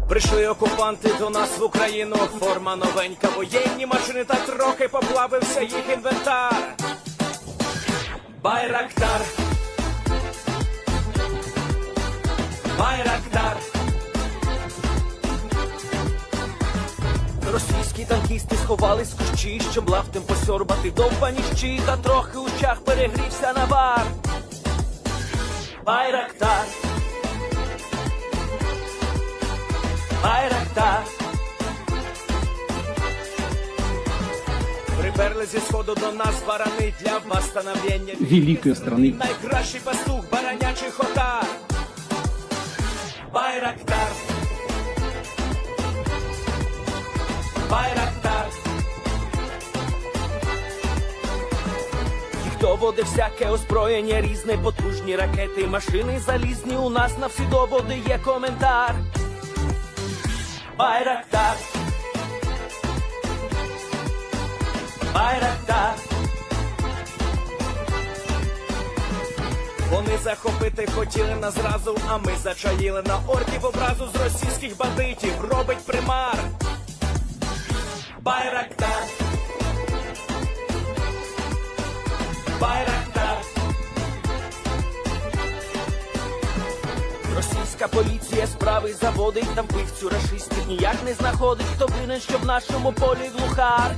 Прийшли окупанти до нас в Україну, форма новенька, воєнні машини, та трохи поплавився їх інвентар. Байрактар, Байрактар. Російські танкісти сховались в кущі, щоб лаптем посьорбати довбані щі, та трохи у чах перегрівся навар. Байрактар, Байрактар. Приперли зі сходу до нас барани для восстановлення великої страни. Найкращий пастух баранячих отар. Байрактар, Байрактар. Ті, хто води всяке озброєння різне, потужні ракети, машини залізні, у нас на всі доводи є коментар. Байрактар, Байрактар. Вони захопити хотіли нас зразу, а ми зачаїли на орків образу з російських бандитів. Робить примар. Байрактар, Байрактар. Російська поліція справи заводить, там вбивцю рашистів ніяк не знаходить. Хто винен, що в нашому полі глухар?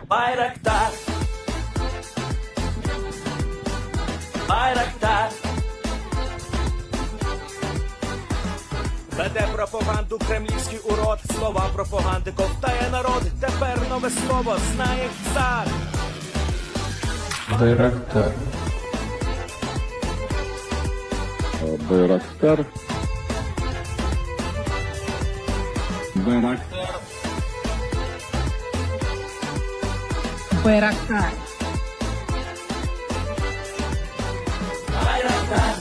Байрактар, Байрактар. Веде пропаганду кремлівський урод, слова пропаганди ковтає народ. Тепер нове слово знає цар. Байрактар. Байрактар. Байрактар. Байрактар. Байрактар.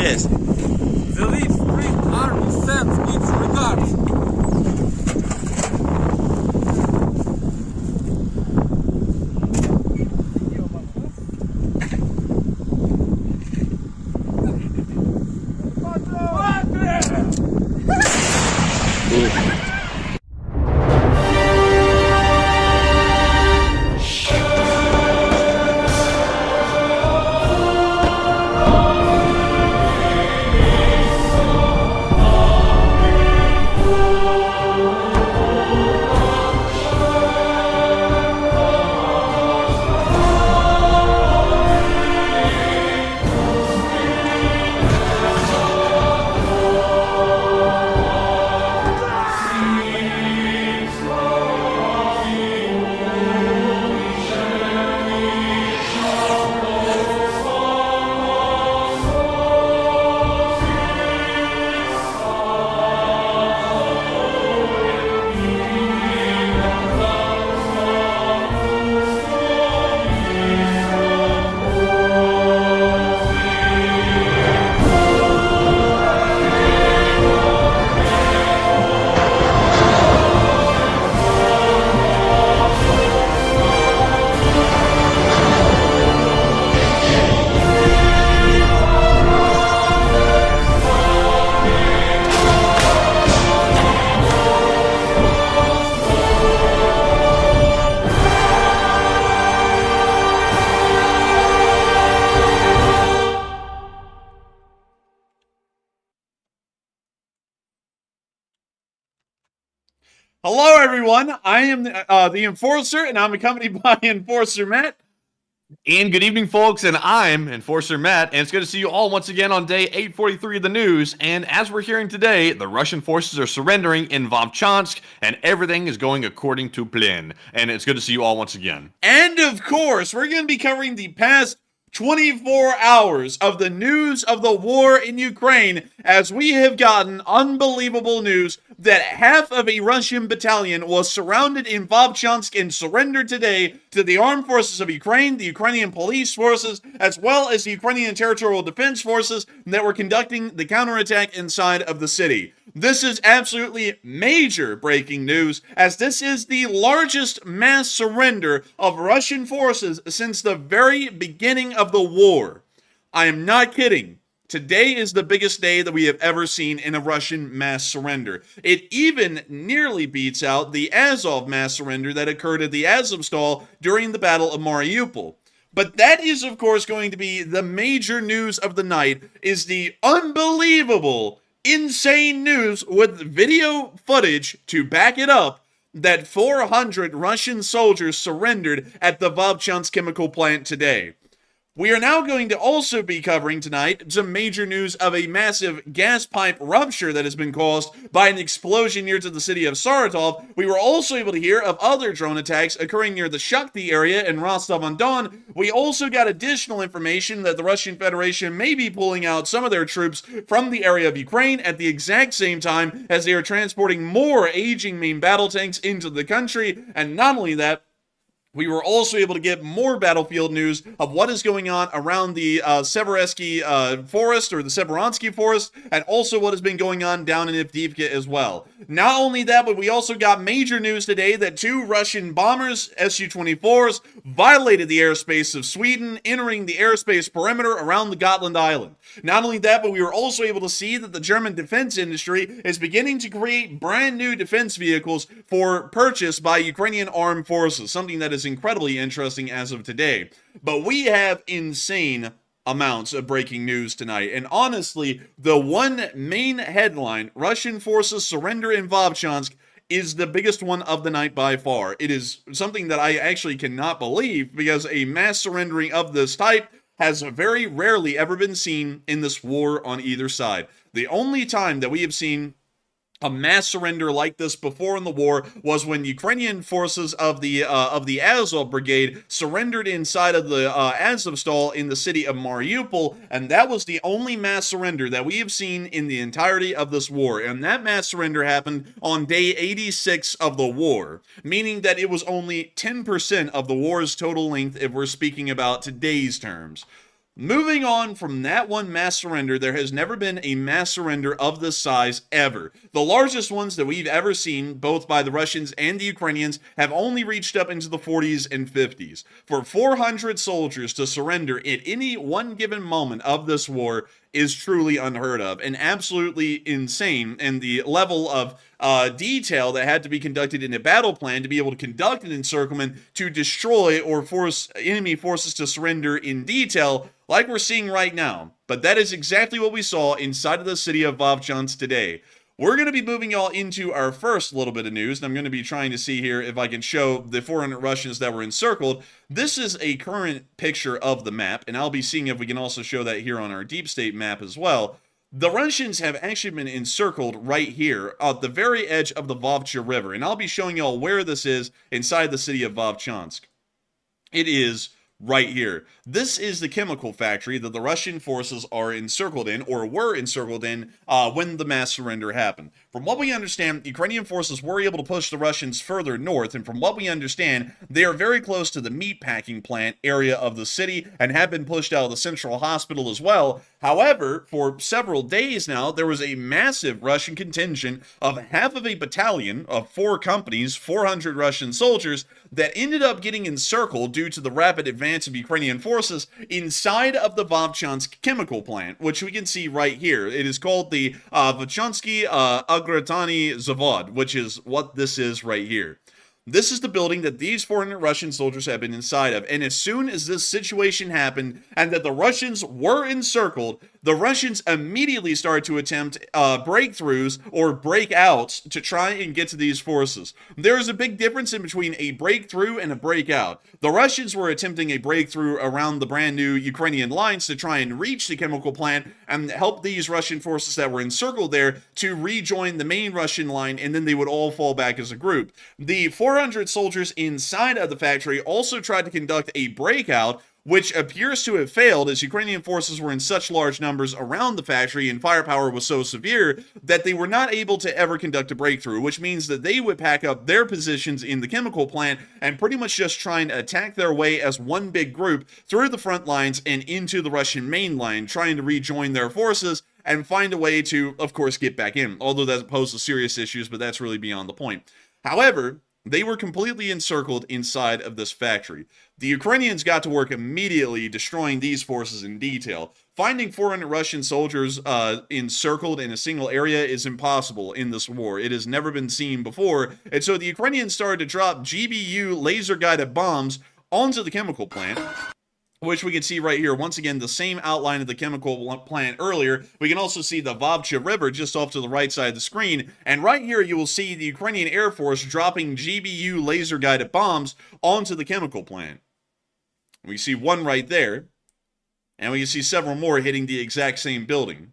Yes. The Leaf Spring Army sends its regards. Hello, everyone. I am the Enforcer, and I'm accompanied by Enforcer Matt. And good evening, folks, and I'm Enforcer Matt, and it's good to see you all once again on day 843 of the news. And as we're hearing today, the Russian forces are surrendering in Vovchansk, and everything is going according to plan. And it's good to see you all once again. And of course, we're going to be covering the past 24 hours of the news of the war in Ukraine, as we have gotten unbelievable news that half of a Russian battalion was surrounded in Vovchansk and surrendered today to the armed forces of Ukraine, the Ukrainian police forces, as well as the Ukrainian territorial defense forces that were conducting the counterattack inside of the city. This is absolutely major breaking news, as this is the largest mass surrender of Russian forces since the very beginning of the war. I am not kidding. Today is the biggest day that we have ever seen in a Russian mass surrender. It even nearly beats out the Azov mass surrender that occurred at the Azovstal during the Battle of Mariupol. But that is, of course, going to be the major news of the night, is the unbelievable, insane news with video footage to back it up that 400 Russian soldiers surrendered at the Vovchansk chemical plant today. We are now going to also be covering tonight some major news of a massive gas pipe rupture that has been caused by an explosion near to the city of Saratov. We were also able to hear of other drone attacks occurring near the Shakhty area in Rostov-on-Don. We also got additional information that the Russian Federation may be pulling out some of their troops from the area of Ukraine at the exact same time as they are transporting more aging main battle tanks into the country. And not only that, we were also able to get more battlefield news of what is going on around the Seversky forest, or the Severonsky forest, and also what has been going on down in Avdiivka as well. Not only that, but we also got major news today that 2 Russian bombers, Su-24s, violated the airspace of Sweden, entering the airspace perimeter around the Gotland Island. Not only that, but we were also able to see that the German defense industry is beginning to create brand new defense vehicles for purchase by Ukrainian armed forces, something that is incredibly interesting as of today. But we have insane amounts of breaking news tonight, and honestly, the one main headline, Russian forces surrender in Vovchansk, is the biggest one of the night by far. It is something that I actually cannot believe, because a mass surrendering of this type has very rarely ever been seen in this war on either side. The only time that we have seen a mass surrender like this before in the war was when Ukrainian forces of the Azov Brigade surrendered inside of the Azovstal in the city of Mariupol, and that was the only mass surrender that we have seen in the entirety of this war. And that mass surrender happened on day 86 of the war, meaning that it was only 10% of the war's total length if we're speaking about today's terms. Moving on from that one mass surrender, there has never been a mass surrender of this size ever. The largest ones that we've ever seen, both by the Russians and the Ukrainians, have only reached up into the 40s and 50s. For 400 soldiers to surrender at any one given moment of this war is truly unheard of and absolutely insane. And the level of detail that had to be conducted in a battle plan to be able to conduct an encirclement to destroy or force enemy forces to surrender in detail, like we're seeing right now. But that is exactly what we saw inside of the city of Vovchansk today. We're going to be moving y'all into our first little bit of news, and I'm going to be trying to see here if I can show the 400 Russians that were encircled. This is a current picture of the map, and I'll be seeing if we can also show that here on our deep state map as well. The Russians have actually been encircled right here at the very edge of the Vovcha River, and I'll be showing y'all where this is inside the city of Vovchansk. It is right here. This is the chemical factory that the Russian forces are encircled in, or were encircled in, when the mass surrender happened. From what we understand, Ukrainian forces were able to push the Russians further north, and from what we understand, they are very close to the meatpacking plant area of the city, and have been pushed out of the central hospital as well. However, for several days now, there was a massive Russian contingent of half of a battalion of 4 companies, 400 Russian soldiers, that ended up getting encircled due to the rapid advance of Ukrainian forces inside of the Vovchansk chemical plant, which we can see right here. It is called the Vovchansk Agratany Zavod, which is what this is right here. This is the building that these 400 Russian soldiers have been inside of. And as soon as this situation happened and that the Russians were encircled, the Russians immediately started to attempt breakthroughs or breakouts to try and get to these forces. There is a big difference in between a breakthrough and a breakout. The Russians were attempting a breakthrough around the brand new Ukrainian lines to try and reach the chemical plant and help these Russian forces that were encircled there to rejoin the main Russian line, and then they would all fall back as a group. The 400 soldiers inside of the factory also tried to conduct a breakout, which appears to have failed as Ukrainian forces were in such large numbers around the factory and firepower was so severe that they were not able to ever conduct a breakthrough, which means that they would pack up their positions in the chemical plant and pretty much just try and attack their way as one big group through the front lines and into the Russian main line, trying to rejoin their forces and find a way to, of course, get back in, although that poses serious issues, but that's really beyond the point. However, they were completely encircled inside of this factory. The Ukrainians got to work immediately destroying these forces in detail. Finding 400 Russian soldiers encircled in a single area is impossible in this war. It has never been seen before, and so the Ukrainians started to drop GBU laser-guided bombs onto the chemical plant, which we can see right here. Once again, the same outline of the chemical plant earlier. We can also see the Vovchansk River just off to the right side of the screen. And right here, you will see the Ukrainian Air Force dropping GBU laser-guided bombs onto the chemical plant. We see one right there. And we can see several more hitting the exact same building.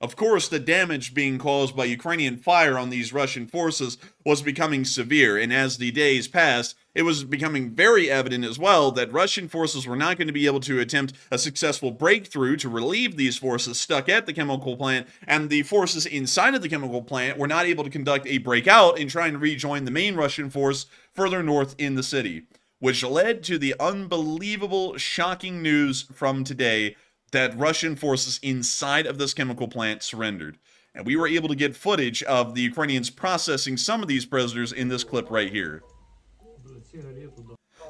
Of course, the damage being caused by Ukrainian fire on these Russian forces was becoming severe, and as the days passed, it was becoming very evident as well that Russian forces were not going to be able to attempt a successful breakthrough to relieve these forces stuck at the chemical plant, and the forces inside of the chemical plant were not able to conduct a breakout in trying to rejoin the main Russian force further north in the city, which led to the unbelievable, shocking news from today that Russian forces inside of this chemical plant surrendered. And we were able to get footage of the Ukrainians processing some of these prisoners in this clip right here.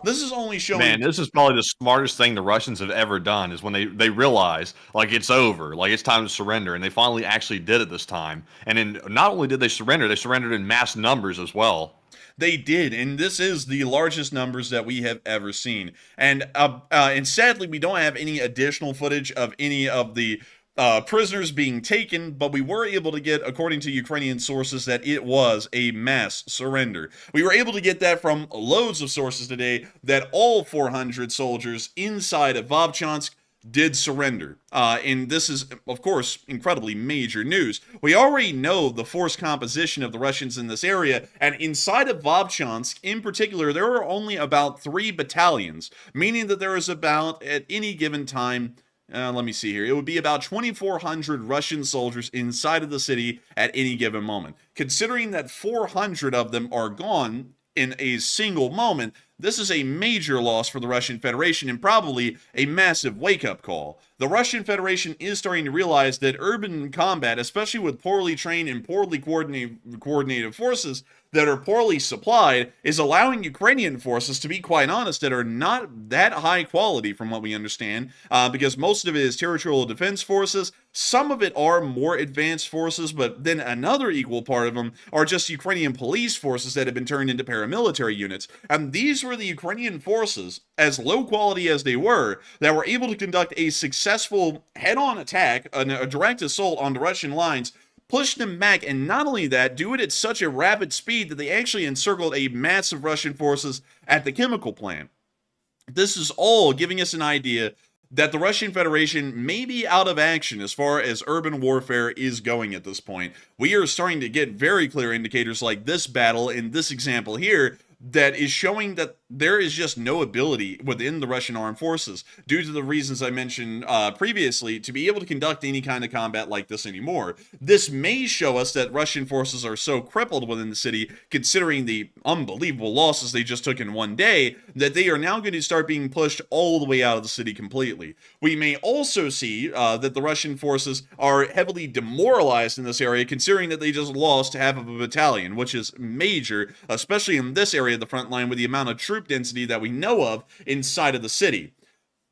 This is only showing... Man, this is probably the smartest thing the Russians have ever done, is when they realize, like, it's over, like, it's time to surrender, and they finally actually did it this time. And then not only did they surrendered in mass numbers as well. They did, and this is the largest numbers that we have ever seen. And sadly, we don't have any additional footage of any of the prisoners being taken, but we were able to get, according to Ukrainian sources, that it was a mass surrender. We were able to get that from loads of sources today, that all 400 soldiers inside of Vovchansk did surrender. And this is, of course, incredibly major news. We already know the force composition of the Russians in this area, and inside of Vovchansk, in particular, there are only about 3 battalions, meaning that there is about, at any given time, let me see here, it would be about 2,400 Russian soldiers inside of the city at any given moment. Considering that 400 of them are gone in a single moment, this is a major loss for the Russian Federation and probably a massive wake-up call. The Russian Federation is starting to realize that urban combat, especially with poorly trained and poorly coordinated forces that are poorly supplied, is allowing Ukrainian forces, to be quite honest, that are not that high quality from what we understand, because most of it is territorial defense forces. Some of it are more advanced forces, but then another equal part of them are just Ukrainian police forces that have been turned into paramilitary units. And these were the Ukrainian forces, as low quality as they were, that were able to conduct a successful head-on attack, a direct assault on the Russian lines, push them back, and not only that, do it at such a rapid speed that they actually encircled a massive Russian forces at the chemical plant. This is all giving us an idea that the Russian Federation may be out of action as far as urban warfare is going at this point. We are starting to get very clear indicators like this battle in this example here that is showing that there is just no ability within the Russian armed forces, due to the reasons I mentioned previously, to be able to conduct any kind of combat like this anymore. This may show us that Russian forces are so crippled within the city, considering the unbelievable losses they just took in one day, that they are now going to start being pushed all the way out of the city completely. We may also see that the Russian forces are heavily demoralized in this area, considering that they just lost half of a battalion, which is major, especially in this area of the front line with the amount of troop density that we know of inside of the city.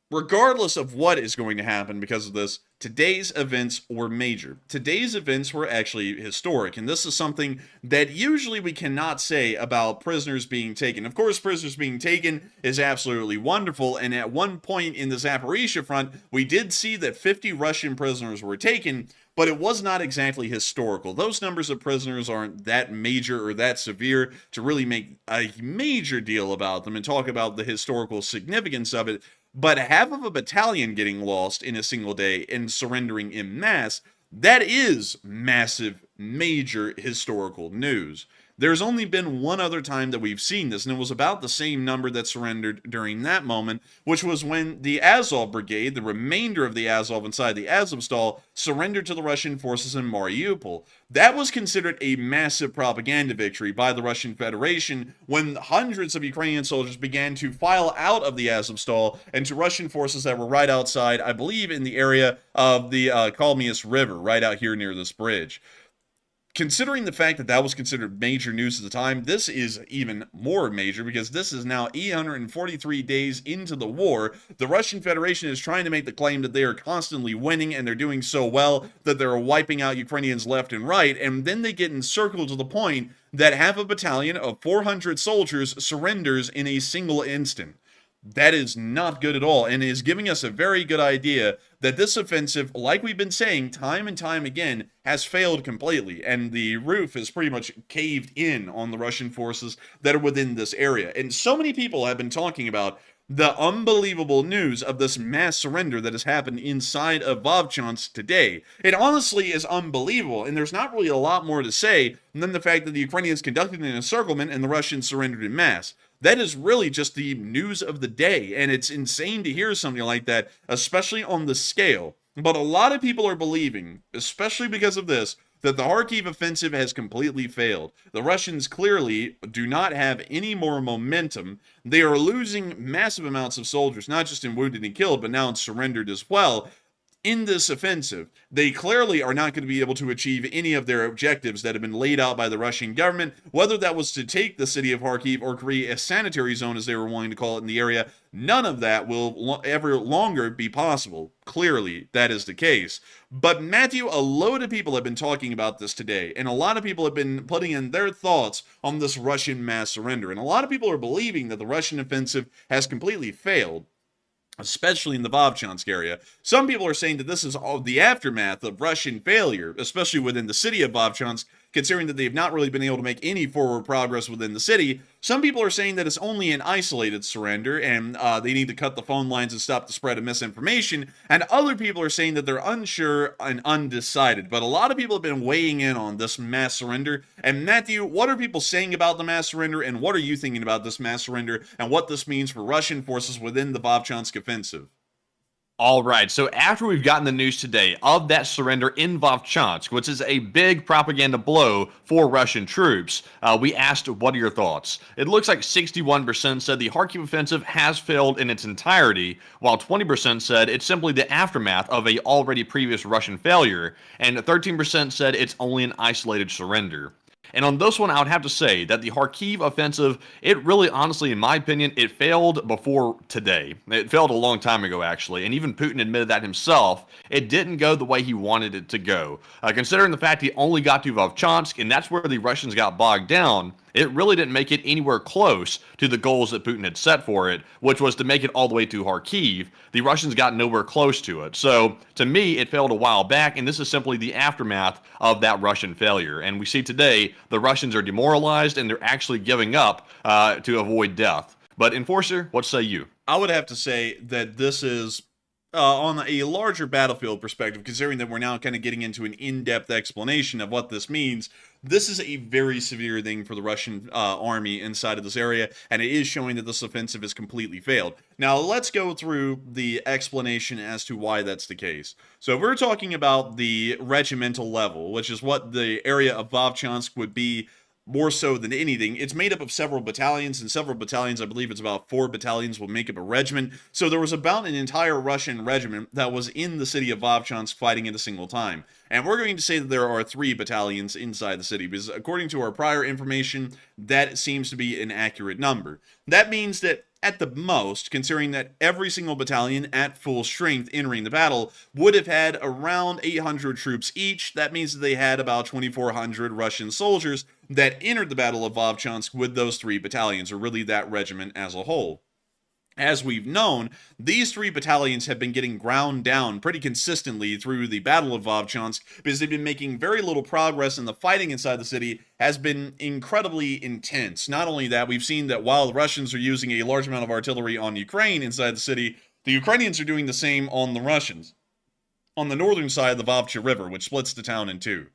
Regardless of what is going to happen because of this, today's events were major. Today's events were actually historic, and this is something that usually we cannot say about prisoners being taken. Of course, prisoners being taken is absolutely wonderful, and at one point in the Zaporizhia front, we did see that 50 Russian prisoners were taken, but it was not exactly historical. Those numbers of prisoners aren't that major or that severe to really make a major deal about them and talk about the historical significance of it. But half of a battalion getting lost in a single day and surrendering en masse, that is massive, major historical news. There's only been one other time that we've seen this, and it was about the same number that surrendered during that moment, which was when the Azov Brigade, the remainder of the Azov inside the Azovstal, surrendered to the Russian forces in Mariupol. That was considered a massive propaganda victory by the Russian Federation when hundreds of Ukrainian soldiers began to file out of the Azovstal and to Russian forces that were right outside, I believe, in the area of the Kalmius River, right out here near this bridge. Considering the fact that that was considered major news at the time, this is even more major because this is now 843 days into the war. The Russian Federation is trying to make the claim that they are constantly winning and they're doing so well that they're wiping out Ukrainians left and right, and then they get encircled to the point that half a battalion of 400 soldiers surrenders in a single instant. That is not good at all, and is giving us a very good idea that this offensive, like we've been saying time and time again, has failed completely, and the roof is pretty much caved in on the Russian forces that are within this area. And so many people have been talking about the unbelievable news of this mass surrender that has happened inside of Vovchansk today. It honestly is unbelievable, and there's not really a lot more to say than the fact that the Ukrainians conducted an encirclement and the Russians surrendered en masse. That is really just the news of the day, and it's insane to hear something like that, especially on the scale. But a lot of people are believing, especially because of this, that the Kharkiv offensive has completely failed. The Russians clearly do not have any more momentum. They are losing massive amounts of soldiers, not just in wounded and killed, but now in surrendered as well. In this offensive, they clearly are not going to be able to achieve any of their objectives that have been laid out by the Russian government, whether that was to take the city of Kharkiv or create a sanitary zone, as they were wanting to call it in the area. None of that will ever longer be possible. Clearly, that is the case. But Matthew, a load of people have been talking about this today, and a lot of people have been putting in their thoughts on this Russian mass surrender, and a lot of people are believing that the Russian offensive has completely failed, especially in the Vovchansk area. Some people are saying that this is all the aftermath of Russian failure, especially within the city of Vovchansk, considering that they've not really been able to make any forward progress within the city. Some people are saying that it's only an isolated surrender, and they need to cut the phone lines and stop the spread of misinformation. And other people are saying that they're unsure and undecided. But a lot of people have been weighing in on this mass surrender. And Matthew, what are people saying about the mass surrender, and what are you thinking about this mass surrender, and what this means for Russian forces within the Vovchansk offensive? All right, so after we've gotten the news today of that surrender in Vovchansk, which is a big propaganda blow for Russian troops, we asked, what are your thoughts? It looks like 61% said the Kharkiv offensive has failed in its entirety, while 20% said it's simply the aftermath of a already previous Russian failure, and 13% said it's only an isolated surrender. And on this one, I would have to say that the Kharkiv offensive, it really, honestly, in my opinion, it failed before today. It failed a long time ago, actually, and even Putin admitted that himself. It didn't go the way he wanted it to go. Considering the fact he only got to Vovchansk, and that's where the Russians got bogged down, it really didn't make it anywhere close to the goals that Putin had set for it, which was to make it all the way to Kharkiv. The Russians got nowhere close to it. So, to me, it failed a while back, and this is simply the aftermath of that Russian failure. And we see today the Russians are demoralized, and they're actually giving up to avoid death. But, Enforcer, what say you? I would have to say that this is on a larger battlefield perspective, considering that we're now kind of getting into an in-depth explanation of what this means. This is a very severe thing for the Russian army inside of this area, and it is showing that this offensive has completely failed. Now, let's go through the explanation as to why that's the case. So, if we're talking about the regimental level, which is what the area of Vovchansk would be more so than anything, it's made up of several battalions, and several battalions, I believe it's about 4 battalions, will make up a regiment. So there was about an entire Russian regiment that was in the city of Vovchansk fighting at a single time. And we're going to say that there are 3 battalions inside the city, because according to our prior information, that seems to be an accurate number. That means that at the most, considering that every single battalion at full strength entering the battle would have had around 800 troops each, that means that they had about 2,400 Russian soldiers that entered the Battle of Vovchansk with those 3 battalions, or really that regiment as a whole. As we've known, these 3 battalions have been getting ground down pretty consistently through the Battle of Vovchansk because they've been making very little progress, and the fighting inside the city has been incredibly intense. Not only that, we've seen that while the Russians are using a large amount of artillery on Ukraine inside the city, the Ukrainians are doing the same on the Russians, on the northern side of the Vovcha River, which splits the town in 2.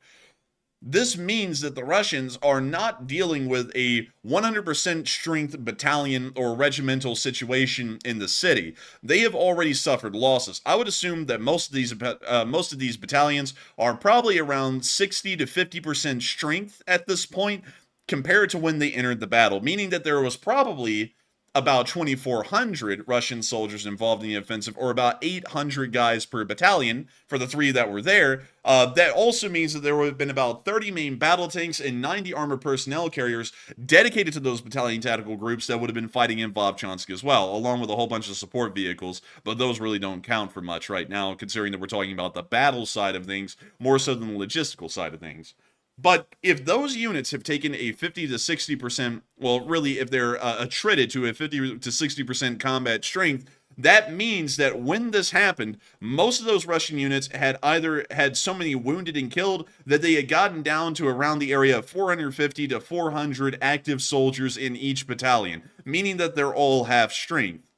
This means that the Russians are not dealing with a 100% strength battalion or regimental situation in the city. They have already suffered losses. I would assume that most of these battalions are probably around 60 to 50% strength at this point compared to when they entered the battle, meaning that there was probably about 2,400 Russian soldiers involved in the offensive, or about 800 guys per battalion for the 3 that were there. That also means that there would have been about 30 main battle tanks and 90 armored personnel carriers dedicated to those battalion tactical groups that would have been fighting in Vovchansk as well, along with a whole bunch of support vehicles, but those really don't count for much right now, considering that we're talking about the battle side of things more so than the logistical side of things. But if those units have taken a 50 to 60%, well, really, if they're attrited to a 50 to 60% combat strength, that means that when this happened, most of those Russian units had either had so many wounded and killed that they had gotten down to around the area of 450 to 400 active soldiers in each battalion, meaning that they're all half strength.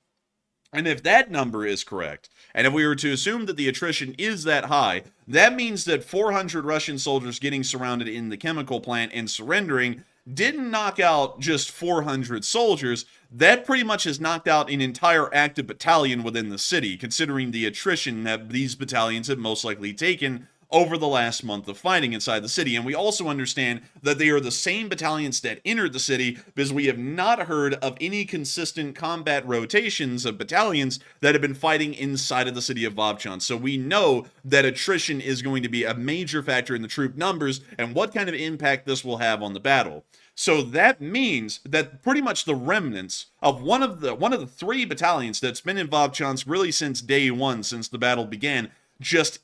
And if that number is correct, and if we were to assume that the attrition is that high, that means that 400 Russian soldiers getting surrounded in the chemical plant and surrendering didn't knock out just 400 soldiers. That pretty much has knocked out an entire active battalion within the city, considering the attrition that these battalions have most likely taken over the last month of fighting inside the city. And we also understand that they are the same battalions that entered the city, because we have not heard of any consistent combat rotations of battalions that have been fighting inside of the city of Vovchansk. So we know that attrition is going to be a major factor in the troop numbers and what kind of impact this will have on the battle. So that means that pretty much the remnants of one of the 3 battalions that's been in Vovchansk really since day 1, since the battle began, just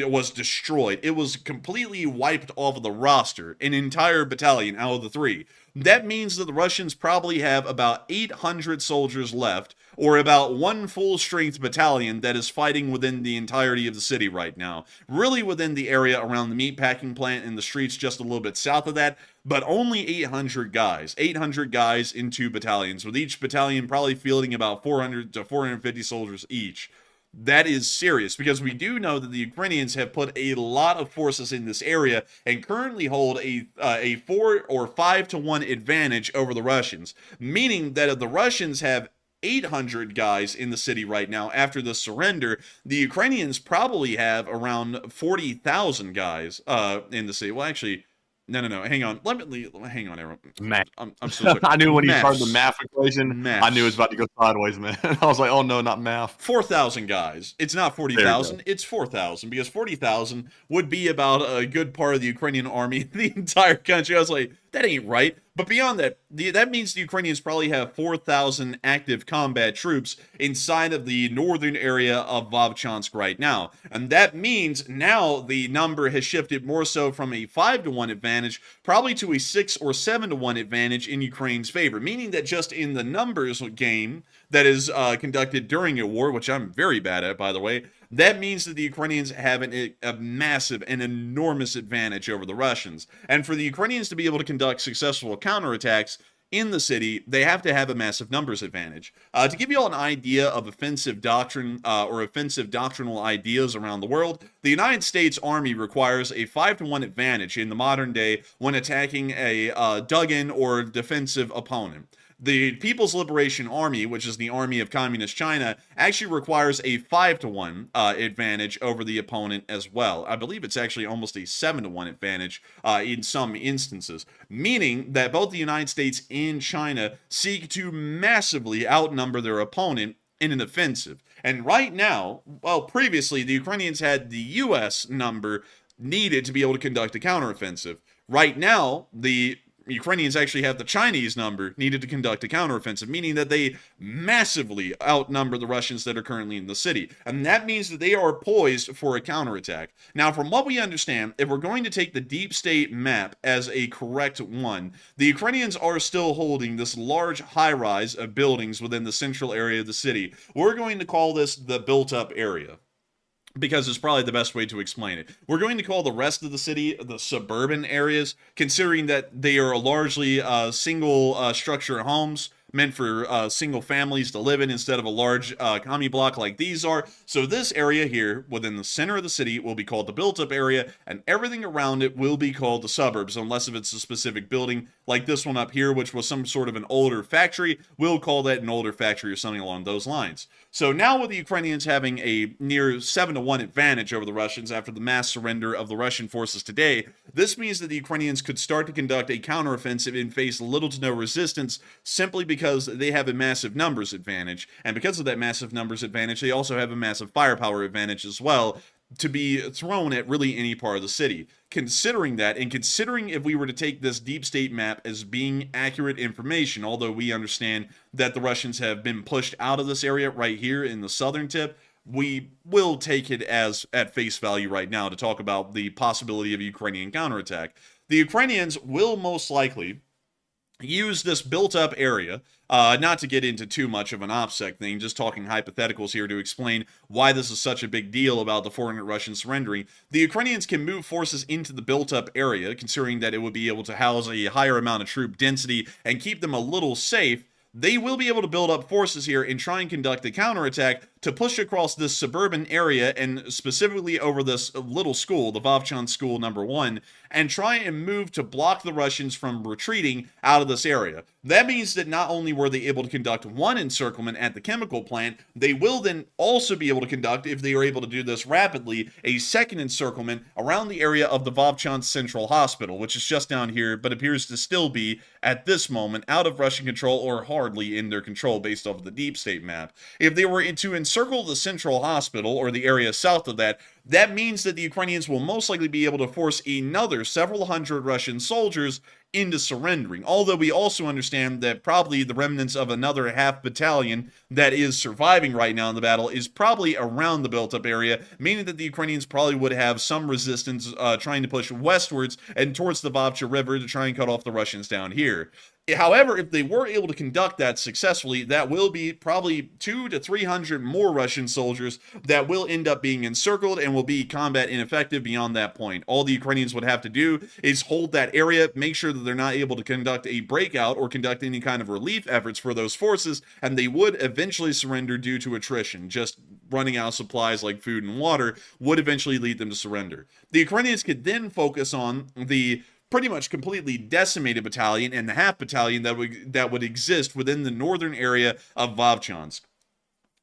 was destroyed. It was completely wiped off of the roster, an entire battalion out of the 3. That means that the Russians probably have about 800 soldiers left, or about 1 full-strength battalion that is fighting within the entirety of the city right now. Really within the area around the meatpacking plant and the streets just a little bit south of that, but only 800 guys. 800 guys in 2 battalions, with each battalion probably fielding about 400 to 450 soldiers each. That is serious, because we do know that the Ukrainians have put a lot of forces in this area and currently hold a 4 or 5 to 1 advantage over the Russians, meaning that if the Russians have 800 guys in the city right now after the surrender, the Ukrainians probably have around 40,000 guys in the city. Well, actually, no, hang on. Hang on, everyone. Math. I'm so sorry. I knew when Maths. you started the math equation, Maths. I knew it was about to go sideways, man. I was like, oh no, not math. 4,000 guys. It's not 40,000. It's 4,000, because 40,000 would be about a good part of the Ukrainian army, the entire country. I was like, that ain't right. But beyond that, that means the Ukrainians probably have 4,000 active combat troops inside of the northern area of Vovchansk right now. And that means now the number has shifted more so from a 5 to 1 advantage, probably to a 6 or 7 to 1 advantage in Ukraine's favor. Meaning that just in the numbers game that is conducted during a war, which I'm very bad at, by the way, that means that the Ukrainians have a massive and enormous advantage over the Russians. And for the Ukrainians to be able to conduct successful counterattacks in the city, they have to have a massive numbers advantage. To give you all an idea of offensive doctrine or offensive doctrinal ideas around the world, the United States Army requires a 5 to 1 advantage in the modern day when attacking a dug-in or defensive opponent. The People's Liberation Army, which is the army of Communist China, actually requires a 5 to 1 advantage over the opponent as well. I believe it's actually almost a 7 to 1 advantage in some instances, meaning that both the United States and China seek to massively outnumber their opponent in an offensive. And right now, well, previously, the Ukrainians had the U.S. number needed to be able to conduct a counteroffensive. Right now, the Ukrainians actually have the Chinese number needed to conduct a counteroffensive, meaning that they massively outnumber the Russians that are currently in the city. And that means that they are poised for a counterattack. Now, from what we understand, if we're going to take the deep state map as a correct one, the Ukrainians are still holding this large high-rise of buildings within the central area of the city. We're going to call this the built-up area, because it's probably the best way to explain it. We're going to call the rest of the city the suburban areas, considering that they are largely single structure homes meant for single families to live in instead of a large commune block like these are. So this area here within the center of the city will be called the built-up area, and everything around it will be called the suburbs, unless if it's a specific building like this one up here, which was some sort of an older factory. We'll call that an older factory or something along those lines. So now with the Ukrainians having a near 7-1 advantage over the Russians after the mass surrender of the Russian forces today, this means that the Ukrainians could start to conduct a counteroffensive and face little to no resistance, simply because they have a massive numbers advantage. And because of that massive numbers advantage, they also have a massive firepower advantage as well, to be thrown at really any part of the city. Considering that, and considering if we were to take this deep state map as being accurate information, although we understand that the Russians have been pushed out of this area right here in the southern tip, we will take it as at face value right now to talk about the possibility of a Ukrainian counterattack. The Ukrainians will most likely use this built-up area, not to get into too much of an OPSEC thing, just talking hypotheticals here to explain why this is such a big deal about the 400 Russians surrendering. The Ukrainians can move forces into the built-up area, considering that it would be able to house a higher amount of troop density and keep them a little safe. They will be able to build up forces here and try and conduct a counterattack to push across this suburban area, and specifically over this little school, the Vovchansk school number 1, and try and move to block the Russians from retreating out of this area. That means that not only were they able to conduct one encirclement at the chemical plant, they will then also be able to conduct, if they are able to do this rapidly, a second encirclement around the area of the Vovchansk Central Hospital, which is just down here, but appears to still be, at this moment, out of Russian control or hardly in their control based off of the deep state map. If they were to encircle the Central Hospital, or the area south of that, that means that the Ukrainians will most likely be able to force another several hundred Russian soldiers into surrendering. Although we also understand that probably the remnants of another half battalion that is surviving right now in the battle is probably around the built-up area, meaning that the Ukrainians probably would have some resistance trying to push westwards and towards the Vovcha River to try and cut off the Russians down here. However, if they were able to conduct that successfully, that will be probably 200 to 300 more Russian soldiers that will end up being encircled and will be combat ineffective beyond that point. All the Ukrainians would have to do is hold that area, make sure that they're not able to conduct a breakout or conduct any kind of relief efforts for those forces, and they would eventually surrender due to attrition. Just running out of supplies like food and water would eventually lead them to surrender. The Ukrainians could then focus on the pretty much completely decimated battalion and the half battalion that would exist within the northern area of Vovchansk.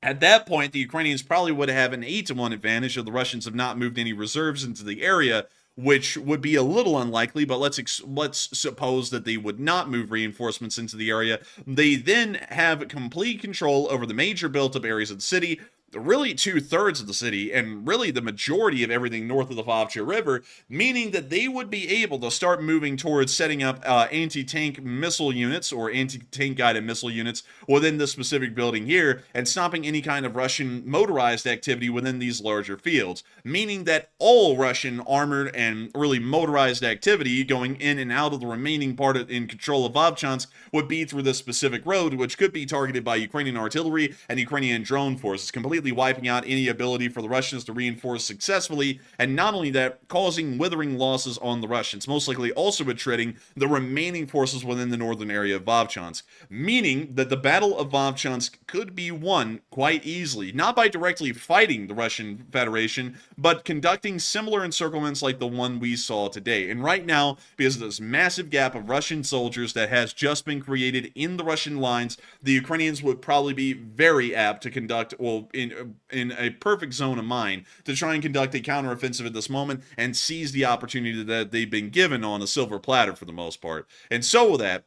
At that point, the Ukrainians probably would have an 8-1 advantage if the Russians have not moved any reserves into the area, which would be a little unlikely, but let's suppose that they would not move reinforcements into the area. They then have complete control over the major built-up areas of the city, really 2/3 of the city, and really the majority of everything north of the Vovcha River, meaning that they would be able to start moving towards setting up anti-tank missile units or anti-tank guided missile units within this specific building here, and stopping any kind of Russian motorized activity within these larger fields, meaning that all Russian armored and really motorized activity going in and out of the remaining part in control of Vovchansk would be through this specific road, which could be targeted by Ukrainian artillery and Ukrainian drone forces, completely wiping out any ability for the Russians to reinforce successfully, and not only that, causing withering losses on the Russians, most likely also attriting the remaining forces within the northern area of Vovchansk, meaning that the Battle of Vovchansk could be won quite easily, not by directly fighting the Russian Federation, but conducting similar encirclements like the one we saw today. And right now, because of this massive gap of Russian soldiers that has just been created in the Russian lines, the Ukrainians would probably be very apt to conduct, well, in a perfect zone of mind to try and conduct a counteroffensive at this moment and seize the opportunity that they've been given on a silver platter for the most part. And so with that,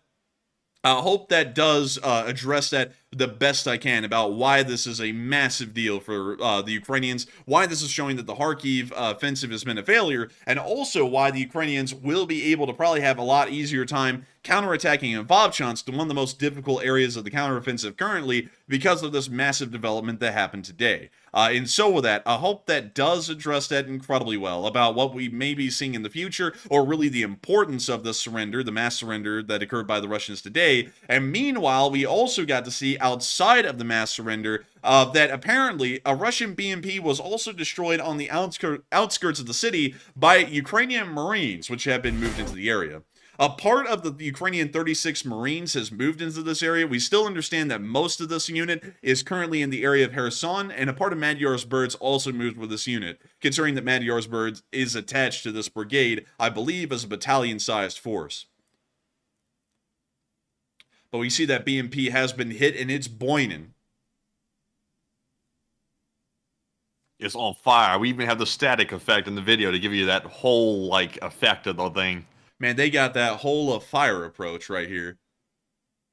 I hope that does address that the best I can about why this is a massive deal for the Ukrainians, why this is showing that the Kharkiv offensive has been a failure, and also why the Ukrainians will be able to probably have a lot easier time counterattacking in Vovchansk, one of the most difficult areas of the counteroffensive currently, because of this massive development that happened today. And so with that, I hope that does address that incredibly well about what we may be seeing in the future, or really the importance of the surrender, the mass surrender that occurred by the Russians today. And meanwhile, we also got to see outside of the mass surrender that apparently a Russian BMP was also destroyed on the outskirts of the city by Ukrainian Marines, which have been moved into the area. A part of the Ukrainian 36 Marines has moved into this area. We still understand that most of this unit is currently in the area of Kherson, and a part of Magyar's Birds also moved with this unit, considering that Magyar's Birds is attached to this brigade, I believe, as a battalion-sized force. But we see that BMP has been hit, and it's boining. It's on fire. We even have the static effect in the video to give you that whole, like, effect of the thing. Man, they got that whole of fire approach right here.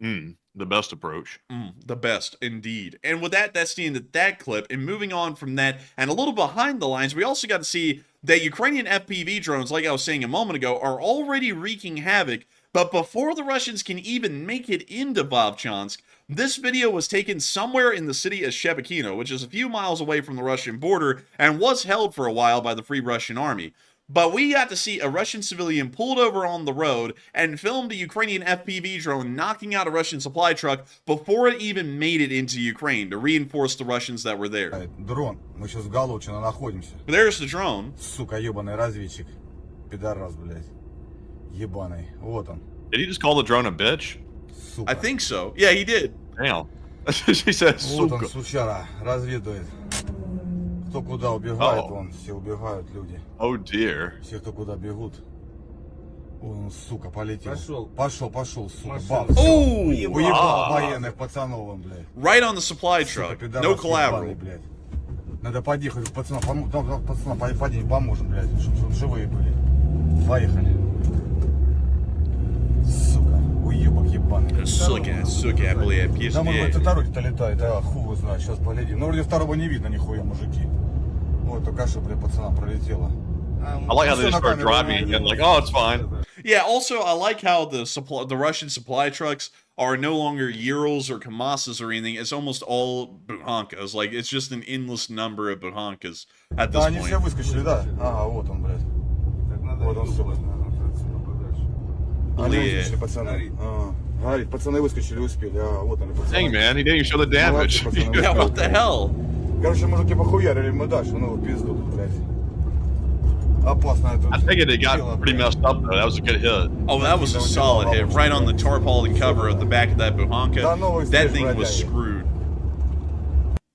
The best approach. The best, indeed. And with that, that's the end of that clip. And moving on from that, and a little behind the lines, we also got to see that Ukrainian FPV drones, like I was saying a moment ago, are already wreaking havoc. But before the Russians can even make it into Vovchansk, this video was taken somewhere in the city of Shebekino, which is a few miles away from the Russian border, and was held for a while by the Free Russian Army. But we got to see a Russian civilian pulled over on the road and filmed a Ukrainian FPV drone knocking out a Russian supply truck before it even made it into Ukraine to reinforce the Russians that were there. Дрон. Мы сейчас в Головчино находимся. There's the drone. Сука, ебаный разведчик. Пидорас, блядь. Ебаный. Вот он. Did he just call the drone a bitch? Сука. I think so. Yeah, he did. Damn. She said, Вот он, suka. сучара. Разведывает. Кто куда убегает, Oh. вон. Все убегают люди. Oh dear. Все, кто куда бегут. Вон он, сука, полетел. Пошел, сука. Машина. Бам. Oh! Уебал военных пацанов, он, блядь. Right on the supply Сука, truck. пидорас No collateral. ебаный, блядь. Надо подъехать к пацанам. Пацанам подъедем, поможем, блядь. Чтобы живые были. Поехали. Сука, уебок ебаный. Сука, блядь, пизде. Да, может, эта дороги-то летает, а хуй его знает, сейчас полетим. Но вроде второго не видно нихуя, мужики. Вот, только что, блядь, пацана пролетела. I like how they just start driving again, like, oh, it's fine. Yeah, also, I like how the Russian supply trucks are no longer Urals or Kamazes or anything. It's almost all Buhankas. Like, it's just an endless number of Buhankas at this Да, они все point. выскочили, да? Ага, вот он, блядь. Вот он, сука. Они выскочили, пацаны. Говорит, пацаны выскочили, успели. Ага, вот они, пацаны. Dang, man, he didn't even show the damage. Молодцы, пацаны. Yeah, what the hell? Короче, мужики похуярили мы дальше, ну в пизду тут, блядь. Опасно это. I figured it got pretty messed up, though. That was a good hit. Oh, that was a solid hit. Right on the tarpaulin cover of the back of that Buhanka. That thing was screwed.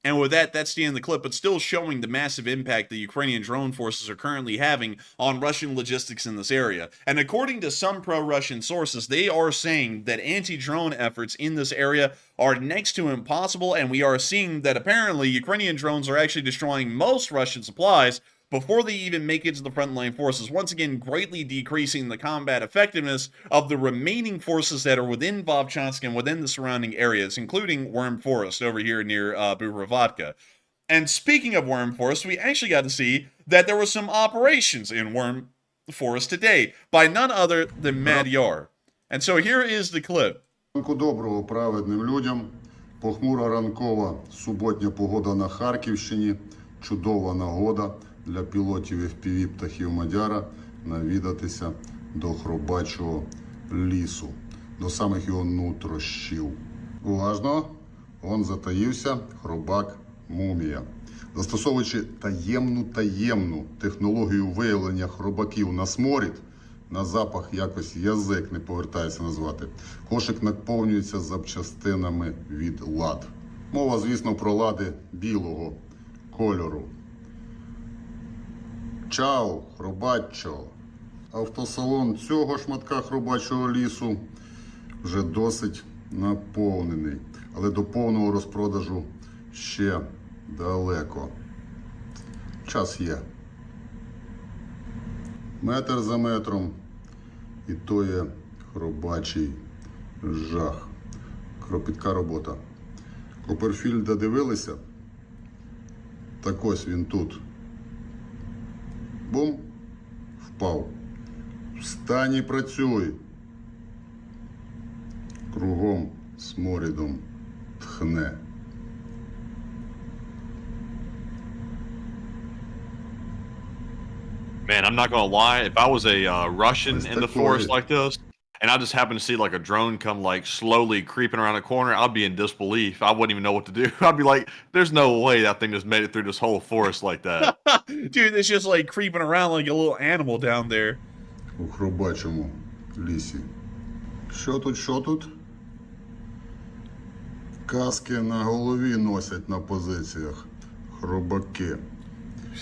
And with that, that's the end of the clip, but still showing the massive impact the Ukrainian drone forces are currently having on Russian logistics in this area. And according to some pro-Russian sources, they are saying that anti-drone efforts in this area are next to impossible, and we are seeing that apparently Ukrainian drones are actually destroying most Russian supplies before they even make it to the frontline forces, once again greatly decreasing the combat effectiveness of the remaining forces that are within Vovchansk and within the surrounding areas, including Worm Forest over here near Buhrovatka. And speaking of Worm Forest, we actually got to see that there were some operations in Worm Forest today by none other than Magyar. And so here is the clip. Ранку доброго праведним людям. Похмура ранкова суботня погода на Харківщині. Чудова нагода для пілотів FPV птахів Мадяра навідатися до хробачого лісу, до самих його нутрощів. Уважно, он затаївся хробак мумія. Застосовуючи таємну технологію виявлення хробаків на сморід, на запах якось язик не повертається назвати, кошик наповнюється запчастинами від лад. Мова, звісно, про лади білого кольору. Чао, хробачо. Автосалон цього шматка хробачого лісу вже досить наповнений. Але до повного розпродажу ще далеко. Час є. Метр за метром. І то є хробачий жах. Кропітка робота. Коперфільда дивилися? Так ось він тут. Бум. Впав. Встань і працюй. Кругом сморідом тхне. Man, I'm not gonna lie. If I was a Russian in the forest like this, and I just happened to see like a drone come like slowly creeping around a corner, I'd be in disbelief. I wouldn't even know what to do. I'd be like, "There's no way that thing just made it through this whole forest like that." Dude, it's just like creeping around like a little animal down there. У хробачому лісі. Що тут, що тут? Каски на голові носять на позиціях. Хробаки.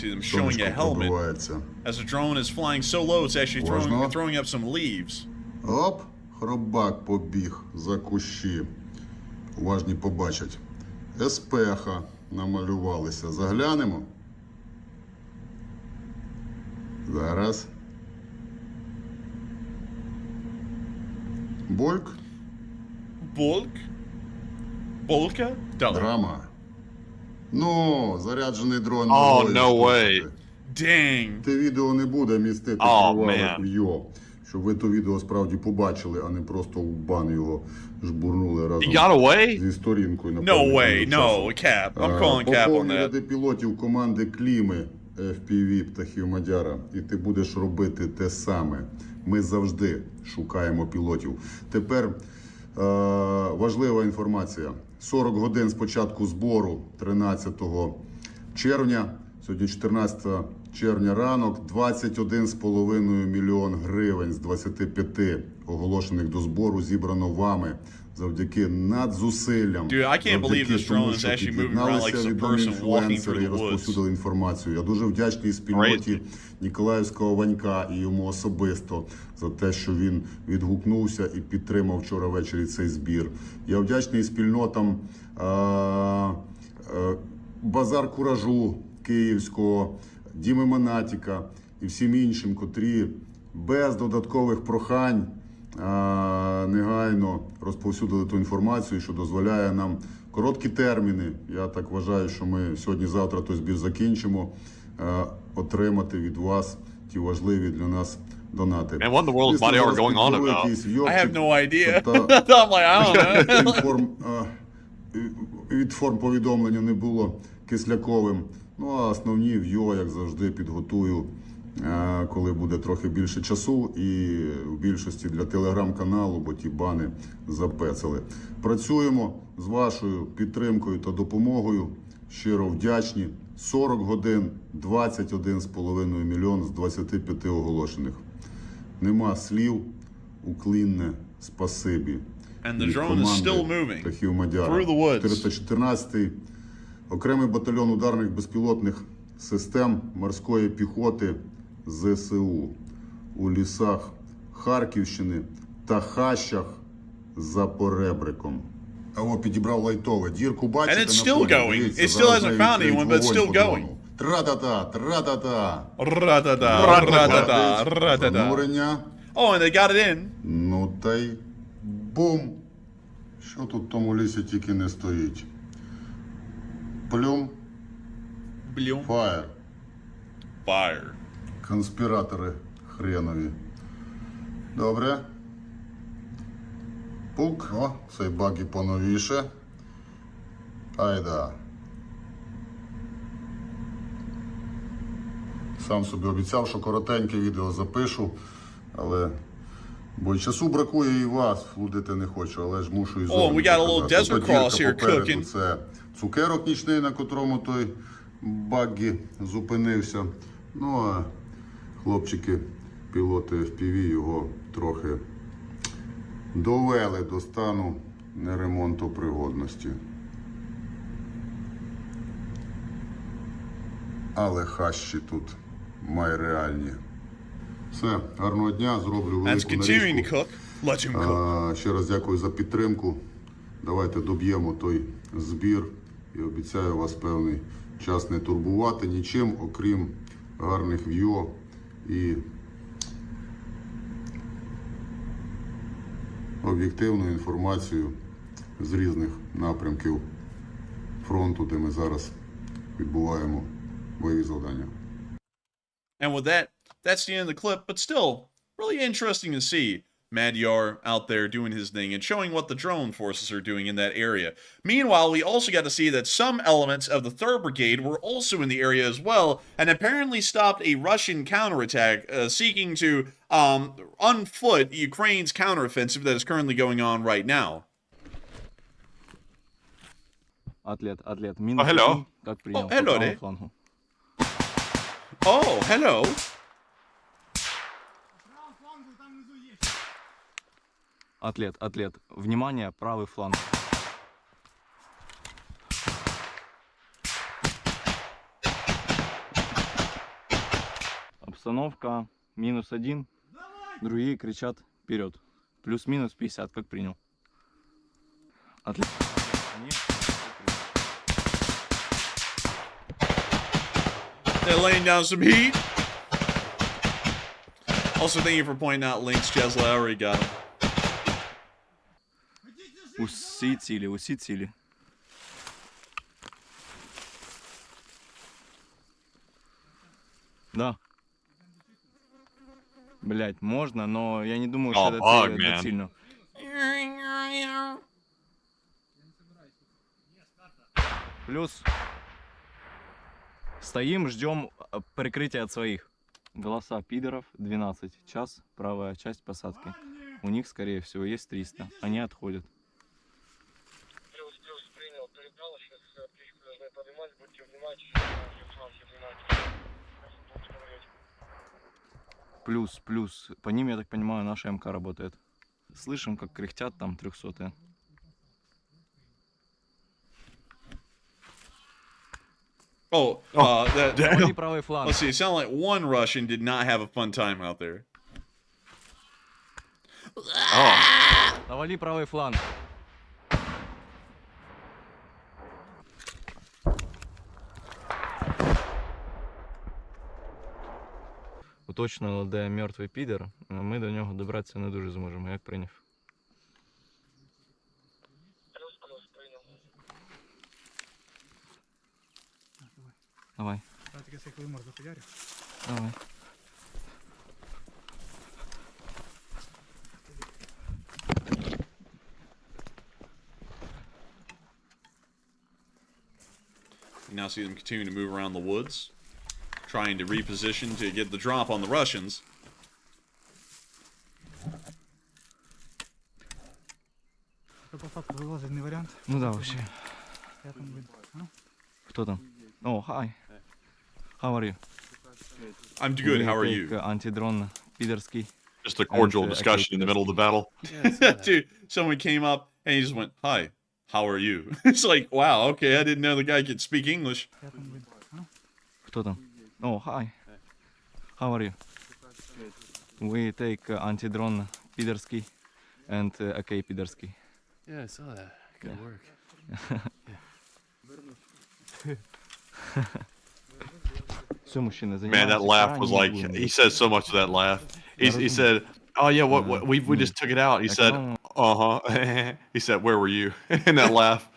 See them showing a helmet. As the drone is flying so low, it's actually throwing up some leaves. Оп, хробак побіг за кущі. Уважні побачать. Еспеха намалювалися. Заглянемо? Зараз. Больк? Bulk? Bolka? Драма. Ну, заряджений дрон. Oh, no way. Dang. Те відео не буде містити кривавих вйо. Щоб ви то відео справді побачили, а не просто в бан його жбурнули разом зі сторінкою. No way, no, cap. I'm calling cap on Поповні that. ряди пілотів команди Кліми FPV птахів Мадяра, і ти будеш робити те саме. Ми завжди шукаємо пілотів. Тепер важлива інформація. 40 годин з початку збору 13 червня, сьогодні 14 червня ранок, 21,5 мільйон гривень з 25 оголошених до збору зібрано вами завдяки надзусиллям. Dude, I can't believe this drone is actually moving around like some person walking through the woods. Розповсюдили інформацію. Я дуже вдячний спільноті Ніколаївського Ванька і йому особисто за те, що він відгукнувся і підтримав вчора ввечері цей збір. Я вдячний спільнотам Базар Куражу Київського, Діми Монатіка і всім іншим, котрі без додаткових прохань негайно розповсюдили ту інформацію, що дозволяє нам короткі терміни, я так вважаю, що ми сьогодні-завтра той збір закінчимо, отримати від вас ті важливі для нас донати. And what in the world is body art going on about? I have no idea. I'm like, I don't know. Від форм повідомлення не було кисляковим. Ну, а основні в'йо, як завжди, підготую, коли буде трохи більше часу, і в більшості для телеграм-каналу, бо ті бани запецали. Працюємо з вашою підтримкою та допомогою. Щиро вдячні. 40 годин, 21,5 мільйон з 25 оголошених. Нема слів, уклінне спасибі. And the drone is still moving through the woods. 414-й окремий батальйон ударних безпілотних систем морської піхоти ЗСУ у лісах Харківщини та хащах за поребриком. А підібрав лайтове. Дірку бачите? And it's still going. It still hasn't found anyone, but it's still going. Тра-та-та, тра-та-та. Ra-da-da, ra-da-da, ra-da-da. Занурення. Oh, and they got it in. Ну та й бум. Що тут в тому лісі тільки не стоїть? Плюм. Блюм. Фаєр. Fire. Конспіратори хренові. Добре. Пук. О, цей багі поновіше. Айда. Сам собі обіцяв, що коротеньке відео запишу, але... Бо часу бракує і вас, флудити не хочу, але ж мушу і зовні. Oh, we got a little desert cross here cooking. Це цукерок нічний, на котрому той багі зупинився. Ну, а хлопчики, пілоти FPV його трохи довели до стану неремонтопригодності. Але хащі тут майреальні. Все, гарного дня, зроблю велику нарізку. Ще раз дякую за підтримку. Давайте доб'ємо той збір і обіцяю вас певний час не турбувати нічим, окрім гарних в'йо і об'єктивну інформацію з різних напрямків фронту, де ми зараз відбуваємо бойові завдання. And with that, that's the end of the clip, but still, really interesting to see Madhyar out there doing his thing and showing what the drone forces are doing in that area. Meanwhile, we also got to see that some elements of the 3rd Brigade were also in the area as well, and apparently stopped a Russian counterattack seeking to unfoot Ukraine's counteroffensive that is currently going on right now. Атлет. Oh, hello. Как принял? Oh, hello По правому there. флангу. Oh, hello. Атлет. Внимание, правый фланг. Обстановка -1. Другие кричат вперед. Плюс-минус 50, как принял. Атлет. They're laying down some heat. Also, thank you for pointing out Link's Jesla. I already got him. Уситили. Да. Блять, можно, но я не думаю, что это доцільно. Плюс стоим, ждем прикрытия от своих. Голоса пидоров 12. Час, правая часть посадки. У них, скорее всего, есть 300. Они отходят. Плюс принял, передал, сейчас птичку должны поднимать, будьте внимательны, Плюс. По ним, я так понимаю, наша МК работает. Слышим, как кряхтят там 300-е. That, Правый фланг. let's see, it sounded like one Russian did not have a fun time out there. Навали правый фланг. Уточнено, де мертвий підер, ми до нього добратися не дуже зможемо, як прийняв. Плюс принял. Давай. Давай. You now see them continuing to move around the woods, trying to reposition to get the drop on the Russians. Ну да, вообще. Кто там? О, hi. How are you? I'm good, how are you? Антидрон пидорский. Just a cordial discussion in the middle of the battle. Dude, someone came up and he just went, "Hi, how are you?" It's like, wow, okay, I didn't know the guy could speak English. Кто там? О, hi. How are you? We take антидрон пидорский and AK пидорский. Yeah, I saw that. Good work. Все, мужчины, Man, that laugh was like, he said so much of that laugh. He said, oh yeah, what we just took it out. He said, uh-huh. He said, where were you? In that laugh.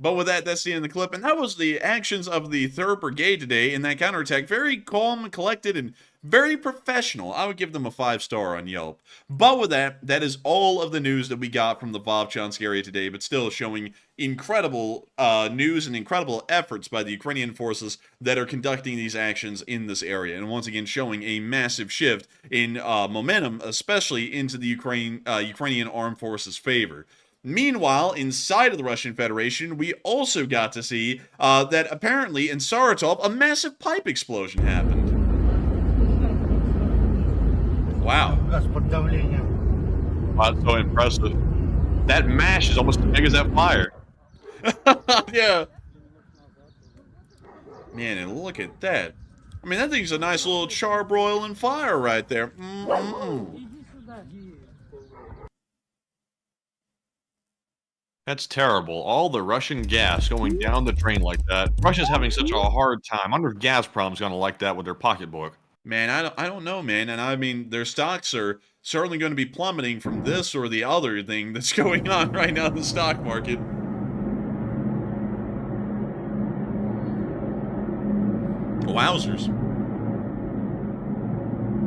But with that, that's the end of the clip. And that was the actions of the 3rd Brigade today in that counterattack. Very calm and collected and very professional. I would give them a 5-star on Yelp. But with that, that is all of the news that we got from the Vovchansk area today, but still showing incredible news and incredible efforts by the Ukrainian forces that are conducting these actions in this area. And once again, showing a massive shift in momentum, especially into the Ukrainian armed forces' favor. Meanwhile, inside of the Russian Federation, we also got to see that apparently in Saratov, a massive pipe explosion happened. Wow. Wow, that's so impressive. That mash is almost as big as that fire. Yeah. Man, and look at that. I mean, that thing's a nice little charbroiling fire right there. That's terrible. All the Russian gas going down the drain like that. Russia's having such a hard time. I wonder if Gazprom's going to like that with their pocketbook. Man, I don't know, man. And I mean, their stocks are certainly going to be plummeting from this or the other thing that's going on right now in the stock market. Wowzers.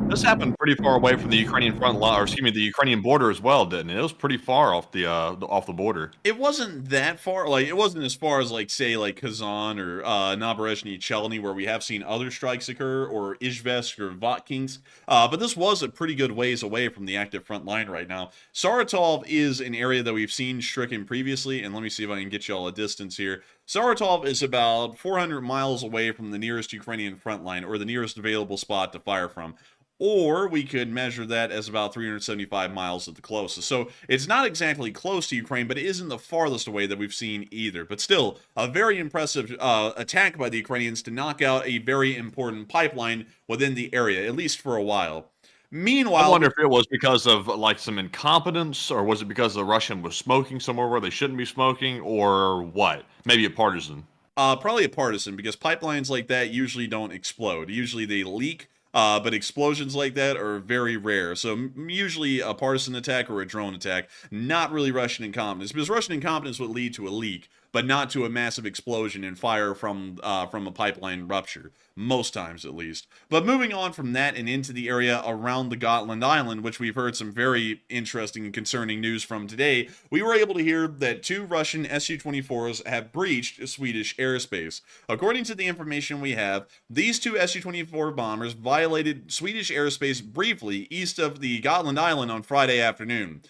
This happened pretty far away from the Ukrainian front line, or excuse me, the Ukrainian border as well, didn't it? It was pretty far off the border. It wasn't that far. Like, it wasn't as far as, like, say, like Kazan or Naberezhny Chelny, where we have seen other strikes occur, or Izhevsk or Vovchansk. But this was a pretty good ways away from the active front line right now. Saratov is an area that we've seen stricken previously, and let me see if I can get you all a distance here. Saratov is about 400 miles away from the nearest Ukrainian front line, or the nearest available spot to fire from. Or we could measure that as about 375 miles at the closest. So it's not exactly close to Ukraine, but it isn't the farthest away that we've seen either. But still, a very impressive attack by the Ukrainians to knock out a very important pipeline within the area, at least for a while. Meanwhile, I wonder if it was because of like some incompetence, or was it because the Russian was smoking somewhere where they shouldn't be smoking, or what? Maybe a partisan. Probably a partisan, because pipelines like that usually don't explode. Usually they leak. But explosions like that are very rare. So usually a partisan attack or a drone attack, not really Russian incompetence, because Russian incompetence would lead to a leak, but not to a massive explosion and fire from a pipeline rupture, most times at least. But moving on from that and into the area around the Gotland Island, which we've heard some very interesting and concerning news from today, we were able to hear that 2 Russian Su-24s have breached Swedish airspace. According to the information we have, these 2 Su-24 bombers violated Swedish airspace briefly east of the Gotland Island on Friday afternoon.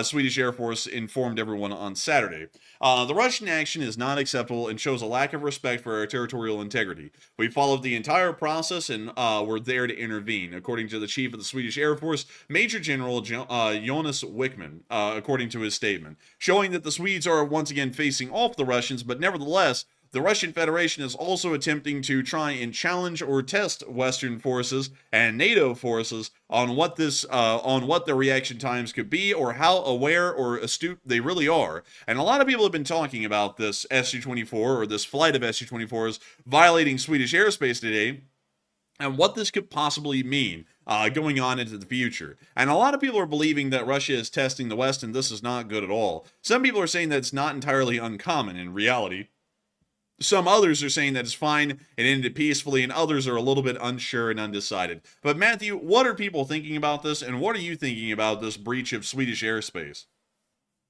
Swedish Air Force informed everyone on Saturday. The Russian action is not acceptable and shows a lack of respect for our territorial integrity. We followed the entire process and were there to intervene, according to the chief of the Swedish Air Force, Major General Jonas Wickman, according to his statement, showing that the Swedes are once again facing off the Russians, but nevertheless, the Russian Federation is also attempting to try and challenge or test Western forces and NATO forces on what their reaction times could be, or how aware or astute they really are. And a lot of people have been talking about this Su-24, or this flight of Su-24s violating Swedish airspace today, and what this could possibly mean going on into the future. And a lot of people are believing that Russia is testing the West, and this is not good at all. Some people are saying that it's not entirely uncommon in reality. Some others are saying that it's fine and ended peacefully, and others are a little bit unsure and undecided. But Matthew, what are people thinking about this, and what are you thinking about this breach of Swedish airspace?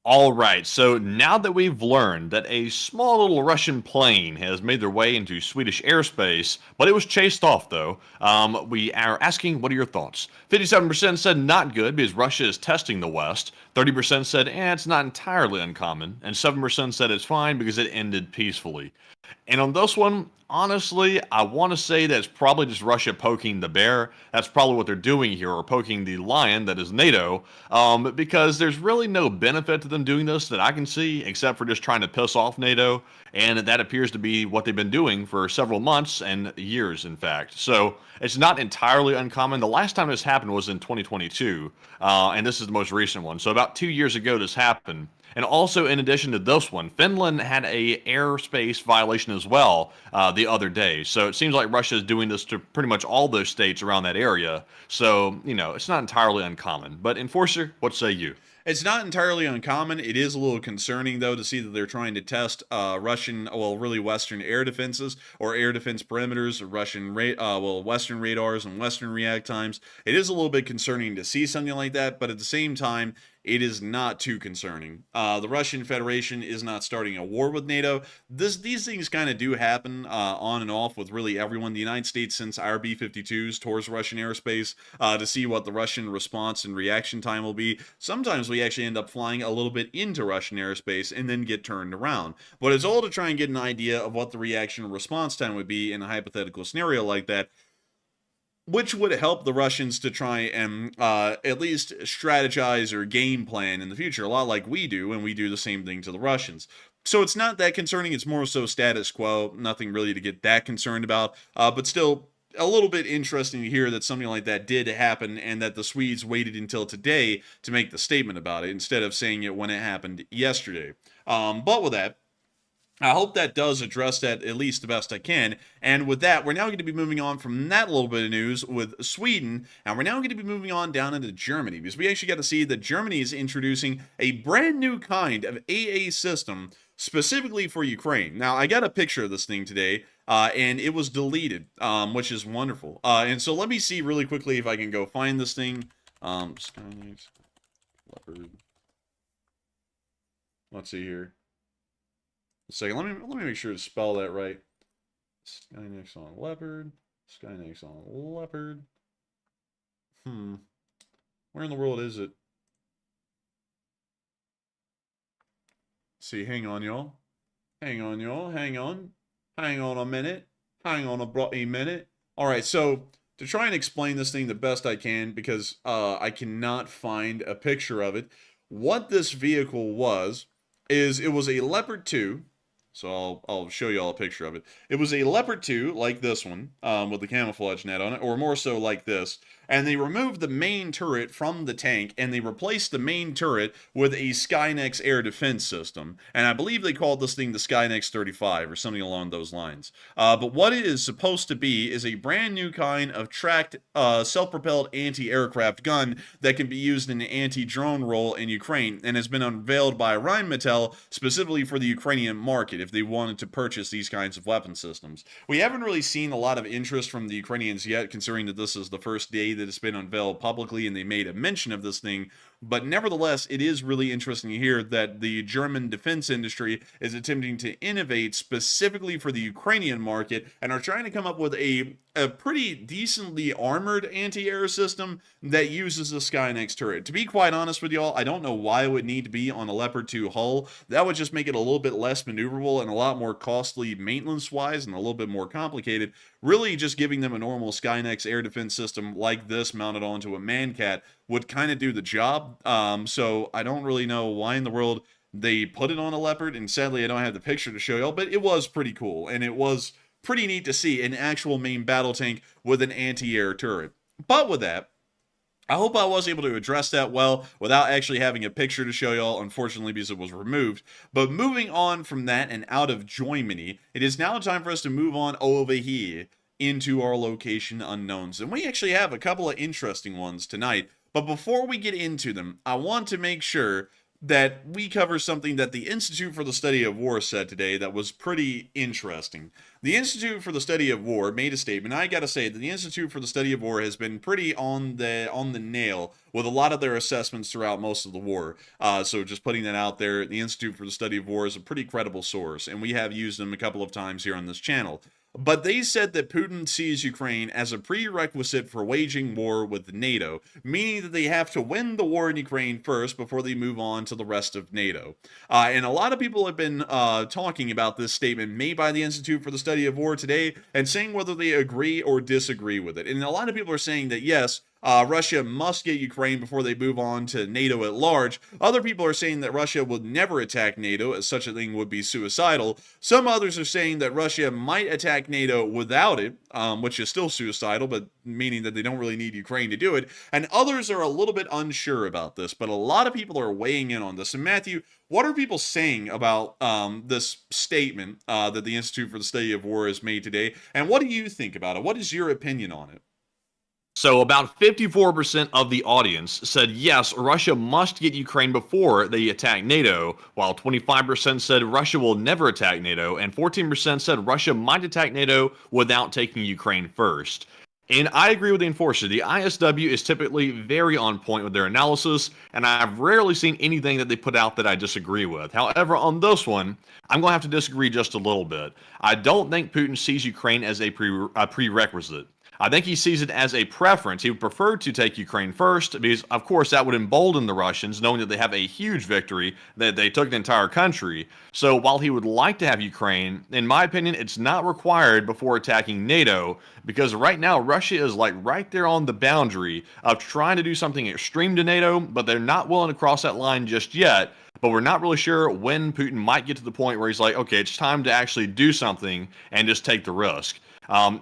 All right, so now that we've learned that a small little Russian plane has made their way into Swedish airspace, but it was chased off though, we are asking, what are your thoughts? 57% said not good because Russia is testing the West, 30% said it's not entirely uncommon, and 7% said it's fine because it ended peacefully. And on this one, honestly, I want to say that it's probably just Russia poking the bear. That's probably what they're doing here, or poking the lion that is NATO, because there's really no benefit to them doing this that I can see, except for just trying to piss off NATO, and that appears to be what they've been doing for several months and years, in fact. So it's not entirely uncommon. The last time this happened was in 2022, and this is the most recent one. So about 2 years ago this happened. And also, in addition to this one, Finland had a airspace violation as well the other day. So it seems like Russia is doing this to pretty much all those states around that area. So, you know, it's not entirely uncommon. But Enforcer, what say you? It's not entirely uncommon. It is a little concerning, though, to see that they're trying to test Russian, well, really Western air defenses or air defense perimeters, Western radars and Western react times. It is a little bit concerning to see something like that, but at the same time, it is not too concerning. The Russian Federation is not starting a war with NATO. These things kind of do happen on and off with really everyone. The United States sends our B-52s towards Russian airspace to see what the Russian response and reaction time will be. Sometimes we actually end up flying a little bit into Russian airspace and then get turned around. But it's all to try and get an idea of what the reaction and response time would be in a hypothetical scenario like that, which would help the Russians to try and at least strategize or game plan in the future, a lot like we do, and we do the same thing to the Russians. So it's not that concerning, it's more so status quo, nothing really to get that concerned about, but still a little bit interesting to hear that something like that did happen, and that the Swedes waited until today to make the statement about it, instead of saying it when it happened yesterday. But with that, I hope that does address that at least the best I can. And with that, we're now going to be moving on from that little bit of news with Sweden, and we're now going to be moving on down into Germany, because we actually got to see that Germany is introducing a brand new kind of AA system specifically for Ukraine. Now, I got a picture of this thing today, and it was deleted, which is wonderful. And so let me see really quickly if I can go find this thing. Skynex, Leopard. Let's see here. Second, let me make sure to spell that right. Skynex on Leopard. Skynex on Leopard. Where in the world is it? See, hang on, y'all. Hang on, y'all. Hang on. Hang on a minute. Hang on a minute. All right, so to try and explain this thing the best I can, because I cannot find a picture of it, what this vehicle was is it was a Leopard 2. So I'll show you all a picture of it. It was a Leopard 2, like this one, with the camouflage net on it, or more so like this. And they removed the main turret from the tank, and they replaced the main turret with a Skynex air defense system. And I believe they called this thing the Skynex 35, or something along those lines. But what it is supposed to be is a brand new kind of tracked, self-propelled anti-aircraft gun that can be used in an anti-drone role in Ukraine, and has been unveiled by Rheinmetall specifically for the Ukrainian market, if they wanted to purchase these kinds of weapon systems. We haven't really seen a lot of interest from the Ukrainians yet, considering that this is the first day that it's been unveiled publicly and they made a mention of this thing. But nevertheless, it is really interesting to hear that the German defense industry is attempting to innovate specifically for the Ukrainian market and are trying to come up with a pretty decently armored anti-air system that uses the Skynex turret. To be quite honest with y'all, I don't know why it would need to be on a Leopard 2 hull. That would just make it a little bit less maneuverable and a lot more costly maintenance-wise and a little bit more complicated. Really, just giving them a normal Skynex air defense system like this mounted onto a Mancat would kind of do the job. So I don't really know why in the world they put it on a Leopard, and sadly I don't have the picture to show y'all, but it was pretty cool, and it was pretty neat to see an actual main battle tank with an anti-air turret. But with that, I hope I was able to address that well without actually having a picture to show y'all, unfortunately, because it was removed. But moving on from that and out of Germany, it is now time for us to move on over here into our location unknowns. And we actually have a couple of interesting ones tonight. But before we get into them, I want to make sure that we cover something that the Institute for the Study of War said today that was pretty interesting. The Institute for the Study of War made a statement. I gotta say that the Institute for the Study of War has been pretty on the nail with a lot of their assessments throughout most of the war. So just putting that out there, the Institute for the Study of War is a pretty credible source, and we have used them a couple of times here on this channel. But they said that Putin sees Ukraine as a prerequisite for waging war with NATO, meaning that they have to win the war in Ukraine first before they move on to the rest of NATO. And a lot of people have been talking about this statement made by the Institute for the Study of War today and saying whether they agree or disagree with it. And a lot of people are saying that yes, Russia must get Ukraine before they move on to NATO at large. Other people are saying that Russia would never attack NATO, as such a thing would be suicidal. Some others are saying that Russia might attack NATO without it, which is still suicidal, but meaning that they don't really need Ukraine to do it. And others are a little bit unsure about this, but a lot of people are weighing in on this. And Matthew, what are people saying about this statement that the Institute for the Study of War has made today? And what do you think about it? What is your opinion on it? So about 54% of the audience said yes, Russia must get Ukraine before they attack NATO, while 25% said Russia will never attack NATO, and 14% said Russia might attack NATO without taking Ukraine first. And I agree with the enforcer. The ISW is typically very on point with their analysis, and I've rarely seen anything that they put out that I disagree with. However, on this one, I'm going to have to disagree just a little bit. I don't think Putin sees Ukraine as a prerequisite. I think he sees it as a preference. He would prefer to take Ukraine first because, of course, that would embolden the Russians, knowing that they have a huge victory, that they took the entire country. So while he would like to have Ukraine, in my opinion, it's not required before attacking NATO, because right now Russia is like right there on the boundary of trying to do something extreme to NATO, but they're not willing to cross that line just yet. But we're not really sure when Putin might get to the point where he's like, okay, it's time to actually do something and just take the risk.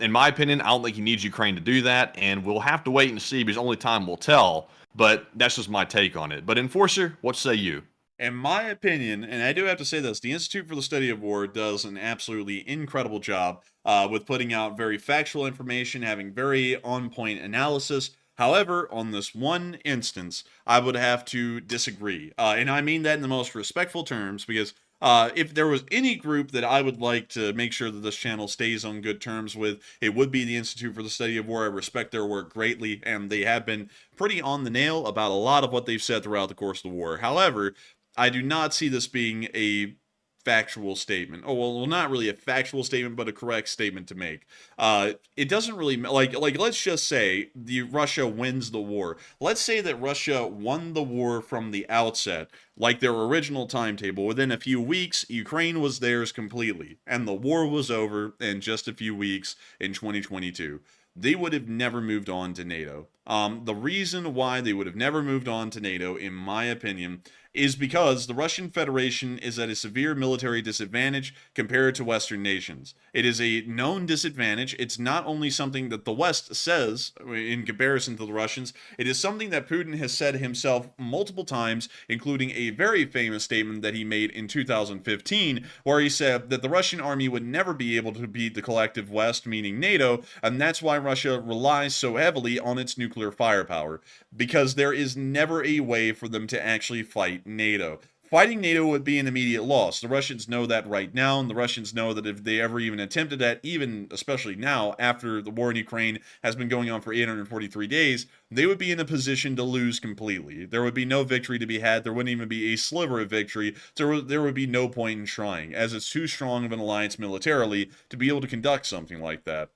In my opinion, I don't think he needs Ukraine to do that, and we'll have to wait and see because only time will tell. But that's just my take on it. But Enforcer, what say you? In my opinion, and I do have to say this, the Institute for the Study of War does an absolutely incredible job with putting out very factual information, having very on-point analysis. However, on this one instance, I would have to disagree. And I mean that in the most respectful terms, because if there was any group that I would like to make sure that this channel stays on good terms with, it would be the Institute for the Study of War. I respect their work greatly, and they have been pretty on the nail about a lot of what they've said throughout the course of the war. However, I do not see this being a factual statement. Oh, well, not really a factual statement, but a correct statement to make. It doesn't really, like, let's just say Russia wins the war. Let's say that Russia won the war from the outset, like their original timetable. Within a few weeks, Ukraine was theirs completely, and the war was over in just a few weeks in 2022. They would have never moved on to NATO. The reason why they would have never moved on to NATO, in my opinion, is because the Russian Federation is at a severe military disadvantage compared to Western nations. It is a known disadvantage. It's not only something that the West says in comparison to the Russians, it is something that Putin has said himself multiple times, including a very famous statement that he made in 2015, where he said that the Russian army would never be able to beat the collective West, meaning NATO, and that's why Russia relies so heavily on its nuclear firepower, because there is never a way for them to actually fight NATO. Fighting NATO would be an immediate loss. The Russians know that right now, and the Russians know that if they ever even attempted that, even especially now, after the war in Ukraine has been going on for 843 days, they would be in a position to lose completely. There would be no victory to be had. There wouldn't even be a sliver of victory. There would be no point in trying, as it's too strong of an alliance militarily to be able to conduct something like that.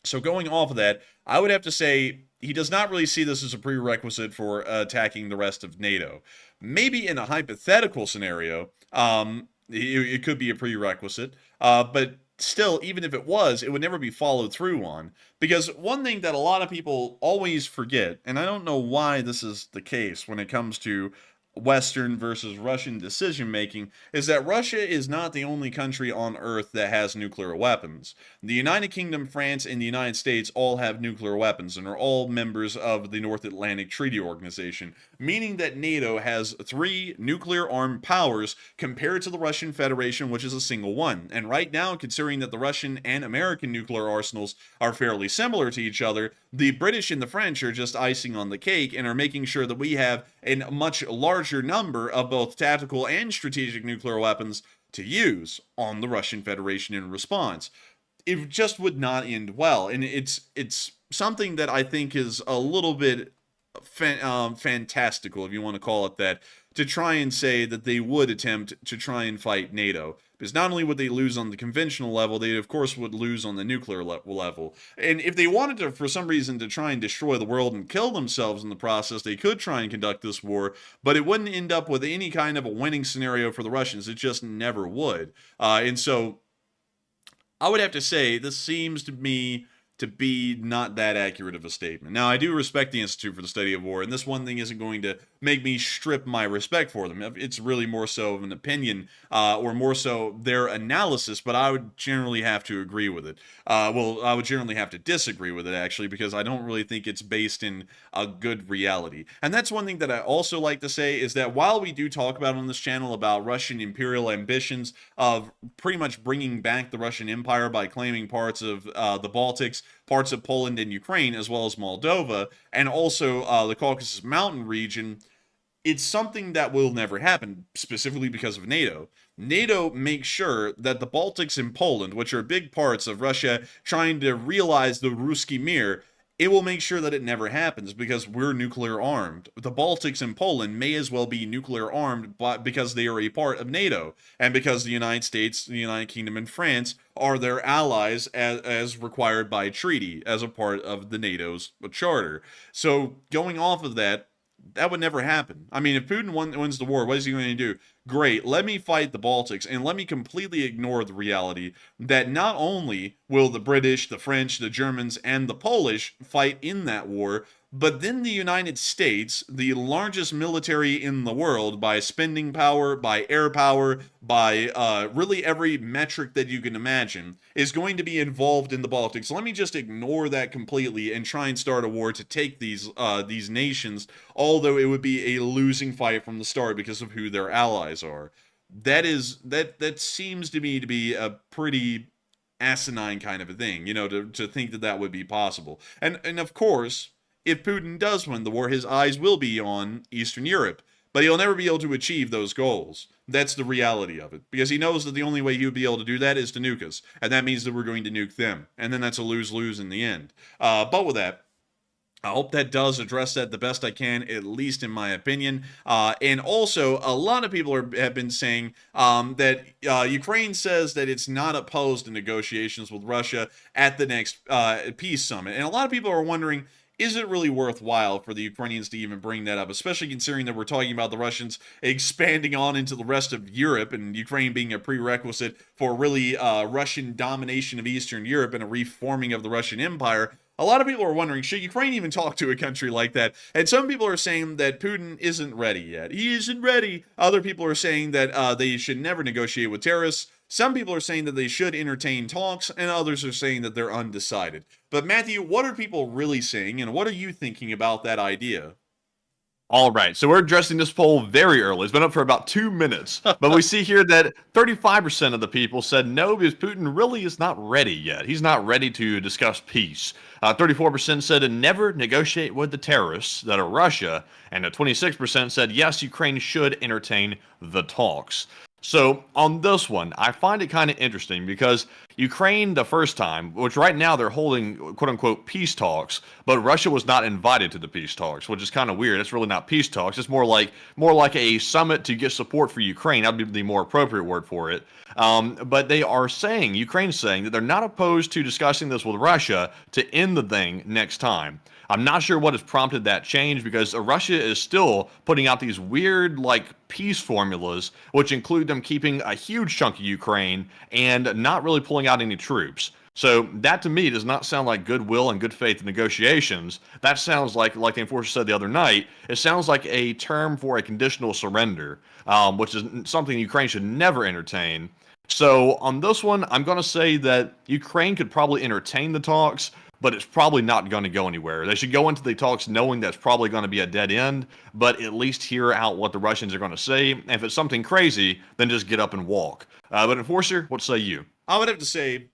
So going off of that, I would have to say he does not really see this as a prerequisite for attacking the rest of NATO. Maybe in a hypothetical scenario, it could be a prerequisite, but still, even if it was, it would never be followed through on. Because one thing that a lot of people always forget, and I don't know why this is the case when it comes to Western versus Russian decision-making, is that Russia is not the only country on Earth that has nuclear weapons. The United Kingdom, France, and the United States all have nuclear weapons and are all members of the North Atlantic Treaty Organization, meaning that NATO has 3 nuclear-armed powers compared to the Russian Federation, which is a single one. And right now, considering that the Russian and American nuclear arsenals are fairly similar to each other, the British and the French are just icing on the cake and are making sure that we have a much larger number of both tactical and strategic nuclear weapons to use on the Russian Federation in response. It just would not end well, and it's something that I think is a little bit fantastical, if you want to call it that, to try and say that they would attempt to try and fight NATO. Because not only would they lose on the conventional level, they of course would lose on the nuclear level. And if they wanted to, for some reason, to try and destroy the world and kill themselves in the process, they could try and conduct this war, but it wouldn't end up with any kind of a winning scenario for the Russians. It just never would. And so I would have to say this seems to me to be not that accurate of a statement. Now, I do respect the Institute for the Study of War, and this one thing isn't going to make me strip my respect for them. It's really more so of an opinion, or more so their analysis, but I would generally have to agree with it. Well, I would generally have to disagree with it, actually, because I don't really think it's based in a good reality. And that's one thing that I also like to say, is that while we do talk about on this channel about Russian imperial ambitions of pretty much bringing back the Russian Empire by claiming parts of the Baltics, parts of Poland and Ukraine, as well as Moldova, and also the Caucasus Mountain region, it's something that will never happen, specifically because of NATO. NATO makes sure that the Baltics and Poland, which are big parts of Russia trying to realize the Ruski Mir, it will make sure that it never happens because we're nuclear armed. The Baltics and Poland may as well be nuclear armed because they are a part of NATO, and because the United States, the United Kingdom, and France are their allies as required by treaty, as a part of the NATO's charter. So going off of that, that would never happen. I mean, if Putin wins the war, what is he going to do? Great, let me fight the Baltics, and let me completely ignore the reality that not only will the British, the French, the Germans, and the Polish fight in that war, But then the United States, the largest military in the world by spending power, by air power, by really every metric that you can imagine, is going to be involved in the Baltics. So let me just ignore that completely and try and start a war to take these nations, although it would be a losing fight from the start because of who their allies are. That seems to me to be a pretty asinine kind of a thing, to think that would be possible. And of course, if Putin does win the war, his eyes will be on Eastern Europe, but he'll never be able to achieve those goals. That's the reality of it, because he knows that the only way he would be able to do that is to nuke us, and that means that we're going to nuke them, and then that's a lose-lose in the end. But with that, I hope that does address that the best I can, at least in my opinion. And also, a lot of people have been saying that Ukraine says that it's not opposed to negotiations with Russia at the next peace summit. And a lot of people are wondering, is it really worthwhile for the Ukrainians to even bring that up, especially considering that we're talking about the Russians expanding on into the rest of Europe and Ukraine being a prerequisite for really Russian domination of Eastern Europe and a reforming of the Russian Empire? A lot of people are wondering, should Ukraine even talk to a country like that? And some people are saying that Putin isn't ready yet. He isn't ready. Other people are saying that they should never negotiate with terrorists. Some people are saying that they should entertain talks, and others are saying that they're undecided. But Matthew, what are people really saying, and what are you thinking about that idea? All right, so we're addressing this poll very early. It's been up for about 2 minutes. But we see here that 35% of the people said no, because Putin really is not ready yet. He's not ready to discuss peace. 34% said to never negotiate with the terrorists that are Russia. And 26% said yes, Ukraine should entertain the talks. So on this one, I find it kind of interesting because Ukraine the first time, which right now they're holding quote unquote peace talks, but Russia was not invited to the peace talks, which is kind of weird. It's really not peace talks. It's more like a summit to get support for Ukraine. That would be the more appropriate word for it. But they are saying, Ukraine's saying that they're not opposed to discussing this with Russia to end the thing next time. I'm not sure what has prompted that change because Russia is still putting out these weird, peace formulas, which include them keeping a huge chunk of Ukraine and not really pulling out any troops. So that to me does not sound like goodwill and good faith negotiations. That sounds like the enforcer said the other night, it sounds like a term for a conditional surrender, which is something Ukraine should never entertain. So on this one, I'm going to say that Ukraine could probably entertain the talks, but it's probably not going to go anywhere. They should go into the talks knowing that's probably going to be a dead end, but at least hear out what the Russians are going to say. And if it's something crazy, then just get up and walk. But Enforcer, what say you? I would have to say,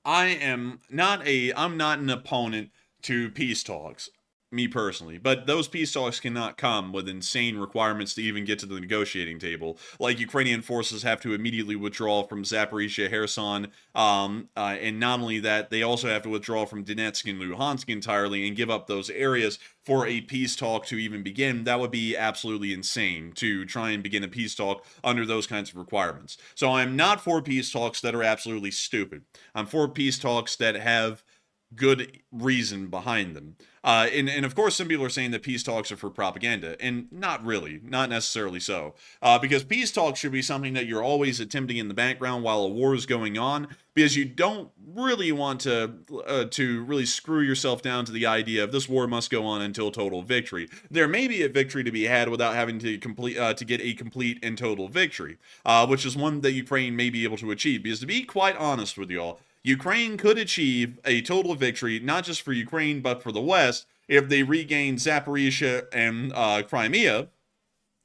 I'm not an opponent to peace talks, me personally, but those peace talks cannot come with insane requirements to even get to the negotiating table. Like Ukrainian forces have to immediately withdraw from Zaporizhia, Kherson, and not only that, they also have to withdraw from Donetsk and Luhansk entirely and give up those areas for a peace talk to even begin. That would be absolutely insane to try and begin a peace talk under those kinds of requirements. So I'm not for peace talks that are absolutely stupid. I'm for peace talks that have good reason behind them. And of course, some people are saying that peace talks are for propaganda, and not really, not necessarily so. Because peace talks should be something that you're always attempting in the background while a war is going on, because you don't really want to really screw yourself down to the idea of this war must go on until total victory. There may be a victory to be had without having to get a complete and total victory, which is one that Ukraine may be able to achieve. Because to be quite honest with y'all, Ukraine could achieve a total victory, not just for Ukraine, but for the West, if they regain Zaporizhia and Crimea.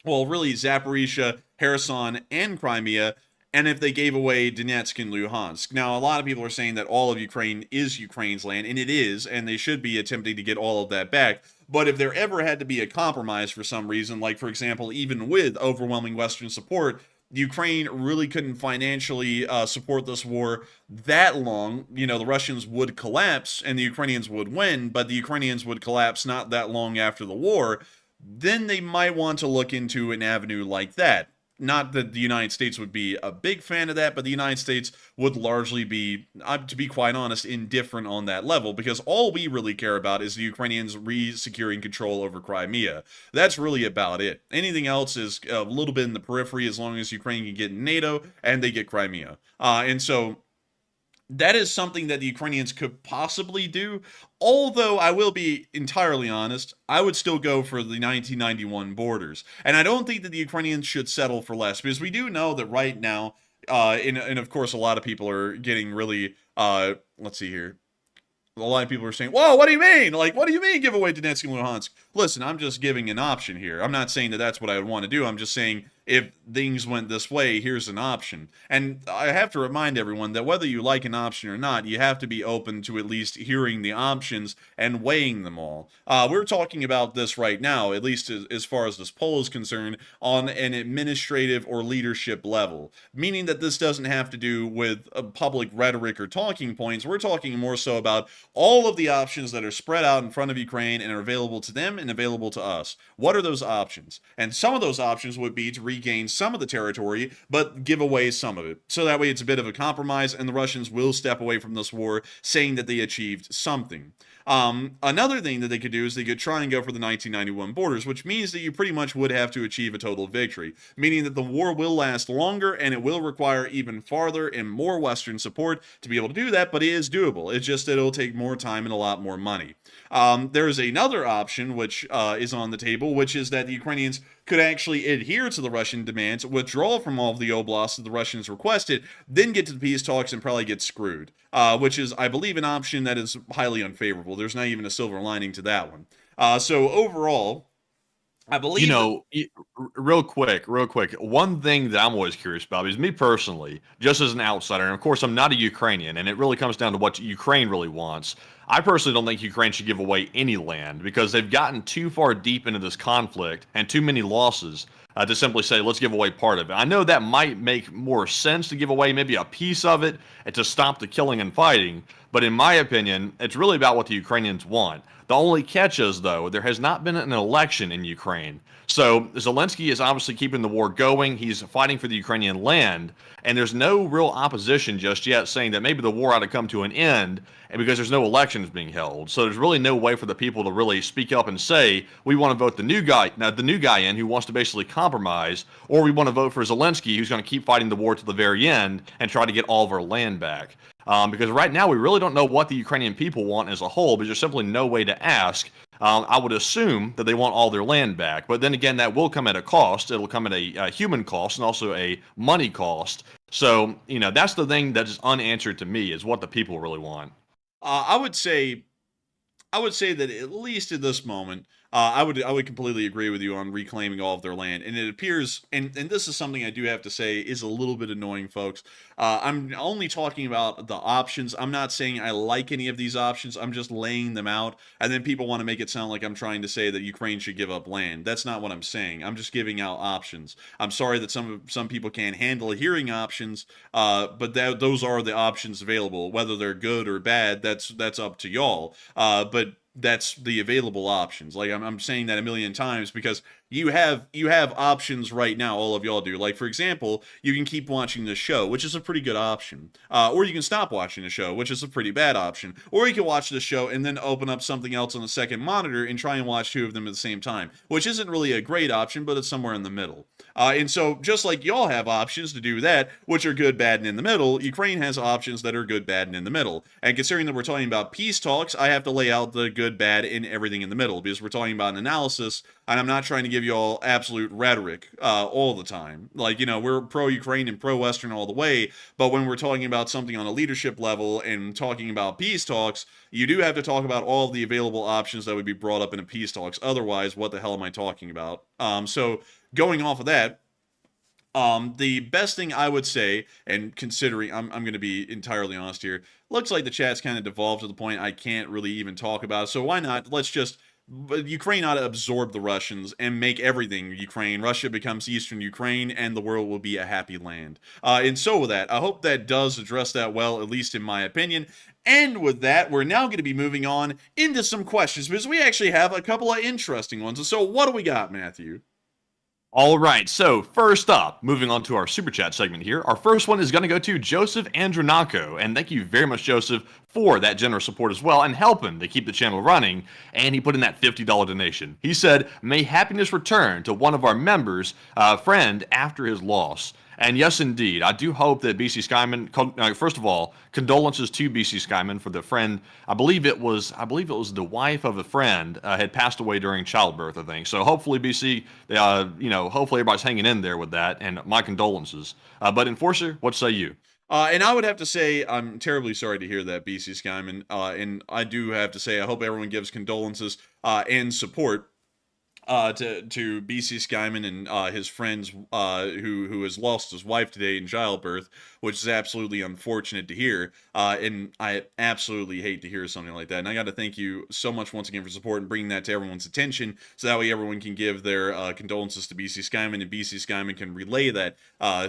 Well, really, Zaporizhia, Kherson, and Crimea, and if they gave away Donetsk and Luhansk. Now, a lot of people are saying that all of Ukraine is Ukraine's land, and it is, and they should be attempting to get all of that back. But if there ever had to be a compromise for some reason, like, for example, even with overwhelming Western support, Ukraine really couldn't financially support this war that long. The Russians would collapse and the Ukrainians would win, but the Ukrainians would collapse not that long after the war. Then they might want to look into an avenue like that. Not that the United States would be a big fan of that, but the United States would largely be, to be quite honest, indifferent on that level, because all we really care about is the Ukrainians re-securing control over Crimea. That's really about it. Anything else is a little bit in the periphery as long as Ukraine can get NATO and they get Crimea. And so that is something that the Ukrainians could possibly do. Although I will be entirely honest, I would still go for the 1991 borders. And I don't think that the Ukrainians should settle for less, because we do know that right now, and of course a lot of people are getting really, let's see here. A lot of people are saying, whoa, what do you mean? Like, what do you mean give away Donetsk and Luhansk? Listen, I'm just giving an option here. I'm not saying that that's what I would want to do. I'm just saying if things went this way, here's an option. And I have to remind everyone that whether you like an option or not, you have to be open to at least hearing the options and weighing them all. We're talking about this right now, at least as far as this poll is concerned, on an administrative or leadership level, meaning that this doesn't have to do with public rhetoric or talking points. We're talking more so about all of the options that are spread out in front of Ukraine and are available to them and available to us. What are those options? And some of those options would be to regain some of the territory, but give away some of it. So that way it's a bit of a compromise, and the Russians will step away from this war saying that they achieved something. Another thing that they could do is they could try and go for the 1991 borders, which means that you pretty much would have to achieve a total victory, meaning that the war will last longer and it will require even farther and more Western support to be able to do that, but it is doable. It's just that it'll take more time and a lot more money. There is another option which is on the table, which is that the Ukrainians could actually adhere to the Russian demands, withdraw from all of the oblasts that the Russians requested, then get to the peace talks and probably get screwed, which is, I believe, an option that is highly unfavorable. There's not even a silver lining to that one. So overall, I believe... real quick, one thing that I'm always curious about is me personally, just as an outsider, and of course I'm not a Ukrainian, and it really comes down to what Ukraine really wants. I personally don't think Ukraine should give away any land because they've gotten too far deep into this conflict and too many losses to simply say, let's give away part of it. I know that might make more sense to give away maybe a piece of it and to stop the killing and fighting, but in my opinion, it's really about what the Ukrainians want. The only catch is, though, there has not been an election in Ukraine. So Zelenskyy is obviously keeping the war going. He's fighting for the Ukrainian land, and there's no real opposition just yet saying that maybe the war ought to come to an end, and because there's no elections being held. So there's really no way for the people to really speak up and say, we want to vote the new guy in who wants to basically compromise, or we want to vote for Zelenskyy who's going to keep fighting the war to the very end and try to get all of our land back. Because right now we really don't know what the Ukrainian people want as a whole, but there's simply no way to ask. I would assume that they want all their land back, but then again, that will come at a cost. It'll come at a human cost and also a money cost. So, that's the thing that is unanswered to me, is what the people really want. I would say that at least at this moment, I would completely agree with you on reclaiming all of their land. And it appears, and this is something I do have to say is a little bit annoying, folks. I'm only talking about the options. I'm not saying I like any of these options. I'm just laying them out. And then people want to make it sound like I'm trying to say that Ukraine should give up land. That's not what I'm saying. I'm just giving out options. I'm sorry that some people can't handle hearing options, but those are the options available. Whether they're good or bad, that's up to y'all. But that's the available options. Like I'm saying that a million times because you have options right now. All of y'all do. Like, for example, you can keep watching the show, which is a pretty good option. Or you can stop watching the show, which is a pretty bad option. Or you can watch the show and then open up something else on the second monitor and try and watch two of them at the same time, which isn't really a great option, but it's somewhere in the middle. And so just like y'all have options to do that, which are good, bad, and in the middle, Ukraine has options that are good, bad, and in the middle. And considering that we're talking about peace talks, I have to lay out the good, bad, and everything in the middle, because we're talking about an analysis, and I'm not trying to give you all absolute rhetoric all the time. Like, we're pro-Ukraine and pro-Western all the way, but when we're talking about something on a leadership level and talking about peace talks, you do have to talk about all of the available options that would be brought up in a peace talks. Otherwise, what the hell am I talking about? So going off of that, the best thing I would say, and considering, I'm going to be entirely honest here, looks like the chat's kind of devolved to the point I can't really even talk about it, so why not, Ukraine ought to absorb the Russians and make everything Ukraine. Russia becomes Eastern Ukraine, and the world will be a happy land. And so with that, I hope that does address that well, at least in my opinion. And with that, we're now going to be moving on into some questions, because we actually have a couple of interesting ones. So what do we got, Matthew? All right, so first up, moving on to our Super Chat segment here, our first one is going to go to Joseph Andronako, and thank you very much, Joseph, for that generous support as well, and helping to keep the channel running, and he put in that $50 donation. He said, may happiness return to one of our members, friend, after his loss. And yes, indeed, I do hope that BC Skyman. First of all, condolences to BC Skyman for the friend. I believe it was the wife of a friend had passed away during childbirth, I think. So hopefully BC, hopefully everybody's hanging in there with that. And my condolences. But Enforcer, what say you? And I would have to say I'm terribly sorry to hear that, BC Skyman. And I do have to say I hope everyone gives condolences and support to BC Skyman and his friends who has lost his wife today in childbirth, which is absolutely unfortunate to hear. And I absolutely hate to hear something like that. And I got to thank you so much once again for support and bringing that to everyone's attention, so that way everyone can give their condolences to BC Skyman, and BC Skyman can relay that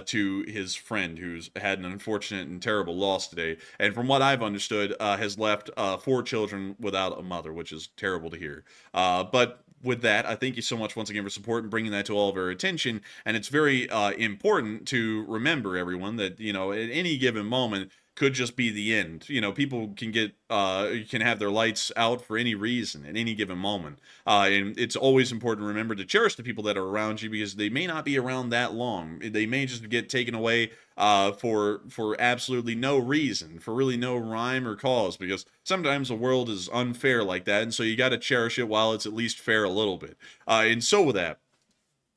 to his friend who's had an unfortunate and terrible loss today. And from what I've understood, has left 4 children without a mother, which is terrible to hear. But with that, I thank you so much once again for support and bringing that to all of our attention. And it's very important to remember, everyone, that, at any given moment could just be the end. People can can have their lights out for any reason at any given moment. And it's always important to remember to cherish the people that are around you, because they may not be around that long. They may just get taken away for absolutely no reason, for really no rhyme or cause, because sometimes the world is unfair like that, and so you got to cherish it while it's at least fair a little bit. And so with that,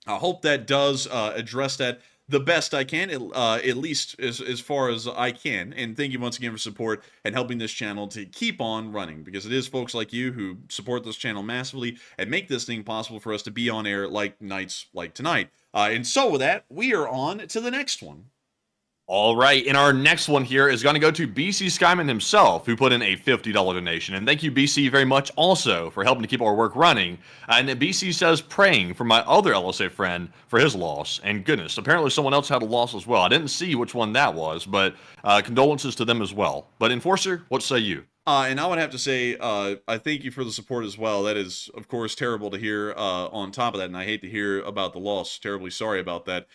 I hope that does address that the best I can, at least as far as I can. And thank you once again for support and helping this channel to keep on running, because it is folks like you who support this channel massively and make this thing possible for us to be on air like nights like tonight. And so with that, we are on to the next one. All right, and our next one here is going to go to BC Skyman himself, who put in a $50 donation. And thank you, BC, very much also for helping to keep our work running. And BC says, praying for my other LSA friend for his loss. And goodness, apparently someone else had a loss as well. I didn't see which one that was, but condolences to them as well. But Enforcer, what say you? And I would have to say, I thank you for the support as well. That is, of course, terrible to hear on top of that, and I hate to hear about the loss. Terribly sorry about that.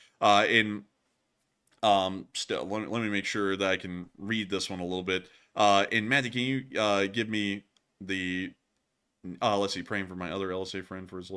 Still, let me make sure that I can read this one a little bit. And Matthew, can you give me the, let's see, praying for my other LSA friend for his,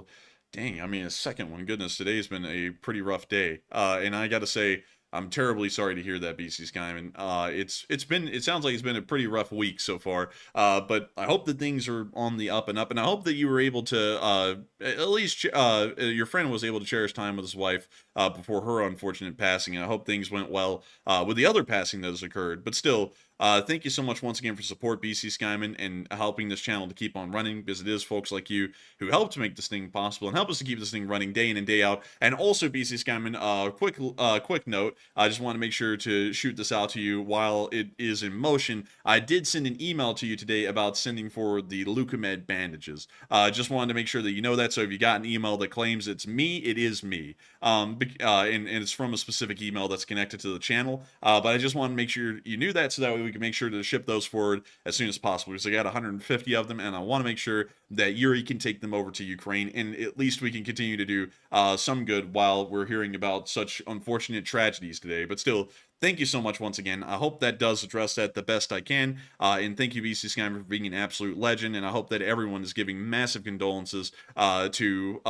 dang, I mean, a second one. Goodness, today's been a pretty rough day. And I got to say, I'm terribly sorry to hear that, BC Skyman. It sounds like it's been a pretty rough week so far. But I hope that things are on the up and up, and I hope that you were able to at least your friend was able to cherish time with his wife before her unfortunate passing. And I hope things went well with the other passing that has occurred. But still, thank you so much once again for support, BC Skyman, and helping this channel to keep on running, because it is folks like you who help to make this thing possible and help us to keep this thing running day in and day out. And also, BC Skyman, quick note, I just want to make sure to shoot this out to you while it is in motion. I did send an email to you today about sending forward the Leukomed bandages. Just wanted to make sure that you know that, so if you got an email that claims it's me, it is me. And it's from a specific email that's connected to the channel. But I just want to make sure you knew that, so that way we can make sure to ship those forward as soon as possible, because I got 150 of them, and I want to make sure that Yuri can take them over to Ukraine, and at least we can continue to do some good while we're hearing about such unfortunate tragedies today. But still, thank you so much once again. I hope that does address that the best I can. And thank you, BC Skyman, for being an absolute legend. And I hope that everyone is giving massive condolences to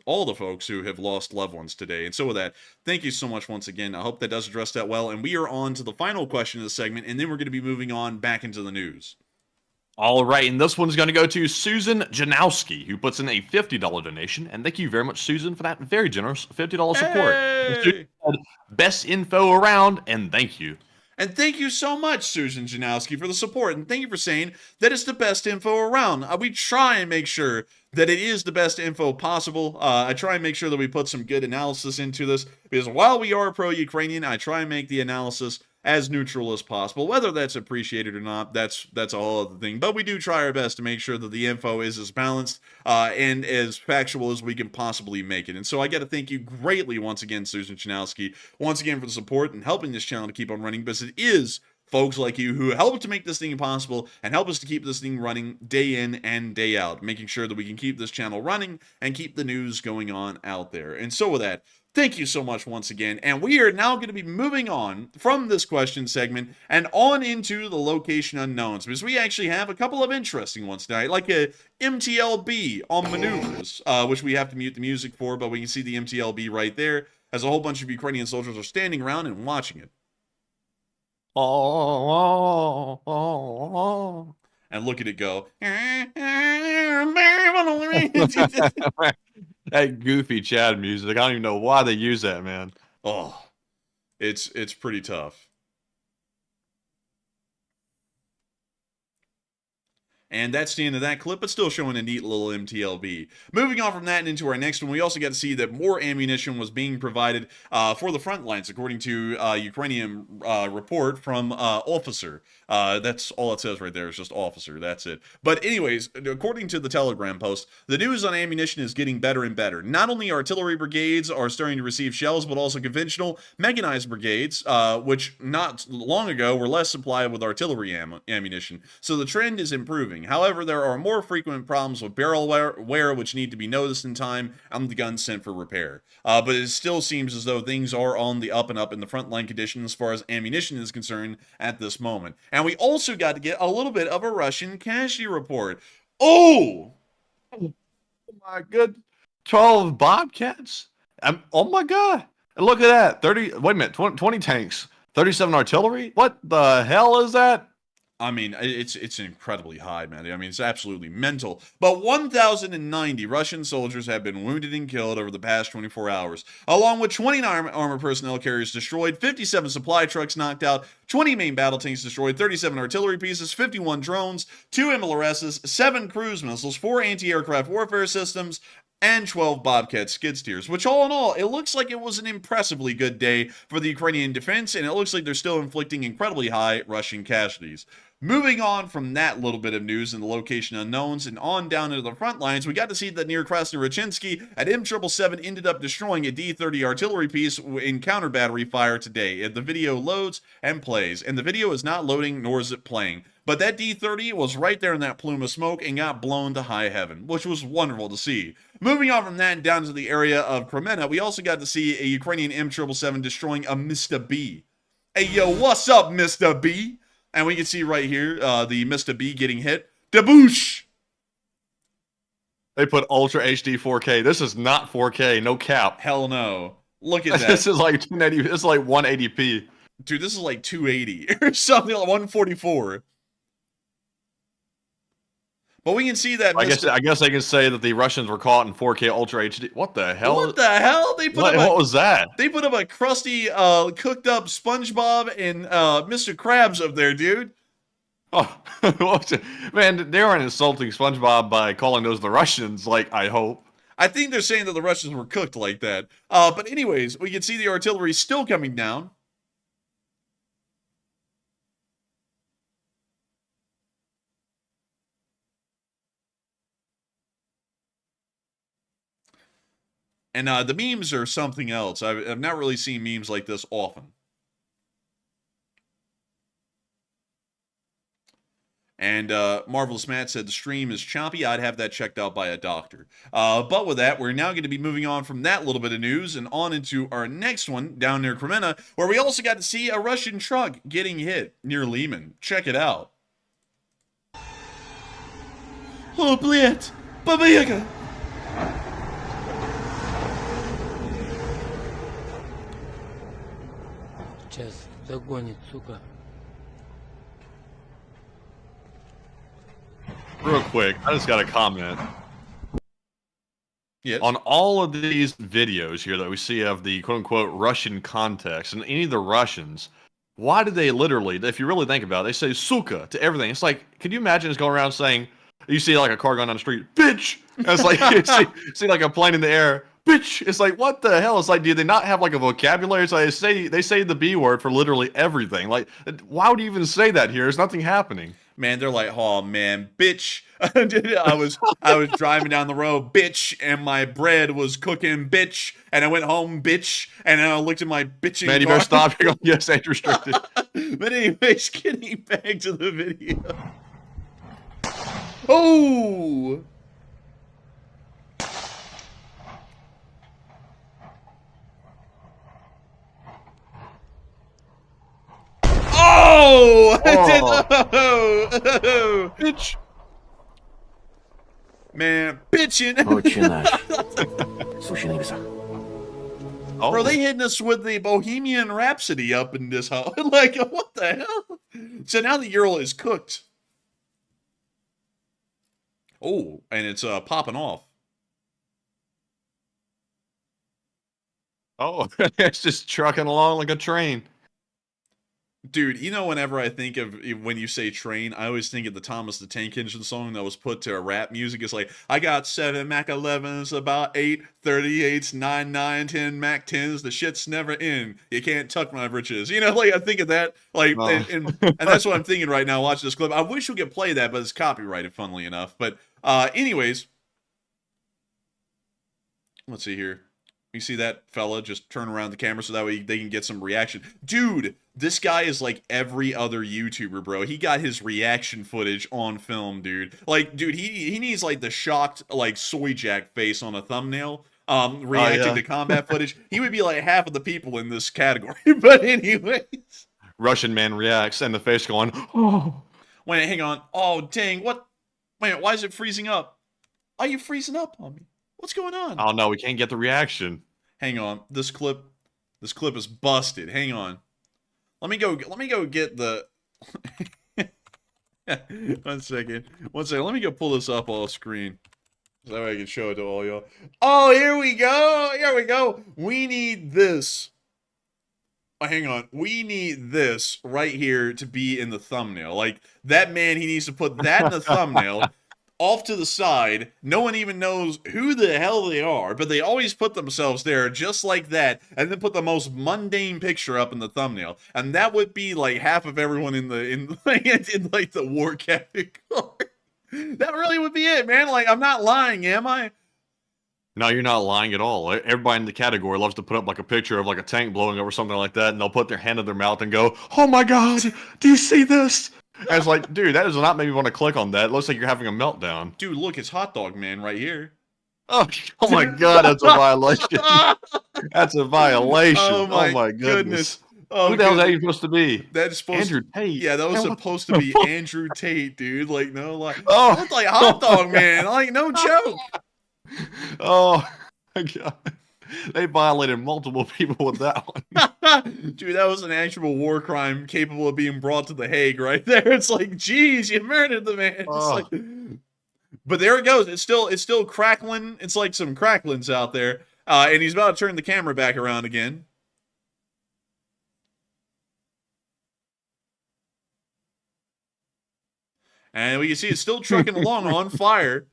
all the folks who have lost loved ones today. And so with that, thank you so much once again. I hope that does address that well. And we are on to the final question of the segment, and then we're going to be moving on back into the news. All right, and this one's going to go to Susan Janowski, who puts in a $50 donation. And thank you very much, Susan, for that very generous $50 support. Hey! Best info around, and thank you. And thank you so much, Susan Janowski, for the support. And thank you for saying that it's the best info around. We try and make sure that it is the best info possible. I try and make sure that we put some good analysis into this, because while we are pro-Ukrainian, I try and make the analysis as neutral as possible. Whether that's appreciated or not, that's a whole other thing. But we do try our best to make sure that the info is as balanced and as factual as we can possibly make it. And so I got to thank you greatly once again, Susan Janowski, once again for the support and helping this channel to keep on running, because it is folks like you who help to make this thing possible and help us to keep this thing running day in and day out, making sure that we can keep this channel running and keep the news going on out there. And so with that, thank you so much once again. And we are now going to be moving on from this question segment and on into the location unknowns, because we actually have a couple of interesting ones tonight, like a MTLB on maneuvers, which we have to mute the music for, but we can see the MTLB right there. as a whole bunch of Ukrainian soldiers are standing around and watching it. And look at it go. That goofy Chad music. I don't even know why they use that, man. Oh, it's pretty tough. And that's the end of that clip, but still showing a neat little MTLB. Moving on from that and into our next one, we also got to see that more ammunition was being provided for the front lines, according to Ukrainian report from officer. That's all it says right there. It's just officer. That's it. But anyways, according to the Telegram post, the news on ammunition is getting better and better. Not only artillery brigades are starting to receive shells, but also conventional mechanized brigades, which not long ago were less supplied with artillery ammunition. So the trend is improving. However, there are more frequent problems with barrel wear, which need to be noticed in time, and the gun sent for repair. But it still seems as though things are on the up and up in the frontline condition as far as ammunition is concerned at this moment. And we also got to get a little bit of a Russian casualty report. Oh My good 12 Bobcats. Oh my god. And look at that. 30, wait a minute, 20 tanks, 37 artillery. What the hell is that? I mean, it's incredibly high, man. I mean, it's absolutely mental. But 1,090 Russian soldiers have been wounded and killed over the past 24 hours, along with 29 armored personnel carriers destroyed, 57 supply trucks knocked out, 20 main battle tanks destroyed, 37 artillery pieces, 51 drones, 2 MLRSs, 7 cruise missiles, 4 anti-aircraft warfare systems, and 12 Bobcat skid steers, which all in all, it looks like it was an impressively good day for the Ukrainian defense, and it looks like they're still inflicting incredibly high Russian casualties. Moving on from that little bit of news and the location unknowns and on down into the front lines, we got to see that near Vovchansk, an M777 ended up destroying a D-30 artillery piece in counter battery fire today. The video loads and plays, and the video is not loading nor is it playing. But that D-30 was right there in that plume of smoke and got blown to high heaven, which was wonderful to see. Moving on from that and down to the area of Crimea, we also got to see a Ukrainian M777 destroying a Mr. B. Hey, yo, what's up, Mr. B? And we can see right here, the Mr. B getting hit. Daboosh! They put Ultra HD 4K. This is not 4K, no cap. Hell no. Look at that. This is like 280. This is like 180p. Dude, this is like 280 or something, like 144. But we can see that. I guess they can say that the Russians were caught in 4K Ultra HD. What the hell? What the hell? They put what was that? They put up a crusty, cooked up SpongeBob and Mr. Krabs up there, dude. Oh, man, they aren't insulting SpongeBob by calling those the Russians. Like, I hope. I think they're saying that the Russians were cooked like that. But anyways, we can see the artillery still coming down. And the memes are something else. I've not really seen memes like this often. And Marvelous Matt said the stream is choppy. I'd have that checked out by a doctor. But with that, we're now going to be moving on from that little bit of news and on into our next one down near Crimea, where we also got to see a Russian truck getting hit near Lehman. Check it out. Oh, блядь! Побега! Сейчас догонит, сука. Real quick, I just got a comment. Yes. On all of these videos here that we see of the quote-unquote Russian context, and any of the Russians, why do they literally, if you really think about it, they say suka to everything? It's like, can you imagine just going around saying, you see like a car going down the street, bitch! And it's like, you see like a plane in the air, bitch! It's like, what the hell? It's like, do they not have like a vocabulary? It's like they say the B word for literally everything. Like, why would you even say that here? There's nothing happening. Man, they're like, oh man, bitch. I was driving down the road, bitch, and my bread was cooking, bitch, and I went home, bitch, and then I looked at my bitching. Man, you better stop. You're going to get age restricted. But anyways, getting back to the video. Oh! Oh! Oh! Bitch! Man, bitching! Oh. Bro, they hitting us with the Bohemian Rhapsody up in this house. Like, what the hell? So now the Ural is cooked. Oh, and it's popping off. Oh, it's just trucking along like a train. Dude, you know, whenever I think of when you say train, I always think of the Thomas the Tank Engine song that was put to rap music. It's like, I got 7 Mac 11s, about 8 38s, 9 10 Mac 10s. The shit's never in. You can't tuck my britches. You know, like I think of that, like, and that's what I'm thinking right now watching this clip. I wish we could play that, but it's copyrighted, funnily enough. But anyways, let's see here. You see that fella just turn around the camera so that way they can get some reaction. Dude, this guy is like every other YouTuber, bro. He got his reaction footage on film, dude. Like, dude, he needs like the shocked, like, soy jack face on a thumbnail, reacting to combat footage. He would be like half of the people in this category. But anyways. Russian man reacts and the face going, oh. Wait, hang on. Oh, dang. What? Wait, why is it freezing up? Are you freezing up on me? What's going on? Oh no, we can't get the reaction. Hang on. This clip is busted. Hang on. Let me go get the One second. Let me go pull this up off screen. So that way I can show it to all y'all. Oh, here we go. We need this. Oh, hang on. We need this right here to be in the thumbnail. Like, that man, he needs to put that in the thumbnail. Off to the side, no one even knows who the hell they are, but they always put themselves there just like that, and then put the most mundane picture up in the thumbnail, and that would be like half of everyone in like the war category. That really would be it, man. Like, I'm not lying, am I? No, you're not lying at all. Everybody in the category loves to put up like a picture of like a tank blowing up or something like that, and they'll put their hand in their mouth and go, "Oh my God, do you see this?" I was like, dude, that does not make me want to click on that. It looks like you're having a meltdown. Dude, look, it's Hot Dog Man right here. Oh my God, that's a violation. That's a violation. Oh my goodness. Oh, who the hell is that even supposed to be? That's supposed Andrew Tate. Yeah, that was supposed to be Andrew Tate, dude. Like, no, like, oh, that's like Hot Dog Man. Like, no joke. Oh my God. They violated multiple people with that one. Dude, that was an actual war crime capable of being brought to the Hague right there. It's like, geez, you murdered the man. Oh. Like, but there it goes. It's still crackling. It's like some cracklings out there. And he's about to turn the camera back around again. And we can see it's still trucking along on fire.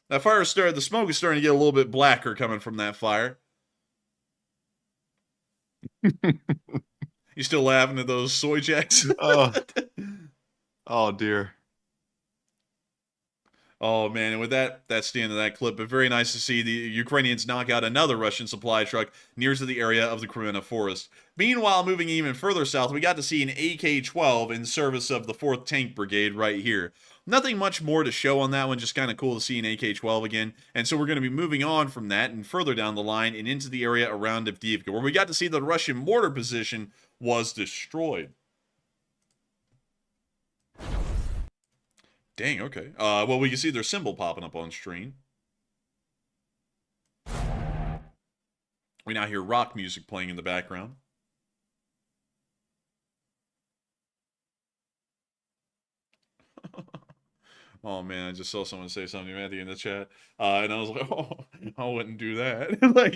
That fire the smoke is starting to get a little bit blacker coming from that fire. You still laughing at those soy jacks? Oh dear. Oh man, and with that, that's the end of that clip. But very nice to see the Ukrainians knock out another Russian supply truck near to the area of the Kremina forest. Meanwhile, moving even further south, we got to see an AK-12 in service of the 4th Tank Brigade right here. Nothing much more to show on that one, just kind of cool to see an AK-12 again. And so we're going to be moving on from that and further down the line and into the area around Avdiivka, where we got to see the Russian mortar position was destroyed. Dang, okay. Well, we can see their symbol popping up on screen. We now hear rock music playing in the background. Oh man, I just saw someone say something to Matthew in the chat, and I was like, "Oh, I wouldn't do that." Like,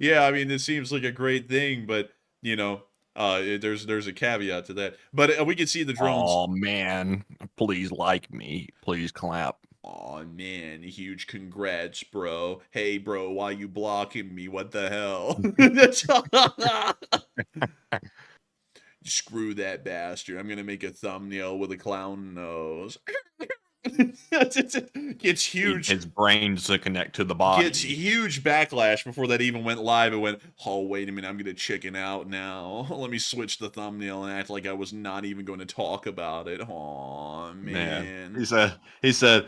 yeah, I mean, it seems like a great thing, but you know, there's a caveat to that. But we can see the drones. Oh man, please like me, please clap. Oh man, huge congrats, bro. Hey, bro, why you blocking me? What the hell? Screw that bastard. I'm gonna make a thumbnail with a clown nose. Gets huge. His brain doesn't connect to the body. Gets huge backlash before that even went live. It went, oh, wait a minute, I'm gonna chicken out now. Let me switch the thumbnail and act like I was not even going to talk about it. Oh man. He said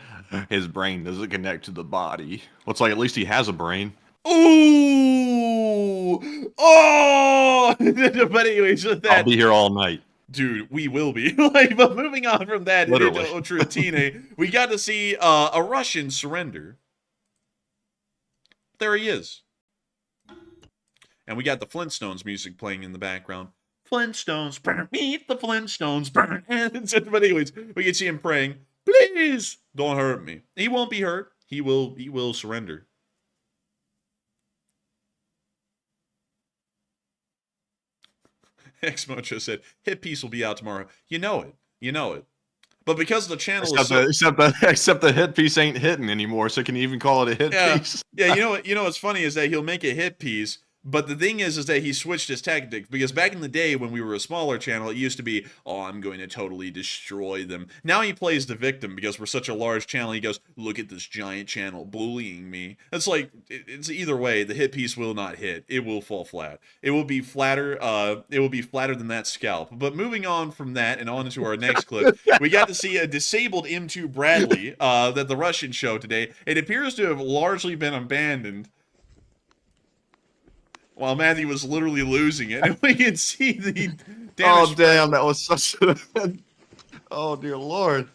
his brain doesn't connect to the body. Looks like at least he has a brain. Ooh! Oh! But anyways, with that, I'll be here all night. Dude, we will be. Like, but moving on from that into Literally. Otratine, we got to see a Russian surrender. There he is. And we got the Flintstones music playing in the background. Flintstones, burn, meet the Flintstones, burn. But anyways, we can see him praying, please don't hurt me. He won't be hurt. He will surrender. Xmocho said, hit piece will be out tomorrow. You know it. You know it. But because the channel is except the hit piece ain't hitting anymore, so can you even call it a hit piece? Yeah, you know what's funny is that he'll make a hit piece, but the thing is that he switched his tactics, because back in the day when we were a smaller channel, it used to be, oh, I'm going to totally destroy them. Now he plays the victim because we're such a large channel. He goes, look at this giant channel bullying me. It's like, it's either way, the hit piece will not hit. It will fall flat. It will be flatter. It will be flatter than that scalp. But moving on from that and on to our next clip, we got to see a disabled M2 Bradley that the Russians showed today. It appears to have largely been abandoned while Matthew was literally losing it. And we can see the damage. Oh, damn, that was such a... Oh, dear Lord.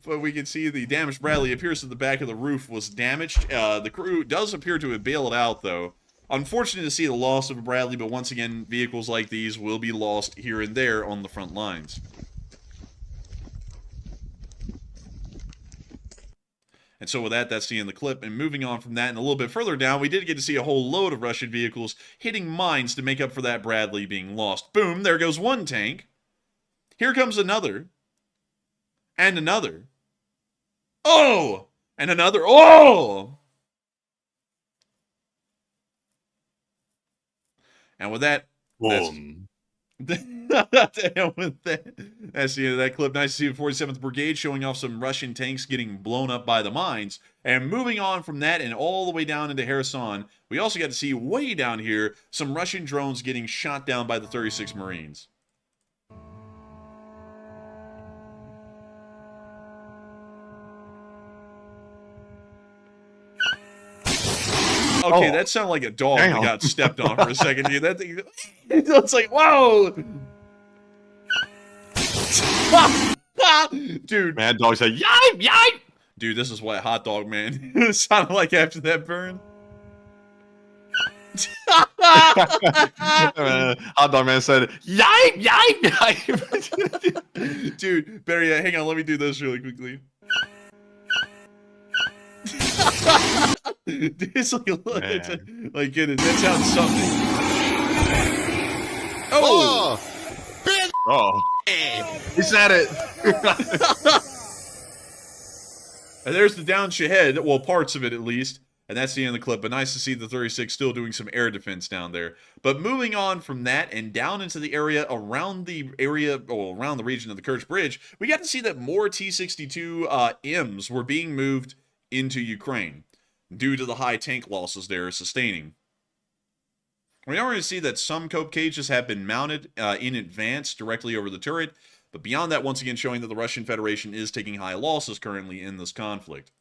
But we can see the damaged Bradley. Appears that the back of the roof was damaged. The crew does appear to have bailed out, though. Unfortunate to see the loss of a Bradley, but once again, vehicles like these will be lost here and there on the front lines. And so with that, that's the end of the clip. And moving on from that, and a little bit further down, we did get to see a whole load of Russian vehicles hitting mines to make up for that Bradley being lost. Boom, there goes one tank. Here comes another. And another. Oh! And another. Oh! And with that, Boom. That's the end of that clip. Nice to see the 47th Brigade showing off some Russian tanks getting blown up by the mines. And moving on from that and all the way down into Kherson, we also got to see way down here some Russian drones getting shot down by the 36 Marines. Okay, that sounded like a dog that got stepped on for a second, dude. That thing, it's like, whoa! Dude. Mad Dog said, yipe, yipe! Dude, this is what Hot Dog Man sounded like after that burn. Hot Dog Man said, yipe, yipe, yipe! Dude, better yet, hang on, let me do this really quickly. Dude, it's like, like, goodness, that sounds something. Oh! Oh. He said it. And there's the down Shahed, well, parts of it at least. And that's the end of the clip, but nice to see the 36 still doing some air defense down there. But moving on from that and down into the area around the region of the Kerch Bridge, we got to see that more T-62 M's were being moved into Ukraine due to the high tank losses they're sustaining. We already see that some cope cages have been mounted in advance directly over the turret, but beyond that, once again showing that the Russian Federation is taking high losses currently in this conflict.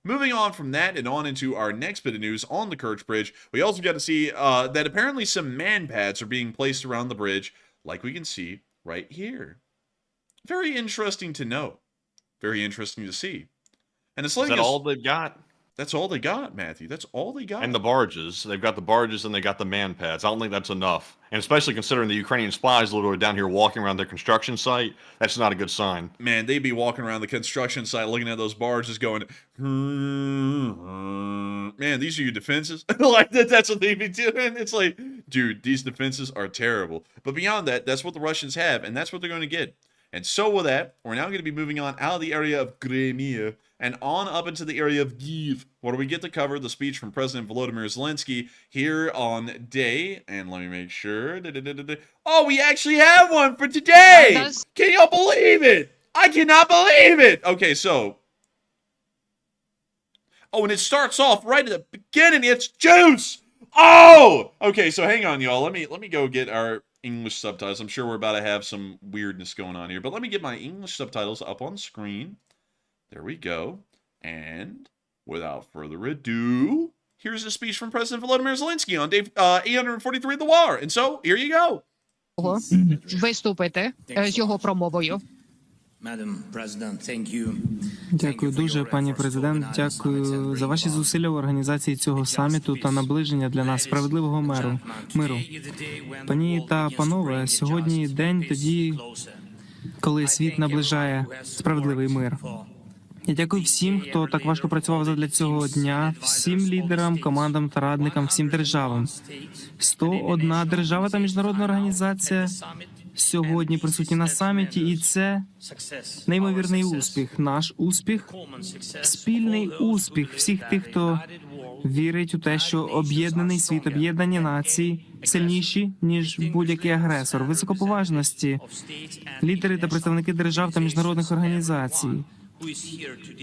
Moving on from that and on into our next bit of news on the Kerch Bridge, we also got to see that apparently some man pads are being placed around the bridge, like we can see right here. Very interesting to know. Very interesting to see. And it's like, is that all they've got? That's all they got, Matthew. That's all they got. And the barges. They've got the barges and they got the man pads. I don't think that's enough. And especially considering the Ukrainian spies literally down here walking around their construction site, that's not a good sign. Man, they'd be walking around the construction site looking at those barges going, man, these are your defenses? Like, that's what they'd be doing. It's like, dude, these defenses are terrible. But beyond that, that's what the Russians have, and that's what they're going to get. And so with that, we're now going to be moving on out of the area of Crimea and on up into the area of Kyiv, where we get to cover the speech from President Volodymyr Zelenskyy here on day, and let me make sure. Oh, we actually have one for today! Can you believe it? I cannot believe it! Okay, so. Oh, and it starts off right at the beginning. It's juice! Oh! Okay, so hang on, y'all. Let me go get our English subtitles. I'm sure we're about to have some weirdness going on here, but let me get my English subtitles up on screen. There we go. And without further ado, here's a speech from President Volodymyr Zelenskyy on day 843 of the war. And so, here you go. Виступити з його промовою. Дякую дуже, пані президент. Дякую за ваші зусилля в організації цього саміту та наближення для нас справедливого миру. Пані та панове, сьогодні день тоді, коли світ наближає справедливий мир. Я дякую всім, хто так важко працював задля цього дня, всім лідерам, командам та радникам, всім державам. 101 держава та міжнародна організація сьогодні присутні на саміті, і це неймовірний успіх. Наш успіх, спільний успіх всіх тих, хто вірить у те, що об'єднаний світ, об'єднані нації сильніші, ніж будь-який агресор. Високоповажності, лідери та представники держав та міжнародних організацій.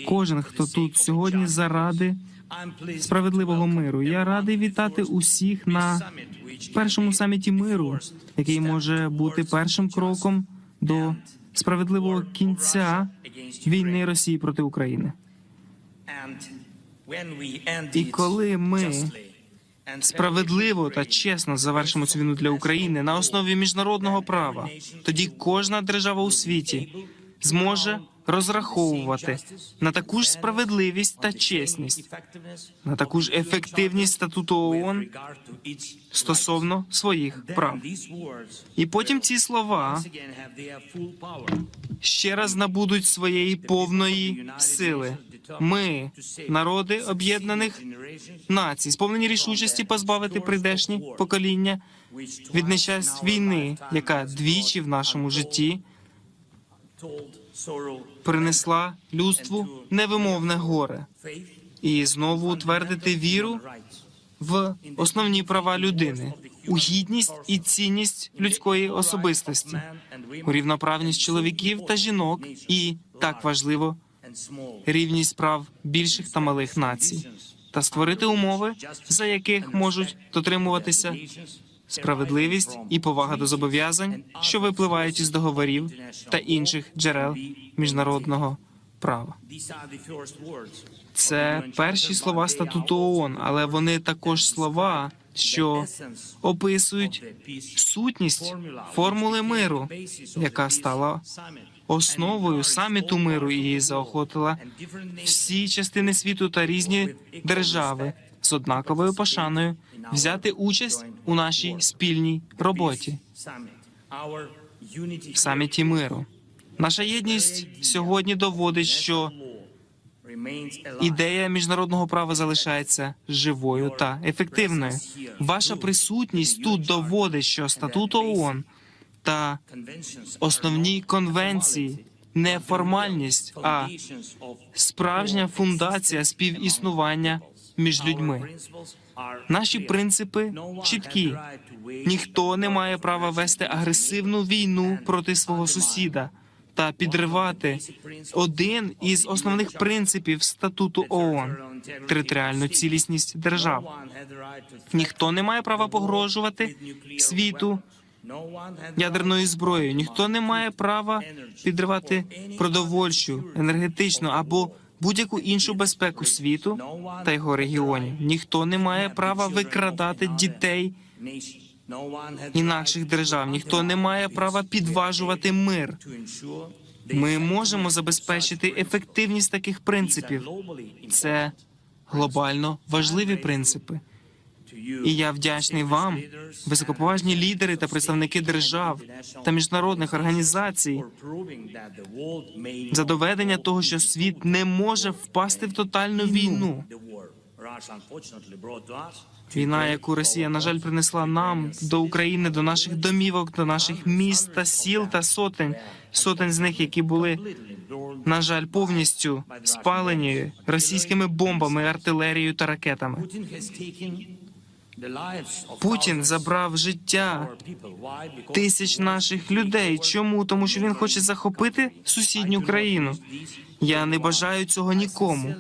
Кожен, хто тут сьогодні заради справедливого миру. Я радий вітати усіх на першому саміті миру, який може бути першим кроком до справедливого кінця війни Росії проти України. І коли ми справедливо та чесно завершимо цю війну для України на основі міжнародного права, тоді кожна держава у світі зможе розраховувати на таку ж справедливість та чесність, на таку ж ефективність статуту ООН стосовно своїх прав. І потім ці слова ще раз набудуть своєї повної сили. Ми, народи об'єднаних націй, сповнені рішучості позбавити прийдешні покоління від нещасть війни, яка двічі в нашому житті принесла людству невимовне горе, і знову утвердити віру в основні права людини, у гідність і цінність людської особистості, у рівноправність чоловіків та жінок і, так важливо, рівність прав більших та малих націй, та створити умови, за яких можуть дотримуватися справедливість і повага до зобов'язань, що випливають із договорів та інших джерел міжнародного права. Це перші слова статуту ООН, але вони також слова, що описують сутність формули миру, яка стала основою саміту миру і заохотила всі частини світу та різні держави з однаковою пошаною взяти участь у нашій спільній роботі в саміті миру. Наша єдність сьогодні доводить, що ідея міжнародного права залишається живою та ефективною. Ваша присутність тут доводить, що статут ООН та основні конвенції не формальність, а справжня фундація співіснування між людьми. Наші принципи чіткі. Ніхто не має права вести агресивну війну проти свого сусіда та підривати один із основних принципів статуту ООН – територіальну цілісність держав. Ніхто не має права погрожувати світу ядерною зброєю. Ніхто не має права підривати продовольчу, енергетичну або будь-яку іншу безпеку світу та його регіонів. Ніхто не має права викрадати дітей інакших держав. Ніхто не має права підважувати мир. Ми можемо забезпечити ефективність таких принципів. Це глобально важливі принципи. І я вдячний вам, високоповажні лідери та представники держав та міжнародних організацій, за доведення того, що світ не може впасти в тотальну війну. Війна, яку Росія, на жаль, принесла нам, до України, до наших домівок, до наших міст та сіл та сотень з них, які були, на жаль, повністю спалені російськими бомбами, артилерією та ракетами. Путін забрав життя тисяч наших людей. Чому? Тому що він хоче захопити сусідню країну. Я не бажаю цього нікому.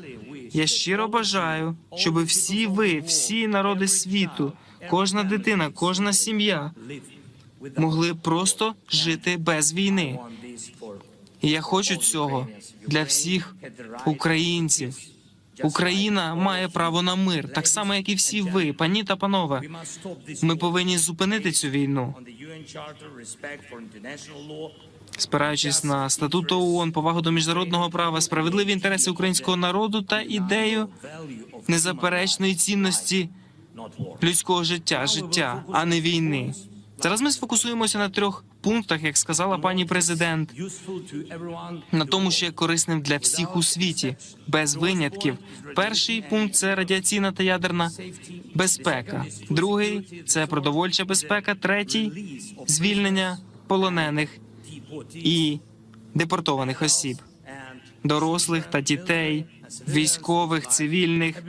Я щиро бажаю, щоб всі ви, всі народи світу, кожна дитина, кожна сім'я могли просто жити без війни. І я хочу цього для всіх українців, Україна має право на мир, так само, як і всі ви, пані та панове. Ми повинні зупинити цю війну. Спираючись на статут ООН, повагу до міжнародного права, справедливі інтереси українського народу та ідею незаперечної цінності людського життя, а не війни. Зараз ми сфокусуємося на 3 пунктах, як сказала пані президент, на тому, що є корисним для всіх у світі, без винятків. Перший пункт – це радіаційна та ядерна безпека. Другий – це продовольча безпека. Третій – звільнення полонених і депортованих осіб, дорослих та дітей, військових, цивільних,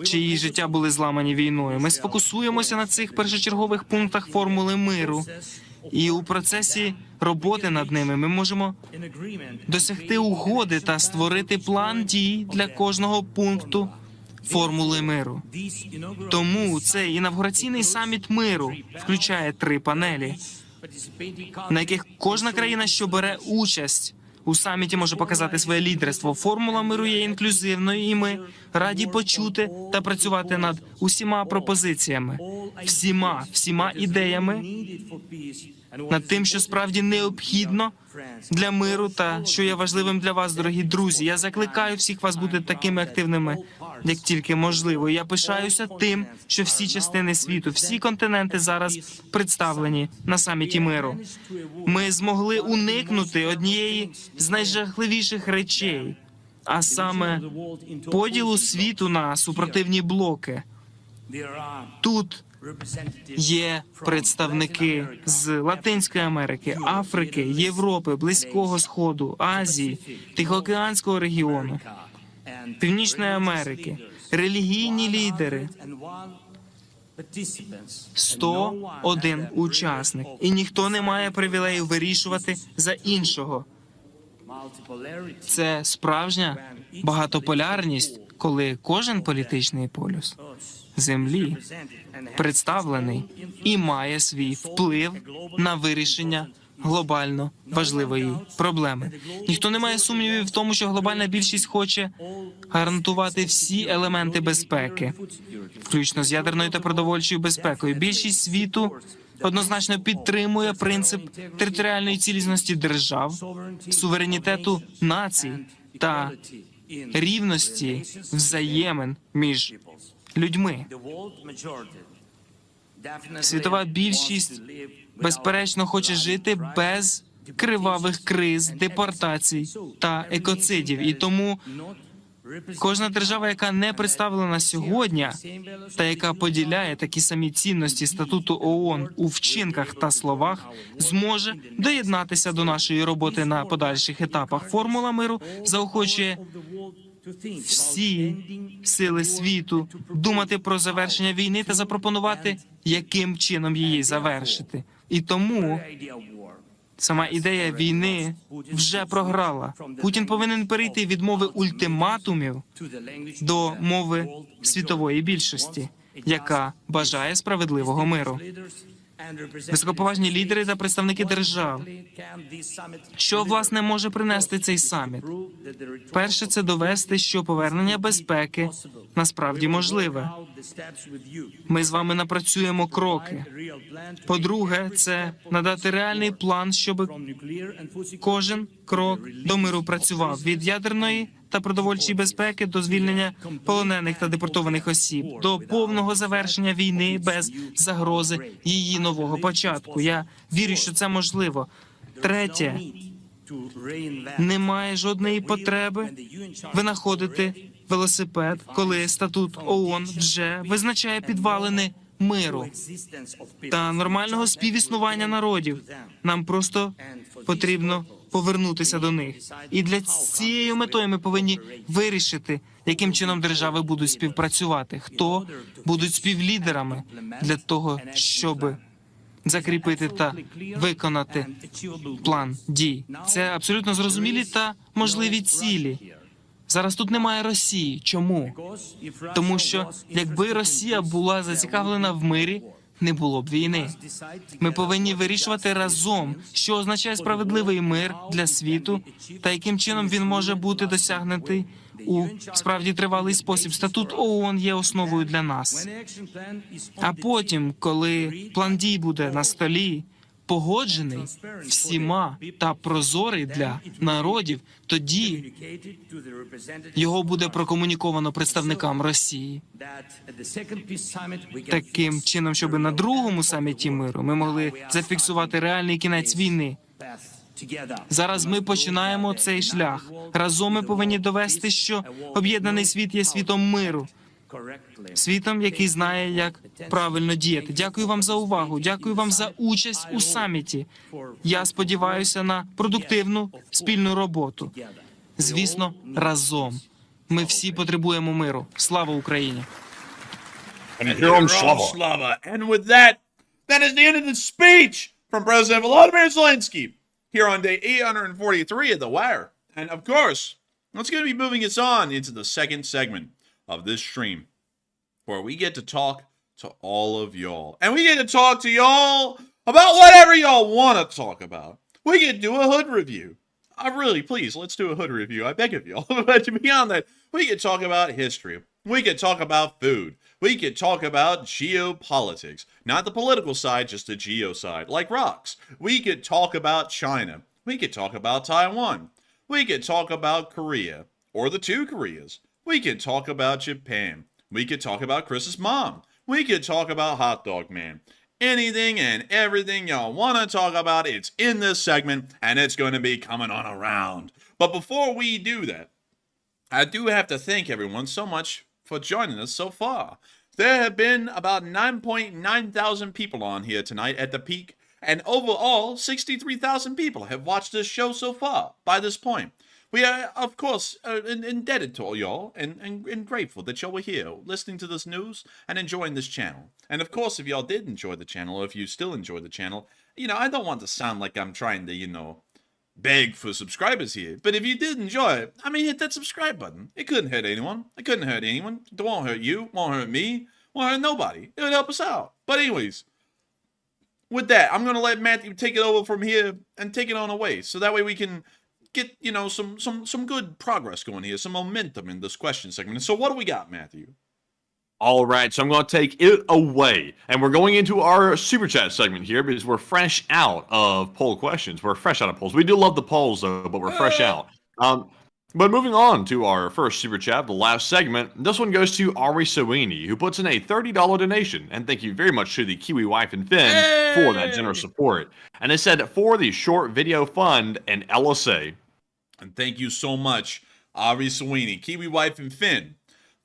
чиї життя були зламані війною. Ми сфокусуємося на цих першочергових пунктах формули миру. І у процесі роботи над ними ми можемо досягти угоди та створити план дій для кожного пункту формули миру. Тому цей інавгураційний саміт миру включає 3 панелі, на яких кожна країна, що бере участь у саміті, може показати своє лідерство. Формула миру є інклюзивною, і ми раді почути та працювати над усіма пропозиціями, всіма ідеями, над тим, що справді необхідно для миру та що є важливим для вас, дорогі друзі. Я закликаю всіх вас бути такими активними, як тільки можливо. Я пишаюся тим, що всі частини світу, всі континенти зараз представлені на саміті миру. Ми змогли уникнути однієї з найжахливіших речей, а саме поділу світу на супротивні блоки. Тут є представники з Латинської Америки, Африки, Європи, Близького Сходу, Азії, Тихоокеанського регіону, Північної Америки, релігійні лідери. 101 учасник. І ніхто не має привілею вирішувати за іншого. Це справжня багатополярність, коли кожен політичний полюс землі представлений і має свій вплив на вирішення глобально важливої проблеми. Ніхто не має сумнівів в тому, що глобальна більшість хоче гарантувати всі елементи безпеки, включно з ядерною та продовольчою безпекою. Більшість світу однозначно підтримує принцип територіальної цілісності держав, суверенітету націй та рівності взаємин між людьми. Світова більшість, безперечно, хоче жити без кривавих криз, депортацій та екоцидів. І тому кожна держава, яка не представлена сьогодні, та яка поділяє такі самі цінності статуту ООН у вчинках та словах, зможе доєднатися до нашої роботи на подальших етапах. Формула миру заохочує всі сили світу думати про завершення війни та запропонувати, яким чином її завершити. І тому сама ідея війни вже програла. Путін повинен перейти від мови ультиматумів до мови світової більшості, яка бажає справедливого миру. Високоповажні лідери та представники держав. Що, власне, може принести цей саміт? Перше – це довести, що повернення безпеки насправді можливе. Ми з вами напрацюємо кроки. По-друге, це надати реальний план, щоб кожен крок до миру працював. Від ядерної та продовольчої безпеки до звільнення полонених та депортованих осіб, до повного завершення війни без загрози її нового початку. Я вірю, що це можливо. Третє. Немає жодної потреби винаходити велосипед, коли статут ООН вже визначає підвалини миру та нормального співіснування народів. Нам просто потрібно повернутися до них. І для цією метою ми повинні вирішити, яким чином держави будуть співпрацювати, хто будуть співлідерами для того, щоб закріпити та виконати план дій. Це абсолютно зрозумілі та можливі цілі. Зараз тут немає Росії. Чому? Тому що якби Росія була зацікавлена в мирі, не було б війни. Ми повинні вирішувати разом, що означає справедливий мир для світу та яким чином він може бути досягнутий у справді тривалий спосіб. Статут ООН є основою для нас. А потім, коли план дій буде на столі, погоджений всіма та прозорий для народів, тоді його буде прокомуніковано представникам Росії. Таким чином, щоб на другому саміті миру ми могли зафіксувати реальний кінець війни. Зараз ми починаємо цей шлях. Разом ми повинні довести, що об'єднаний світ є світом миру. Світом, який знає, як правильно діяти. Дякую вам за увагу. Дякую вам за участь у саміті. Я сподіваюся на продуктивну спільну роботу. Звісно, разом. Ми всі потребуємо миру. Слава Україні! Slava. And with that, that is the end of the speech from President Volodymyr Zelenskyy here on day 843 of The Wire. And of course, it's going to be moving us on into the second segment of this stream, where we get to talk to all of y'all. And we get to talk to y'all about whatever y'all want to talk about. We get to do a hood review. Really, please, let's do a hood review. I beg of y'all. But beyond that, we could talk about history. We could talk about food. We could talk about geopolitics. Not the political side, just the geo side, like rocks. We could talk about China. We could talk about Taiwan. We could talk about Korea, or the two Koreas. We could talk about Japan. We could talk about Chris's mom. We could talk about Hot Dog Man. Anything and everything y'all want to talk about, it's in this segment, and it's going to be coming on around. But before we do that, I do have to thank everyone so much for joining us so far. There have been about 9.9 thousand people on here tonight at the peak, and overall, 63,000 people have watched this show so far by this point. We are, of course, indebted to all y'all and grateful that y'all were here listening to this news and enjoying this channel. And of course, if y'all did enjoy the channel, or if you still enjoy the channel, I don't want to sound like I'm trying to, beg for subscribers here. But if you did enjoy it, hit that subscribe button. It couldn't hurt anyone. It couldn't hurt anyone. It won't hurt you. It won't hurt me. It won't hurt nobody. It would help us out. But anyways, with that, I'm going to let Matthew take it over from here and take it on away. So that way we can get, some good progress going here, some momentum in this question segment. So what do we got, Matthew? All right, so I'm going to take it away. And we're going into our Super Chat segment here because we're fresh out of poll questions. We're fresh out of polls. We do love the polls, though, but we're fresh out. But moving on to our first Super Chat, the last segment, this one goes to Ari Sawini, who puts in a $30 donation. And thank you very much to the Kiwi Wife and Finn for that generous support. And it said, for the Short Video Fund and LSA. And thank you so much, Ari Sawini, Kiwi Wife and Finn,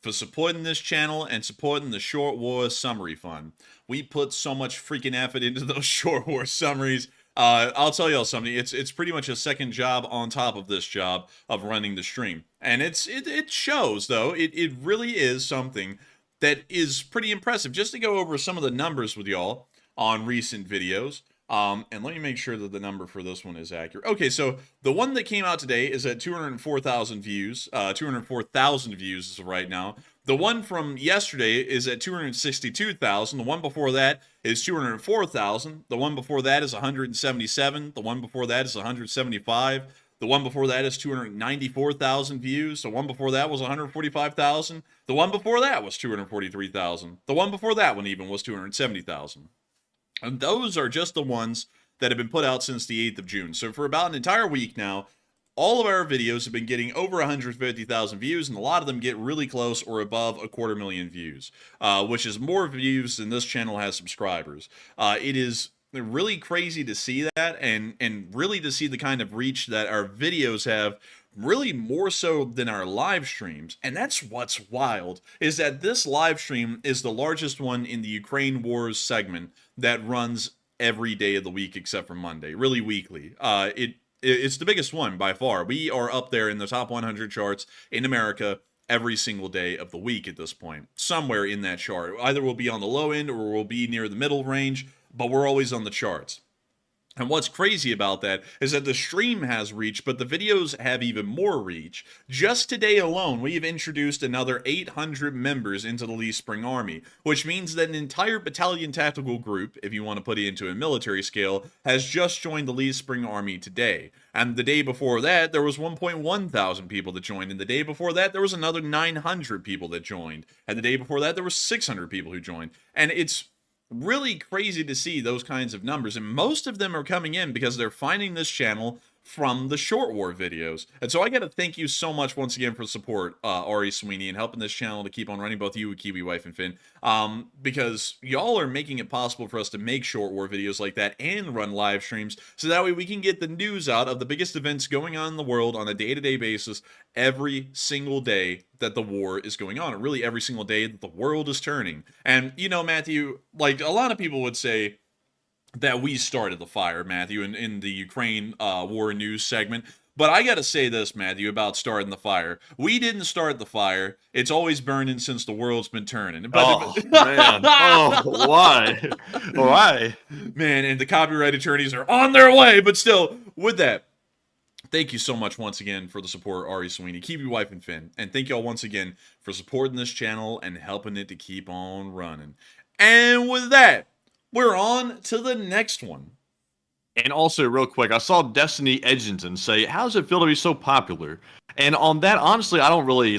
for supporting this channel and supporting the Short War Summary Fund. We put so much freaking effort into those Short War summaries. I'll tell y'all something. It's pretty much a second job on top of this job of running the stream. And it shows, though. It really is something that is pretty impressive. Just to go over some of the numbers with y'all on recent videos. And let me make sure that the number for this one is accurate. Okay, so the one that came out today is at 204,000 views. 204,000 views as of right now. The one from yesterday is at 262,000. The one before that is 204,000. The one before that is 177. The one before that is 175. The one before that is 294,000 views. The one before that was 145,000. The one before that was 243,000. The one before that one even was 270,000. And those are just the ones that have been put out since the 8th of June. So for about an entire week now, all of our videos have been getting over 150,000 views, and a lot of them get really close or above 250,000 views, which is more views than this channel has subscribers. It is really crazy to see that, and really to see the kind of reach that our videos have, really more so than our live streams. And that's what's wild, is that this live stream is the largest one in the Ukraine Wars segment that runs every day of the week except for Monday, really weekly. It's the biggest one by far. We are up there in the top 100 charts in America every single day of the week at this point. Somewhere in that chart. Either we'll be on the low end or we'll be near the middle range, but we're always on the charts. And what's crazy about that is that the stream has reach, but the videos have even more reach. Just today alone, we've introduced another 800 members into the Lee Spring Army, which means that an entire battalion tactical group, if you want to put it into a military scale, has just joined the Lee Spring Army today. And the day before that, there was 1.1 thousand people that joined. And the day before that, there was another 900 people that joined. And the day before that, there were 600 people who joined. And it's really crazy to see those kinds of numbers, and most of them are coming in because they're finding this channel from the short war videos. And so I got to thank you so much once again for support, Ari Sweeney, and helping this channel to keep on running, both you, Kiwi Wife, and Finn, because y'all are making it possible for us to make short war videos like that and run live streams, so that way we can get the news out of the biggest events going on in the world on a day-to-day basis every single day that the war is going on, and really every single day that the world is turning. And, you know, Matthew, like a lot of people would say that we started the fire, Matthew, in the Ukraine war news segment. But I got to say this, Matthew, about starting the fire. We didn't start the fire. It's always burning since the world's been turning. Oh, man. Oh, why? Why? Man, and the copyright attorneys are on their way. But still, with that, thank you so much once again for the support, Ari Sweeney, Kiwi Wife, and Finn. And thank y'all once again for supporting this channel and helping it to keep on running. And with that, we're on to the next one. And also, real quick, I saw Destiny Edgington say, how does it feel to be so popular? And on that, honestly, I don't really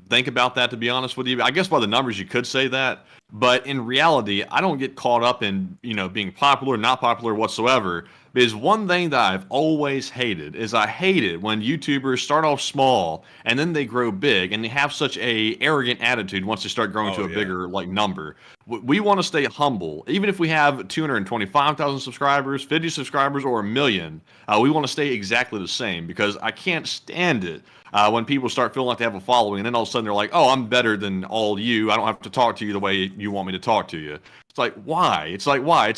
think about that, to be honest with you. I guess by the numbers you could say that, but in reality, I don't get caught up in, being popular, not popular whatsoever. Because one thing that I've always hated is I hate it when YouTubers start off small and then they grow big and they have such a arrogant attitude once they start growing to a bigger number. We want to stay humble. Even if we have 225,000 subscribers, 50 subscribers, or 1 million, we want to stay exactly the same, because I can't stand it when people start feeling like they have a following and then all of a sudden they're like, oh, I'm better than all you. I don't have to talk to you the way you want me to talk to you. It's like, why? It's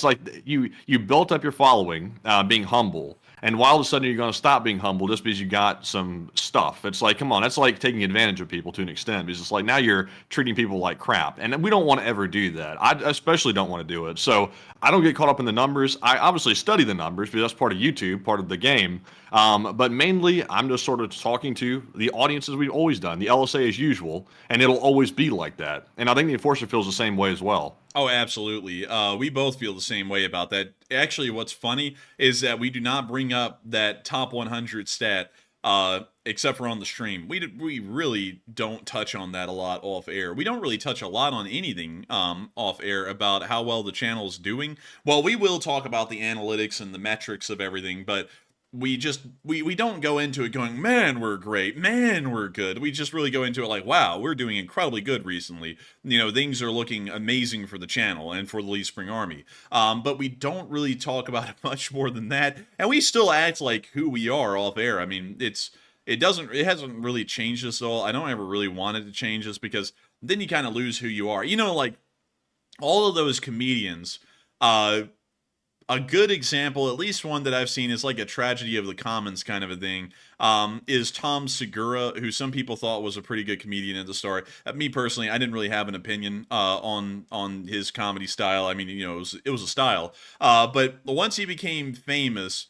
like you built up your following being humble, and while all of a sudden you're going to stop being humble just because you got some stuff. It's like, come on, that's like taking advantage of people to an extent, because it's like now you're treating people like crap, and we don't want to ever do that. I especially don't want to do it. So I don't get caught up in the numbers. I obviously study the numbers because that's part of YouTube, part of the game. But mainly, I'm just sort of talking to the audiences we've always done, the LSA as usual, and it'll always be like that. And I think the Enforcer feels the same way as well. Oh, absolutely. We both feel the same way about that. Actually, what's funny is that we do not bring up that top 100 stat, except for on the stream. We really don't touch on that a lot off air. We don't really touch a lot on anything off air about how well the channel's doing. Well, we will talk about the analytics and the metrics of everything, but we don't go into it going, man, we're great, man, we're good. We just really go into it like, wow, we're doing incredibly good recently. Things are looking amazing for the channel and for the Lee Spring Army. But we don't really talk about it much more than that. And we still act like who we are off air. I mean, it hasn't really changed us at all. I don't ever really want it to change us, because then you kind of lose who you are. Like all of those comedians, a good example, at least one that I've seen, is like a tragedy of the commons kind of a thing, is Tom Segura, who some people thought was a pretty good comedian at the start. Me personally, I didn't really have an opinion on his comedy style. I mean, it was a style. But once he became famous,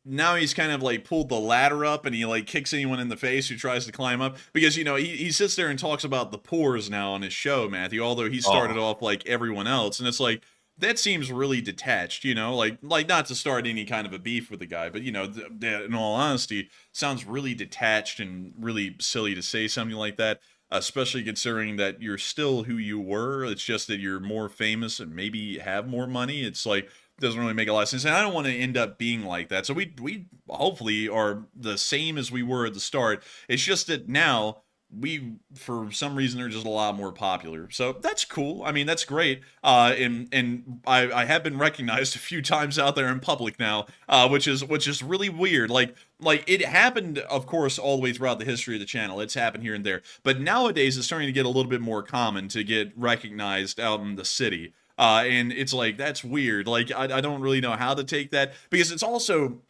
now he's kind of like pulled the ladder up, and he like kicks anyone in the face who tries to climb up, because he sits there and talks about the poors now on his show, Matthew, although he started off like everyone else. And it's like, that seems really detached, like not to start any kind of a beef with the guy, but in all honesty, sounds really detached and really silly to say something like that, especially considering that you're still who you were. It's just that you're more famous and maybe have more money. It's like, doesn't really make a lot of sense, and I don't want to end up being like that. So we hopefully are the same as we were at the start. It's just that now we, for some reason, are just a lot more popular. So that's cool. I mean, that's great. And I have been recognized a few times out there in public now, which is really weird. Like it happened, of course, all the way throughout the history of the channel. It's happened here and there, but nowadays it's starting to get a little bit more common to get recognized out in the city. And it's like, that's weird. Like, I don't really know how to take that, because it's also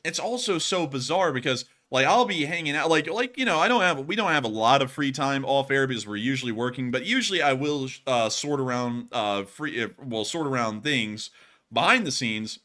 so bizarre, because like I'll be hanging out, like we don't have a lot of free time off air because we're usually working, but usually I will sort around things behind the scenes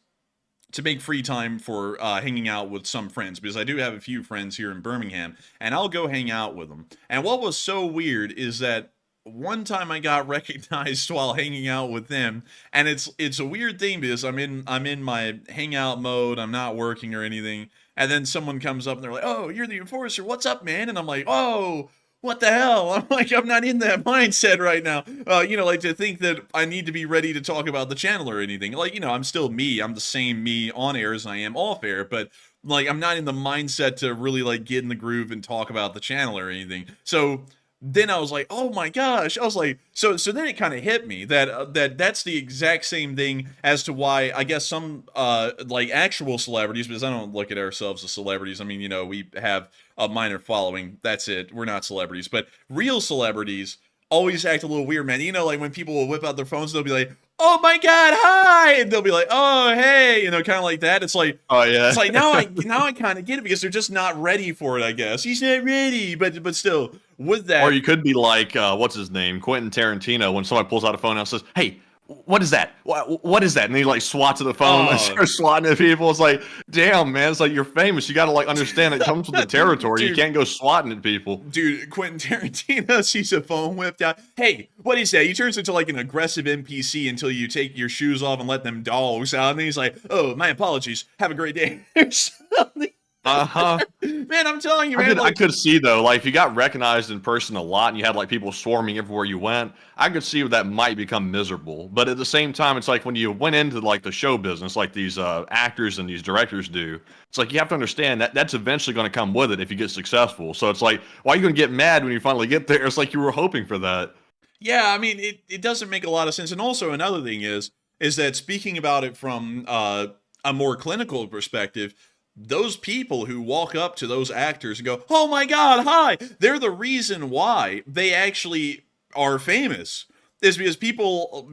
to make free time for hanging out with some friends, because I do have a few friends here in Birmingham, and I'll go hang out with them. And what was so weird is that one time I got recognized while hanging out with them, and it's a weird thing because I'm in my hangout mode, I'm not working or anything, and then someone comes up and they're like, "Oh, you're the enforcer, what's up, man?" And I'm like, "Oh, what the hell?" I'm like, I'm not in that mindset right now. Like to think that I need to be ready to talk about the channel or anything. Like, I'm still me. I'm the same me on air as I am off air, but like, I'm not in the mindset to really like get in the groove and talk about the channel or anything. So then I was like, oh my gosh. I was like, so then it kind of hit me that that's the exact same thing as to why I guess some like actual celebrities, because I don't look at ourselves as celebrities. I mean, we have a minor following. That's it. We're not celebrities, but real celebrities always act a little weird, man. Like when people will whip out their phones, they'll be like, "Oh my God, hi!" And they'll be like, "Oh hey," kind of like that. It's like, oh yeah, it's like now I kind of get it because they're just not ready for it. I guess he's not ready, but still with that. Or you could be like, what's his name, Quentin Tarantino, when somebody pulls out a phone and says, "Hey, what is that? What is that?" And he like swats at the phone and starts swatting at people. It's like, damn, man. It's like, you're famous. You got to like understand it comes with the territory. Dude, you can't go swatting at people. Dude, Quentin Tarantino sees a phone whipped out. Hey, what is that? He turns into like an aggressive NPC until you take your shoes off and let them dogs out. And then he's like, "Oh, my apologies. Have a great day." Or something. Man, I'm telling you, man. I could see though, like if you got recognized in person a lot and you had like people swarming everywhere you went, I could see that might become miserable. But at the same time, it's like when you went into like the show business, like these actors and these directors do, it's like you have to understand that that's eventually going to come with it if you get successful. So it's like, why are you going to get mad when you finally get there? It's like you were hoping for that. Yeah, I mean, it doesn't make a lot of sense. And also another thing is that speaking about it from a more clinical perspective, those people who walk up to those actors and go, "Oh my God, hi," they're the reason why they actually are famous, is because people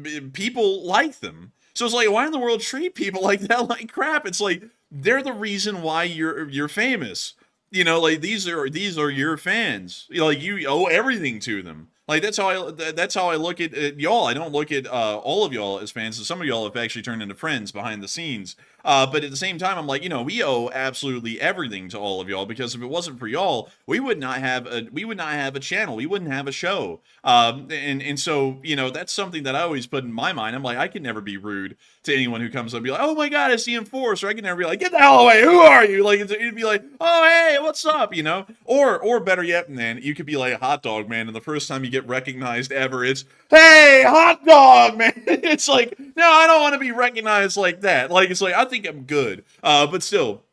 like them. So it's like, why in the world treat people like that like crap? It's like, they're the reason why you're famous. Like these are your fans. Like you owe everything to them. Like that's how I look at y'all. I don't look at all of y'all as fans. Some of y'all have actually turned into friends behind the scenes. But at the same time, I'm like, we owe absolutely everything to all of y'all, because if it wasn't for y'all, we would not have a channel. We wouldn't have a show. And so, that's something that I always put in my mind. I'm like, I can never be rude to anyone who comes up and be like, "Oh my God, it's the enforcer." I can never be like, "Get the hell away. Who are you?" Like, it'd be like, "Oh, hey, what's up?" Or better yet, man, you could be like a hot dog, man. And the first time you get recognized ever, it's, "Hey, hot dog, man." It's like, no, I don't want to be recognized like that. Like, it's like, I think I'm good. But still,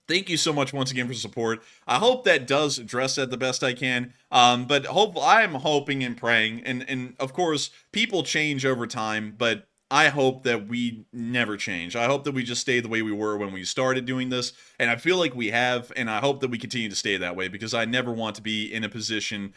thank you so much once again for support. I hope that does address that the best I can. But I'm hoping and praying, and of course, people change over time, but I hope that we never change. I hope that we just stay the way we were when we started doing this, and I feel like we have, and I hope that we continue to stay that way, because I never want to be in a position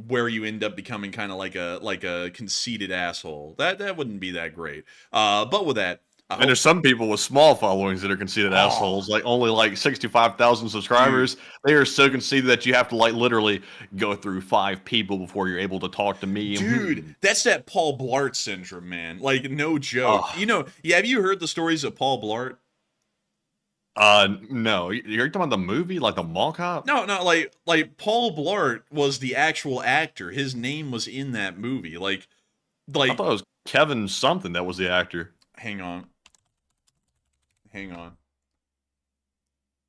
where you end up becoming kind of like a conceited asshole. That wouldn't be that great. But with that, and there's some people with small followings that are conceited assholes, like only like 65,000 subscribers. They are so conceited that you have to like literally go through 5 people before you're able to talk to me. Dude, that's that Paul Blart syndrome, man. Like, no joke. Have you heard the stories of Paul Blart? No. You're talking about the movie, like the mall cop? No, like Paul Blart was the actual actor. His name was in that movie. Like I thought it was Kevin something that was the actor. Hang on.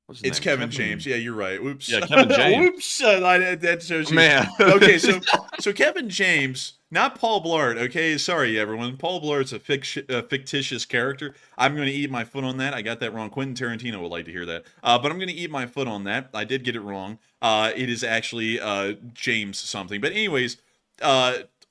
What's his It's name? Kevin James. Yeah, you're right. Oops. Yeah, Kevin James. Oops. That shows you. Man. Okay, so Kevin James, not Paul Blart. Okay, sorry everyone. Paul Blart's a fictitious character. I'm going to eat my foot on that. I got that wrong. Quentin Tarantino would like to hear that. But I'm going to eat my foot on that. I did get it wrong. It is actually James something. But anyways,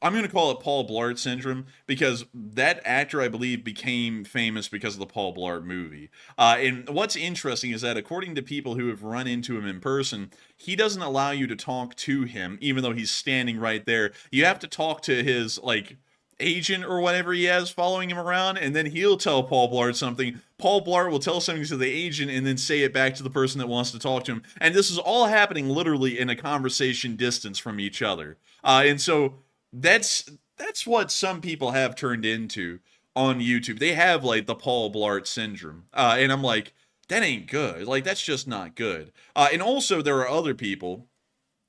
I'm going to call it Paul Blart syndrome, because that actor, I believe, became famous because of the Paul Blart movie. And what's interesting is that according to people who have run into him in person, he doesn't allow you to talk to him, even though he's standing right there. You have to talk to his, like, agent or whatever he has following him around, and then he'll tell Paul Blart something. Paul Blart will tell something to the agent and then say it back to the person that wants to talk to him. And this is all happening literally in a conversation distance from each other. And so that's what some people have turned into. on YouTube, they have like the Paul Blart syndrome, and I'm like, that ain't good. Like, that's just not good. And also, there are other people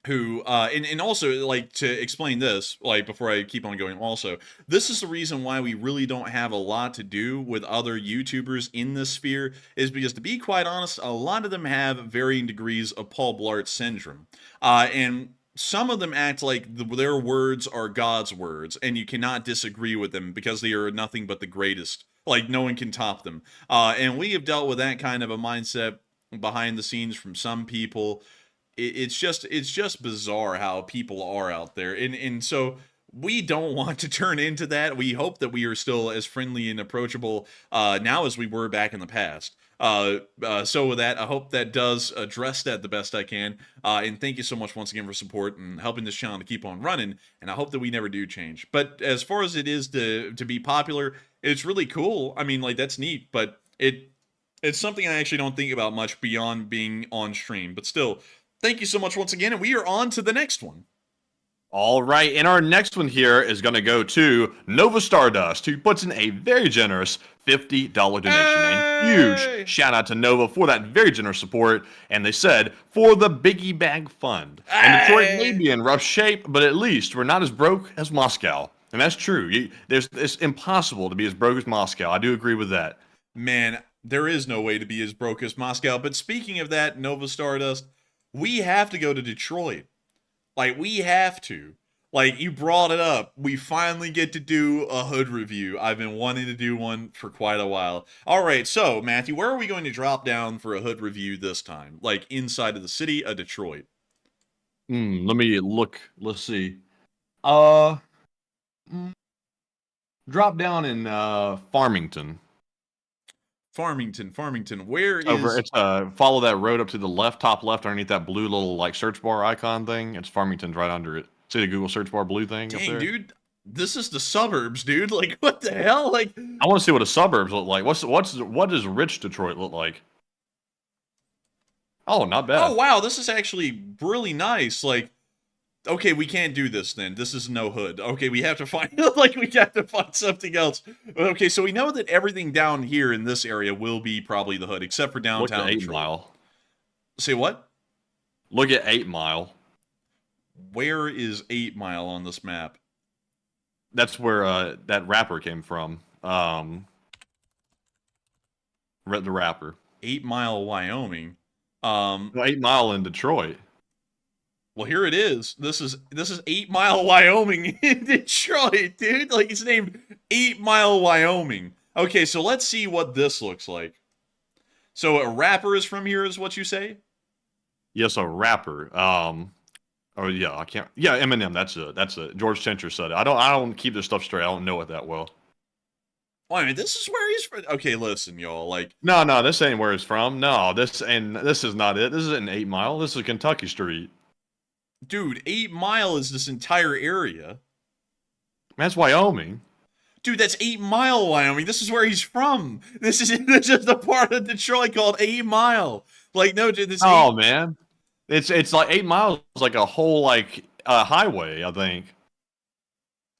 who and also, like, to explain this, like, before I keep on going, also, this is the reason why we really don't have a lot to do with other YouTubers in this sphere, is because, to be quite honest, a lot of them have varying degrees of Paul Blart syndrome, and some of them act like their words are God's words, and you cannot disagree with them because they are nothing but the greatest. Like, no one can top them. And we have dealt with that kind of a mindset behind the scenes from some people. It's just bizarre how people are out there. And so we don't want to turn into that. We hope that we are still as friendly and approachable now as we were back in the past. So with that, I hope that does address that the best I can. And thank you so much once again for support and helping this channel to keep on running. And I hope that we never do change. But as far as it is to be popular, it's really cool. I mean, like, that's neat, but it's something I actually don't think about much beyond being on stream. But still, thank you so much once again, and we are on to the next one. All right, and our next one here is going to go to Nova Stardust, who puts in a very generous $50 donation. And huge shout out to Nova for that very generous support. And they said, for the Biggie Bag Fund. And Detroit may be in rough shape, but at least we're not as broke as Moscow. And that's true. It's impossible to be as broke as Moscow. I do agree with that. Man, there is no way to be as broke as Moscow. But speaking of that, Nova Stardust, we have to go to Detroit. Like, we have to. Like, you brought it up. We finally get to do a hood review. I've been wanting to do one for quite a while. All right, so, Matthew, where are we going to drop down for a hood review this time? Like, inside of the city of Detroit. Let me look. Let's see. Drop down in Farmington. Farmington. Where is... Over, it's follow that road up to the left, top left, underneath that blue little, like, search bar icon thing. It's Farmington's right under it. See the Google search bar blue thing up there? Dang, dude. This is the suburbs, dude. Like, what the hell? Like, I want to see what the suburbs look like. What does rich Detroit look like? Oh, not bad. oh, wow, this is actually really nice. Like, okay, we can't do this then. This is no hood. Okay, we have to find something else. Okay, so we know that everything down here in this area will be probably the hood, except for downtown Look at 8 Detroit. Mile. Say what? Look at 8 Mile. Where is 8 Mile on this map? That's where that rapper came from. The rapper. 8 Mile, Wyoming. 8 Mile in Detroit. Well, here it is. This is 8 Mile, Wyoming in Detroit, dude. Like, it's named 8 Mile, Wyoming. Okay, so let's see what this looks like. So a rapper is from here, is what you say? Yes, a rapper. Oh yeah, I can't. Yeah, Eminem. That's it. George Tencher said it. I don't keep this stuff straight. I don't know it that well. Well, I mean, this is where he's from. Okay, listen, y'all. Like, No, this ain't where it's from. No, this is not it. This isn't 8 Mile. This is Kentucky Street. dude, 8 Mile is this entire area. That's Wyoming. Dude, that's 8 Mile, Wyoming. This is where he's from. This is just a part of Detroit called 8 Mile. Like, no, dude, this. Oh man, it's like 8 miles, like a whole like highway, I think.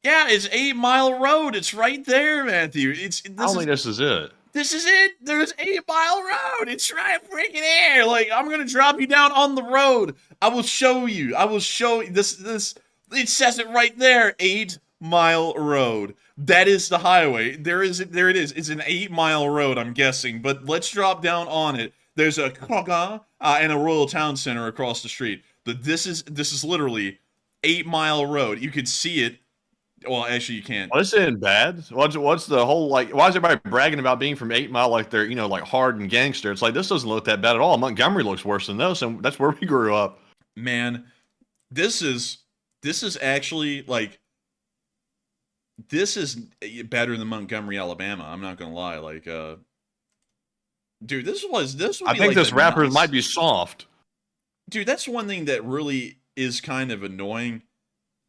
Yeah, it's 8 Mile Road. It's right there, Matthew. This is it. This is it. There's 8 Mile Road. It's right freaking there. Like, I'm gonna drop you down on the road. I will show you. This. It says it right there. 8 Mile Road. That is the highway. There it is. It's an 8 Mile Road, I'm guessing. But let's drop down on it. There's a Kroger and a Royal Town Center across the street. But this is literally 8 Mile Road. You could see it. Well, actually, you can't. Well, this isn't bad. What's the whole, like, why is everybody bragging about being from 8 Mile like they're, like hard and gangster? It's like, this doesn't look that bad at all. Montgomery looks worse than this, and that's where we grew up. Man, this is actually, like, this is better than Montgomery, Alabama. I'm not gonna lie. Like, dude, this would I be think like this rapper nice. might be soft. Dude, that's one thing that really is kind of annoying.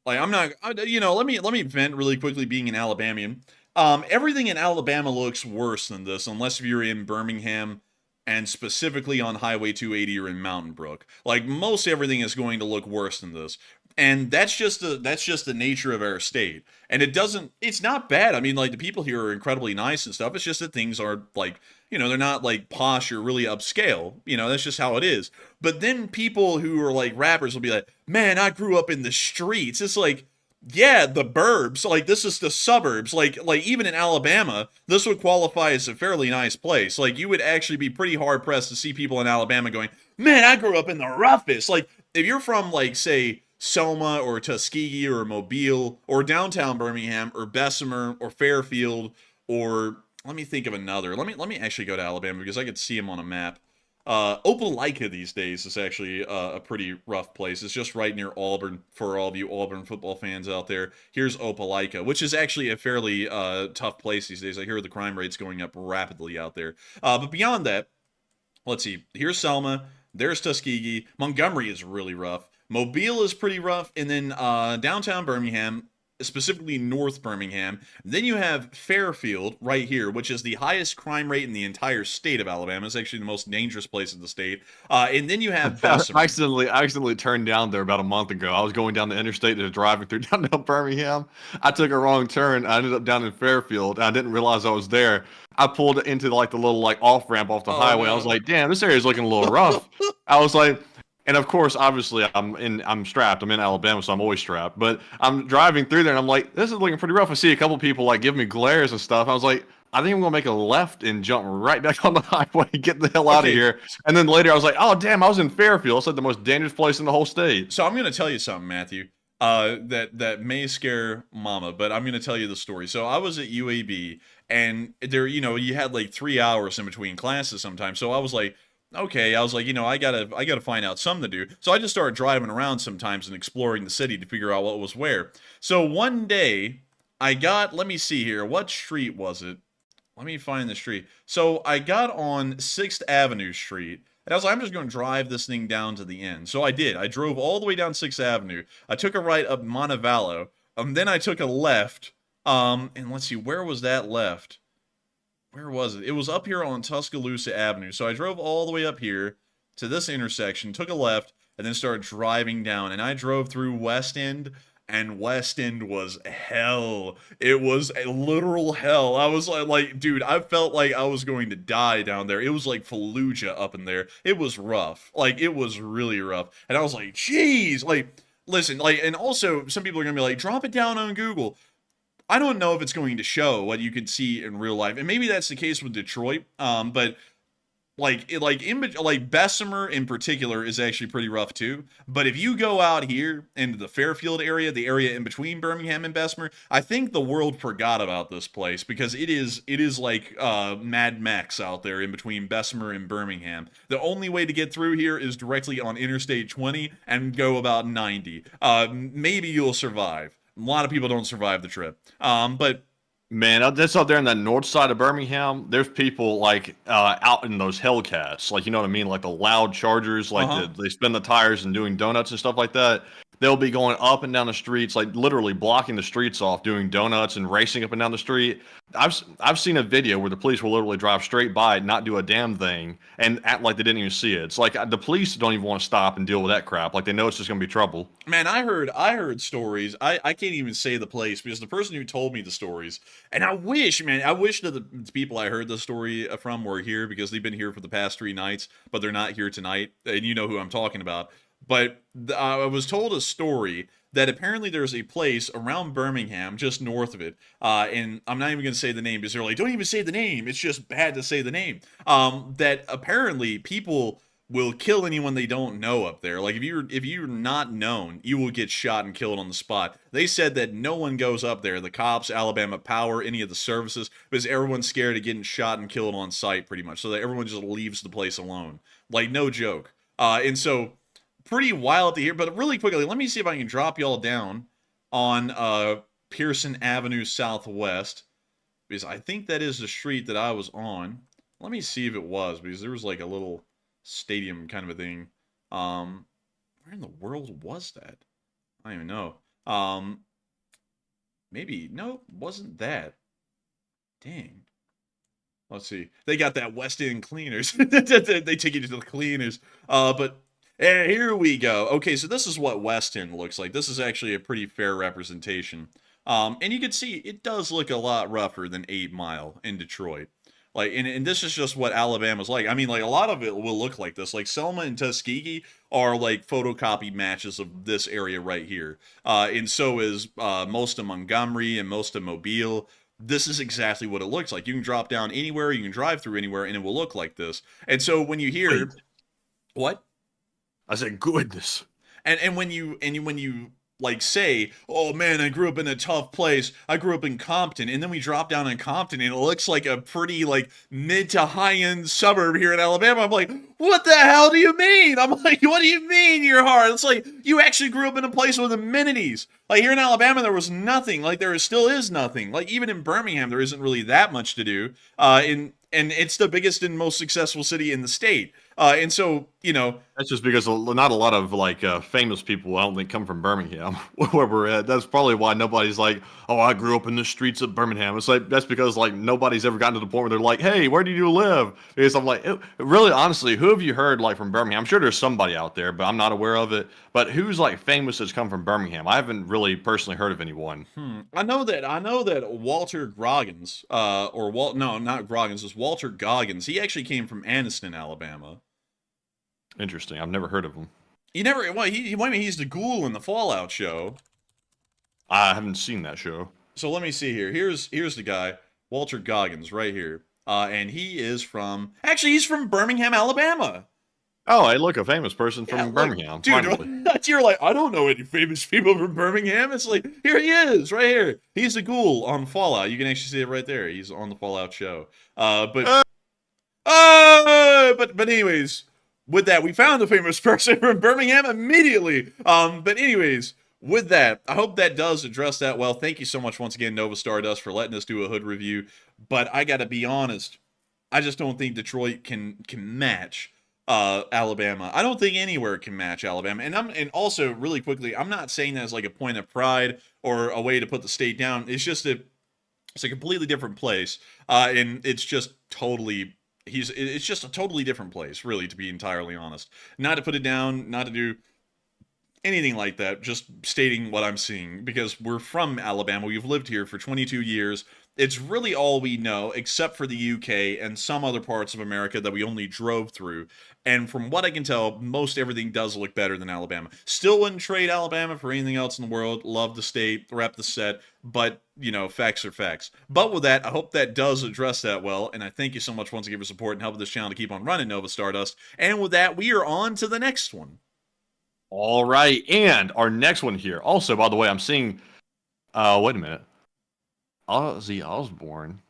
Like, let me vent really quickly being an Alabamian. Everything in Alabama looks worse than this, unless if you're in Birmingham and specifically on Highway 280 or in Mountain Brook. Like, most everything is going to look worse than this. And that's just the nature of our state. And it's not bad. I mean, like, the people here are incredibly nice and stuff. It's just that things are like, they're not like posh or really upscale. That's just how it is. But then people who are like rappers will be like, man, I grew up in the streets. It's like, yeah, the burbs. Like, this is the suburbs. Like even in Alabama, this would qualify as a fairly nice place. Like, you would actually be pretty hard pressed to see people in Alabama going, man, I grew up in the roughest. Like, if you're from, like, say, Selma or Tuskegee or Mobile or downtown Birmingham or Bessemer or Fairfield, or let me think of another. Let me actually go to Alabama because I could see them on a map. Opelika these days is actually a pretty rough place. It's just right near Auburn for all of you Auburn football fans out there. Here's Opelika, which is actually a fairly tough place these days. I hear the crime rate's going up rapidly out there. But beyond that, let's see. Here's Selma. There's Tuskegee. Montgomery is really rough. Mobile is pretty rough. And then downtown Birmingham, specifically North Birmingham. Then you have Fairfield right here, which is the highest crime rate in the entire state of Alabama. It's actually the most dangerous place in the state. And then you have Bessemer. I accidentally turned down there about a month ago. I was going down the interstate and driving through downtown Birmingham. I took a wrong turn. I ended up down in Fairfield. I didn't realize I was there. I pulled into like the little like off ramp off the highway. No. I was like, damn, this area is looking a little rough. I was like, and of course, obviously, I'm strapped. I'm in Alabama, so I'm always strapped. But I'm driving through there, and I'm like, this is looking pretty rough. I see a couple people like give me glares and stuff. I was like, I think I'm gonna make a left and jump right back on the highway, get the hell out of here. And then later, I was like, oh damn, I was in Fairfield. It's like the most dangerous place in the whole state. So I'm gonna tell you something, Matthew. That may scare Mama, but I'm gonna tell you the story. So I was at UAB, and there, you had like 3 hours in between classes sometimes. So I was like, okay, I gotta find out something to do. So I just started driving around sometimes and exploring the city to figure out what was where. So one day, let me see here, what street was it? Let me find the street. So I got on 6th Avenue Street, and I was like, I'm just going to drive this thing down to the end. So I did. I drove all the way down 6th Avenue. I took a right up Montevallo, then I took a left, and let's see, where was that left? Where was it? It was up here on Tuscaloosa Avenue. So I drove all the way up here to this intersection, took a left, and then started driving down. And I drove through West End, and West End was hell. It was a literal hell. I was like, dude, I felt like I was going to die down there. It was like Fallujah up in there. It was rough. Like, it was really rough. And I was like, geez, like, listen, like, and also some people are going to be like, drop it down on Google. I don't know if it's going to show what you can see in real life, and maybe that's the case with Detroit. But like Bessemer in particular is actually pretty rough too. But if you go out here into the Fairfield area, the area in between Birmingham and Bessemer, I think the world forgot about this place because it is like Mad Max out there in between Bessemer and Birmingham. The only way to get through here is directly on Interstate 20 and go about 90. Maybe you'll survive. A lot of people don't survive the trip. But man, that's out there in that north side of Birmingham. There's people like out in those Hellcats, like, you know what I mean, like the loud Chargers, like they spin the tires and doing donuts and stuff like that. They'll be going up and down the streets, like literally blocking the streets off, doing donuts and racing up and down the street. I've seen a video where the police will literally drive straight by, not do a damn thing, and act like they didn't even see it. It's like the police don't even want to stop and deal with that crap. Like, they know it's just gonna be trouble. Man, I heard stories. I can't even say the place because the person who told me the stories, and I wish that the people I heard the story from were here because they've been here for the past 3 nights, but they're not here tonight, and you know who I'm talking about. But I was told a story that apparently there's a place around Birmingham, just north of it, and I'm not even going to say the name because they're like, don't even say the name. It's just bad to say the name. That apparently people will kill anyone they don't know up there. Like, if you're not known, you will get shot and killed on the spot. They said that no one goes up there, the cops, Alabama Power, any of the services, because everyone's scared of getting shot and killed on site pretty much, so that everyone just leaves the place alone. Like, no joke. And so pretty wild to hear, but really quickly, let me see if I can drop y'all down on Pearson Avenue Southwest, because I think that is the street that I was on. Let me see if it was, because there was like a little stadium kind of a thing. Where in the world was that? I don't even know. Maybe, no, wasn't that. Dang. Let's see. They got that West End Cleaners. They take you to the Cleaners. But And here we go. Okay, so this is what Weston looks like. This is actually a pretty fair representation. And you can see it does look a lot rougher than 8 Mile in Detroit. Like, and this is just what Alabama's like. I mean, like, a lot of it will look like this. Like, Selma and Tuskegee are, like, photocopied matches of this area right here. And so is most of Montgomery and most of Mobile. This is exactly what it looks like. You can drop down anywhere, you can drive through anywhere, and it will look like this. And so when you hear... Wait. What? I said, goodness. And when you like say, oh man, I grew up in a tough place. I grew up in Compton, and then we drop down in Compton, and it looks like a pretty like mid to high end suburb here in Alabama. I'm like, what the hell do you mean? I'm like, what do you mean you're hard? It's like you actually grew up in a place with amenities. Like here in Alabama, there was nothing. Like there still is nothing. Like even in Birmingham, there isn't really that much to do. And it's the biggest and most successful city in the state. And so, you know... That's just because not a lot of, like, famous people, I don't think, come from Birmingham, where we're at. That's probably why nobody's like, oh, I grew up in the streets of Birmingham. It's like, that's because, like, nobody's ever gotten to the point where they're like, hey, where do you live? Because I'm like, really, honestly, who have you heard, like, from Birmingham? I'm sure there's somebody out there, but I'm not aware of it. But who's, like, famous that's come from Birmingham? I haven't really personally heard of anyone. I know that Walter Groggins, no, not Groggins, it's Walter Goggins. He actually came from Anniston, Alabama. Interesting. I've never heard of him. You never... Well, he's the ghoul in the Fallout show. I haven't seen that show. So let me see here. Here's the guy, Walter Goggins, right here. And he is from... Actually, he's from Birmingham, Alabama. Oh, hey, look, a famous person from Birmingham. Dude, you're like, I don't know any famous people from Birmingham. It's like, here he is, right here. He's the ghoul on Fallout. You can actually see it right there. He's on the Fallout show. But anyways... With that, we found a famous person from Birmingham immediately. But anyways, with that, I hope that does address that well. Thank you so much once again, Nova Stardust, for letting us do a hood review. But I gotta be honest, I just don't think Detroit can match Alabama. I don't think anywhere can match Alabama. And also, really quickly, I'm not saying that as like a point of pride or a way to put the state down. It's just that it's a completely different place. And it's just totally... It's just a totally different place, really, to be entirely honest. Not to put it down, not to do anything like that, just stating what I'm seeing, because we're from Alabama. We've lived here for 22 years. It's really all we know, except for the UK and some other parts of America that we only drove through. And from what I can tell, most everything does look better than Alabama. Still wouldn't trade Alabama for anything else in the world. Love the state, rep the set, but, you know, facts are facts. But with that, I hope that does address that well, and I thank you so much once again for support and helping this channel to keep on running, Nova Stardust. And with that, we are on to the next one. All right, and our next one here. Also, by the way, I'm seeing... wait a minute. Ozzy Osbourne.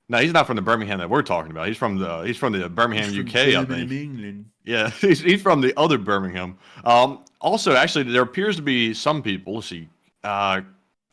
No, he's not from the Birmingham that we're talking about. He's from the Birmingham, UK, I think. England. Yeah, he's from the other Birmingham. Also, actually, there appears to be some people. Let's see.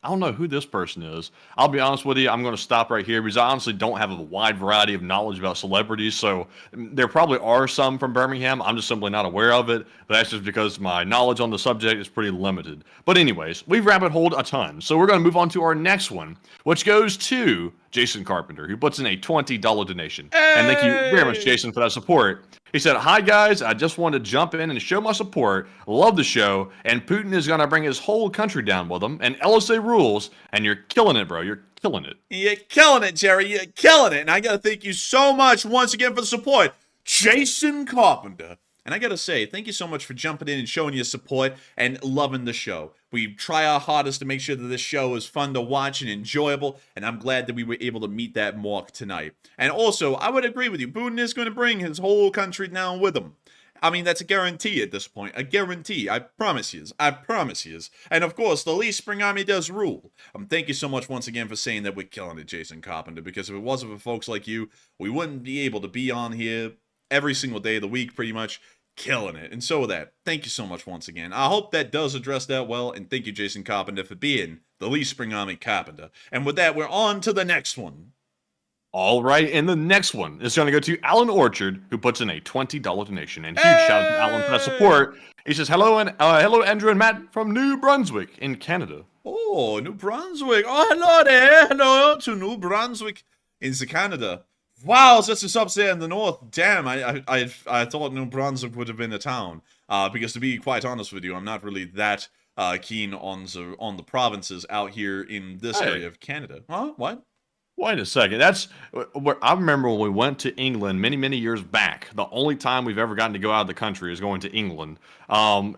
I don't know who this person is. I'll be honest with you, I'm going to stop right here because I honestly don't have a wide variety of knowledge about celebrities, so there probably are some from Birmingham. I'm just simply not aware of it, but that's just because my knowledge on the subject is pretty limited. But anyways, we've rabbit holed a ton, so we're going to move on to our next one, which goes to Jason Carpenter, who puts in a $20 donation. Hey! And thank you very much, Jason, for that support. He said, hi guys, I just wanted to jump in and show my support. Love the show, and Putin is going to bring his whole country down with him, and LSA rules, and you're killing it, bro. You're killing it. You're killing it, Jerry. You're killing it. And I got to thank you so much once again for the support, Jason Carpenter. And I got to say, thank you so much for jumping in and showing your support and loving the show. We try our hardest to make sure that this show is fun to watch and enjoyable, and I'm glad that we were able to meet that mark tonight. And also, I would agree with you, Putin is going to bring his whole country down with him. I mean, that's a guarantee at this point. A guarantee. I promise you. I promise you. And of course, the Lee Spring Army does rule. Thank you so much once again for saying that we're killing it, Jason Carpenter, because if it wasn't for folks like you, we wouldn't be able to be on here every single day of the week, pretty much, killing it. And so with that, thank you so much once again. I hope that does address that well, and thank you, Jason Carpenter, for being the Lee Spring Army Carpenter. And with that, we're on to the next one. All right, and the next one is going to go to Alan Orchard, who puts in a $20 donation. And huge shout out to Alan for that support. He says, hello, Andrew and Matt from New Brunswick in Canada. Oh, New Brunswick. Oh, hello there. Hello to New Brunswick in Canada. Wow, so it's up there in the north. Damn, I thought New Brunswick would have been a town. Because to be quite honest with you, I'm not really that keen on the provinces out here in this area of Canada. Huh? What? Wait a second. That's where I remember when we went to England many, many years back. The only time we've ever gotten to go out of the country is going to England.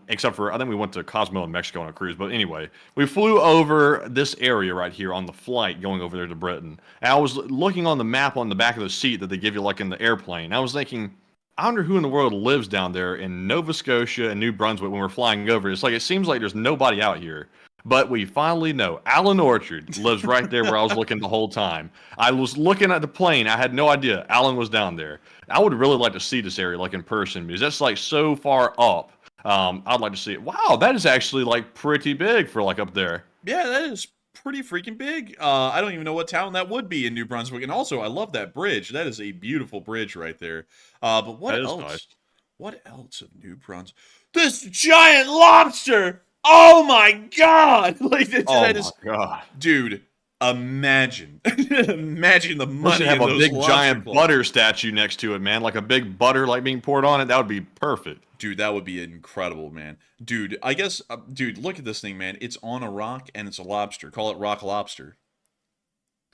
Except for I think we went to Cozumel in Mexico on a cruise. But anyway, we flew over this area right here on the flight going over there to Britain. And I was looking on the map on the back of the seat that they give you like in the airplane. I was thinking, I wonder who in the world lives down there in Nova Scotia and New Brunswick when we're flying over. It's like it seems like there's nobody out here. But we finally know. Alan Orchard lives right there where I was looking the whole time. I was looking at the plane. I had no idea Alan was down there. I would really like to see this area like in person because that's like so far up. I'd like to see it. Wow, that is actually like pretty big for like up there. Yeah, that is pretty freaking big. I don't even know what town that would be in New Brunswick. And also, I love that bridge. That is a beautiful bridge right there. But what else? Nice. What else of New Brunswick? This giant lobster! Oh my god! Like that is, god, dude. Imagine the money. We should have in a those big lobster giant claws. butter statue next to it, man. Like a big butter like being poured on it. That would be perfect. Dude, that would be incredible, man. Dude, I guess, dude, look at this thing, man. It's on a rock and it's a lobster. Call it rock lobster.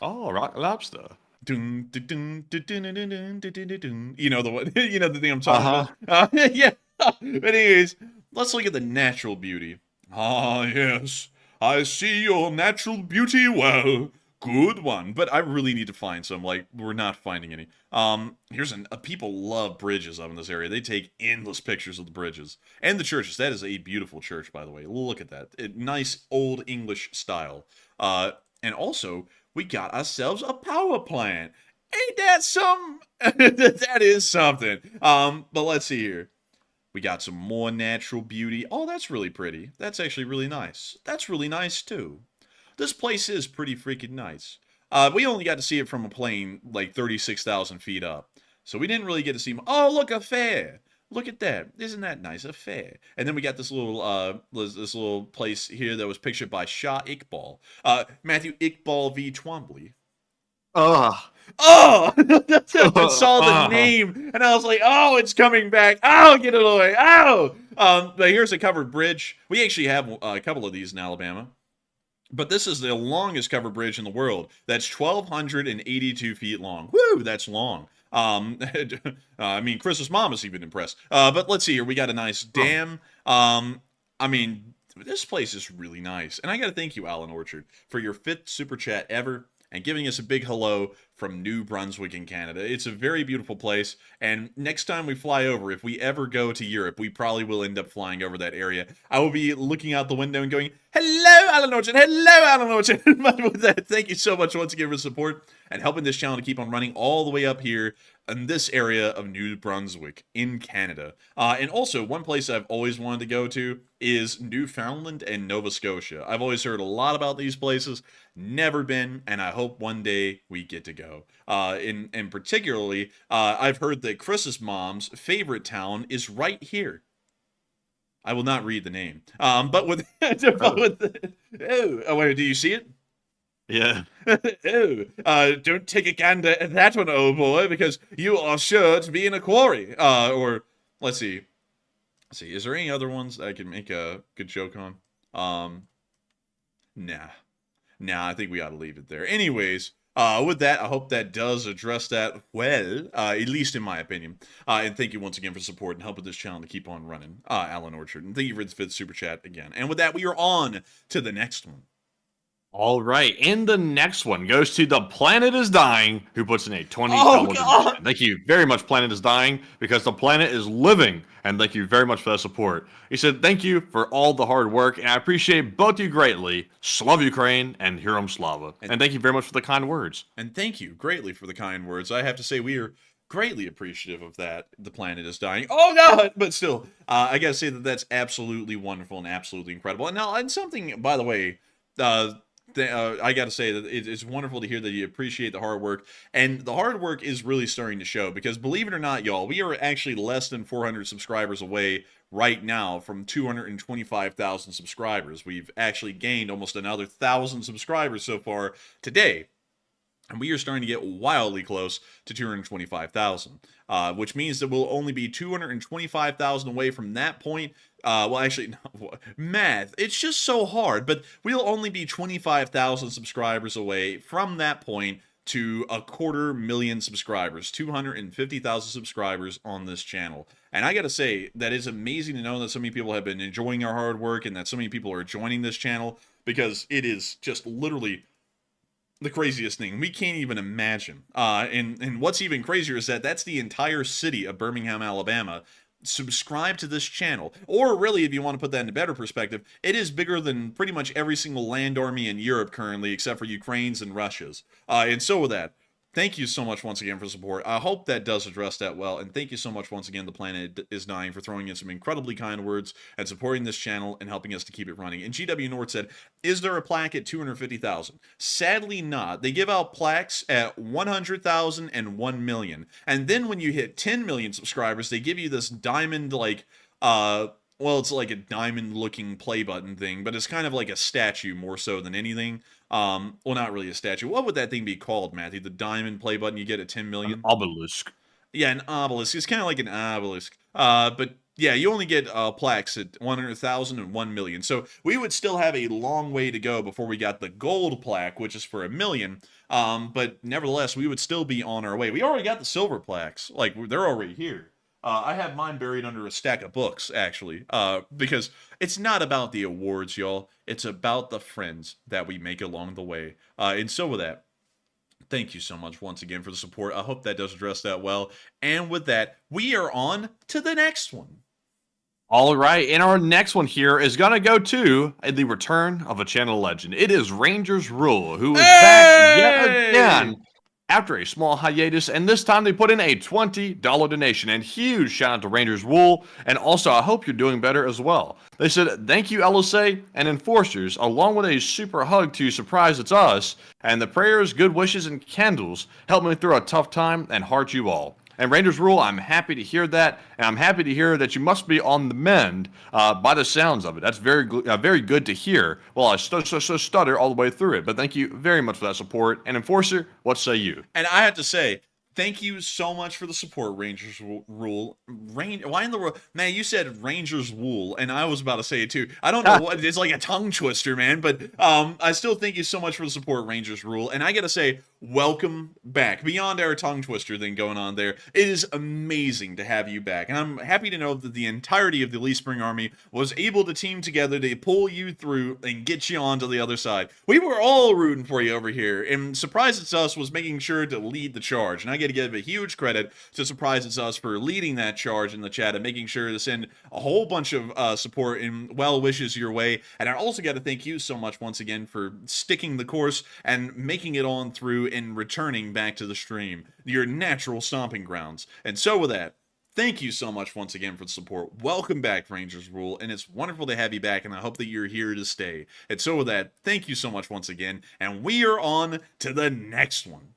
Oh, rock lobster. Dun, dun, dun, dun, dun, dun, dun, dun, dun, dun. You know the one. You know the thing I'm talking about. Yeah. But anyways, let's look at the natural beauty. Ah, yes. I see your natural beauty well. Good one. But I really need to find some. Like, we're not finding any. Here's people love bridges up in this area. They take endless pictures of the bridges. And the churches. That is a beautiful church, by the way. Look at that. Nice old English style. And also, we got ourselves a power plant. Ain't that some? That is something. But let's see here. We got some more natural beauty. Oh, that's really pretty. That's actually really nice. That's really nice, too. This place is pretty freaking nice. We only got to see it from a plane like 36,000 feet up. So we didn't really get to see... Oh, look, a fair. Look at that. Isn't that nice? A fair. And then we got this little place here that was pictured by Shah Iqbal. Matthew Iqbal v. Twombly. Oh! I saw the name, and I was like, oh, it's coming back. Oh, get it away. Oh! But here's a covered bridge. We actually have a couple of these in Alabama. But this is the longest covered bridge in the world. That's 1,282 feet long. Woo, that's long. I mean, Chris's mom is even impressed. But let's see here. We got a nice dam. I mean, this place is really nice. And I got to thank you, Alan Orchard, for your 5th super chat ever and giving us a big hello from New Brunswick in Canada. It's a very beautiful place, and next time we fly over, if we ever go to Europe, we probably will end up flying over that area. I will be looking out the window and going, hello, Alan Orchard! Hello, Alan Orchard! But with that, thank you so much once again for the support and helping this channel to keep on running all the way up here in this area of New Brunswick in Canada. And also, one place I've always wanted to go to is Newfoundland and Nova Scotia. I've always heard a lot about these places, never been, and I hope one day we get to go. And particularly, I've heard that Chris's mom's favorite town is right here. I will not read the name. But with, oh, wait, do you see it? Yeah. Don't take a gander at that one, old boy, because you are sure to be in a quarry. Or let's see. Is there any other ones that I can make a good joke on? Nah, I think we ought to leave it there. Anyways, with that, I hope that does address that well, at least in my opinion. And thank you once again for support and helping this channel to keep on running, Alan Orchard. And thank you for the 5th super chat again. And with that, we are on to the next one. All right, and the next one goes to The Planet is Dying, who puts in a 20 donation. Thank you very much, Planet is Dying, because the planet is living, and thank you very much for that support. He said, thank you for all the hard work, and I appreciate both you greatly. Slav Ukraine and Hiram Slava. And thank you very much for the kind words. And thank you greatly for the kind words. I have to say, we are greatly appreciative of that. The planet is dying. Oh, God! But still, I gotta say that that's absolutely wonderful and absolutely incredible. And now, and something, by the way, I got to say that it's wonderful to hear that you appreciate the hard work, and the hard work is really starting to show, because believe it or not, y'all, we are actually less than 400 subscribers away right now from 225,000 subscribers. We've actually gained almost another 1,000 subscribers so far today. And we are starting to get wildly close to 225,000, which means that we'll only be 225,000 away from that point. Well, actually, no, math, it's just so hard, but we'll only be 25,000 subscribers away from that point to 250,000 subscribers, 250,000 subscribers on this channel. And I gotta say, that is amazing to know that so many people have been enjoying our hard work and that so many people are joining this channel, because it is just literally the craziest thing we can't even imagine. And what's even crazier is that that's the entire city of Birmingham, Alabama subscribe to this channel. Or really, if you want to put that into better perspective, it is bigger than pretty much every single land army in Europe currently, except for Ukraine's and Russia's. And so with that, thank you so much once again for support. I hope that does address that well. And thank you so much once again, The Planet Is Dying, for throwing in some incredibly kind words and supporting this channel and helping us to keep it running. And GW North said, is there a plaque at 250,000? Sadly not. They give out plaques at 100,000 and 1 million. And then when you hit 10 million subscribers, they give you this diamond, like, well, it's like a diamond-looking play button thing, but it's kind of like a statue more so than anything. Well, not really a statue. What would that thing be called, Matthew? The diamond play button you get at 10 million? An obelisk. Yeah, an obelisk. It's kind of like an obelisk. But yeah, you only get plaques at 100,000 and 1 million. So we would still have a long way to go before we got the gold plaque, which is for 1 million. But nevertheless, we would still be on our way. We already got the silver plaques. Like, they're already here. I have mine buried under a stack of books, actually, because it's not about the awards, y'all. It's about the friends that we make along the way. And so with that, thank you so much once again for the support. I hope that does address that well. And with that, we are on to the next one. All right, and our next one here is going to go to the return of a channel legend. It is Rangers Rule, who is back yet again after a small hiatus, and this time they put in a $20 donation. And huge shout out to Rangers Wool, and also I hope you're doing better as well. They said, thank you LSA and Enforcers, along with a super hug to Surprise It's Us, and the prayers, good wishes, and candles helped me through a tough time, and heart you all. And Rangers Rule, I'm happy to hear that, and I'm happy to hear that you must be on the mend by the sounds of it. That's very good to hear. Well, I stutter all the way through it, but thank you very much for that support. And Enforcer, what say you? And I have to say, thank you so much for the support, Rangers Rule. Why in the world? Man, you said Rangers Wool, and I was about to say it too. I don't know what, it's like a tongue twister, man, but I still thank you so much for the support, Rangers Rule. And I gotta say, welcome back. Beyond our tongue twister thing going on there, it is amazing to have you back. And I'm happy to know that the entirety of the Lee Spring Army was able to team together to pull you through and get you onto the other side. We were all rooting for you over here, and Surprise It's Us was making sure to lead the charge. And I got to give a huge credit to Surprise It's Us for leading that charge in the chat and making sure to send a whole bunch of support and well wishes your way. And I also got to thank you so much once again for sticking the course and making it on through and returning back to the stream, your natural stomping grounds. And so with that, thank you so much once again for the support. Welcome back, Rangers Rule, and it's wonderful to have you back, and I hope that you're here to stay. And so with that, thank you so much once again, and we are on to the next one.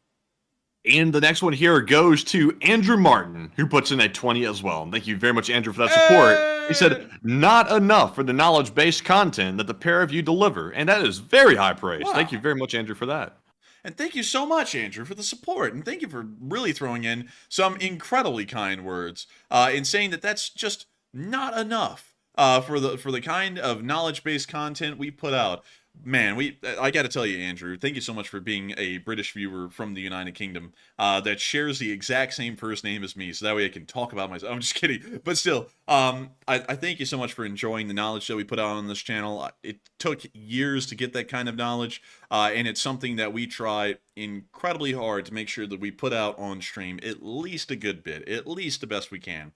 And the next one here goes to Andrew Martin, who puts in a 20 as well. And thank you very much, Andrew, for that support. He said, not enough for the knowledge-based content that the pair of you deliver. And that is very high praise. Wow. Thank you very much, Andrew, for that. And thank you so much, Andrew, for the support. And thank you for really throwing in some incredibly kind words in saying that that's just not enough for the kind of knowledge-based content we put out. Man, I got to tell you, Andrew, thank you so much for being a British viewer from the United Kingdom that shares the exact same first name as me, so that way I can talk about myself. I'm just kidding. But still, I thank you so much for enjoying the knowledge that we put out on this channel. It took years to get that kind of knowledge, and it's something that we try incredibly hard to make sure that we put out on stream at least a good bit, at least the best we can.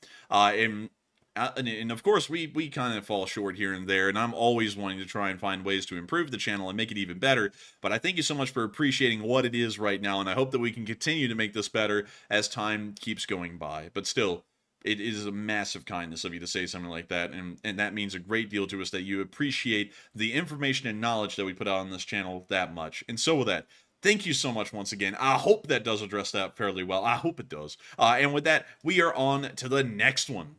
And of course, we kind of fall short here and there, and I'm always wanting to try and find ways to improve the channel and make it even better. But I thank you so much for appreciating what it is right now, and I hope that we can continue to make this better as time keeps going by. But still, it is a massive kindness of you to say something like that, and that means a great deal to us that you appreciate the information and knowledge that we put out on this channel that much. And so with that, thank you so much once again. I hope that does address that fairly well. I hope it does. And with that, we are on to the next one.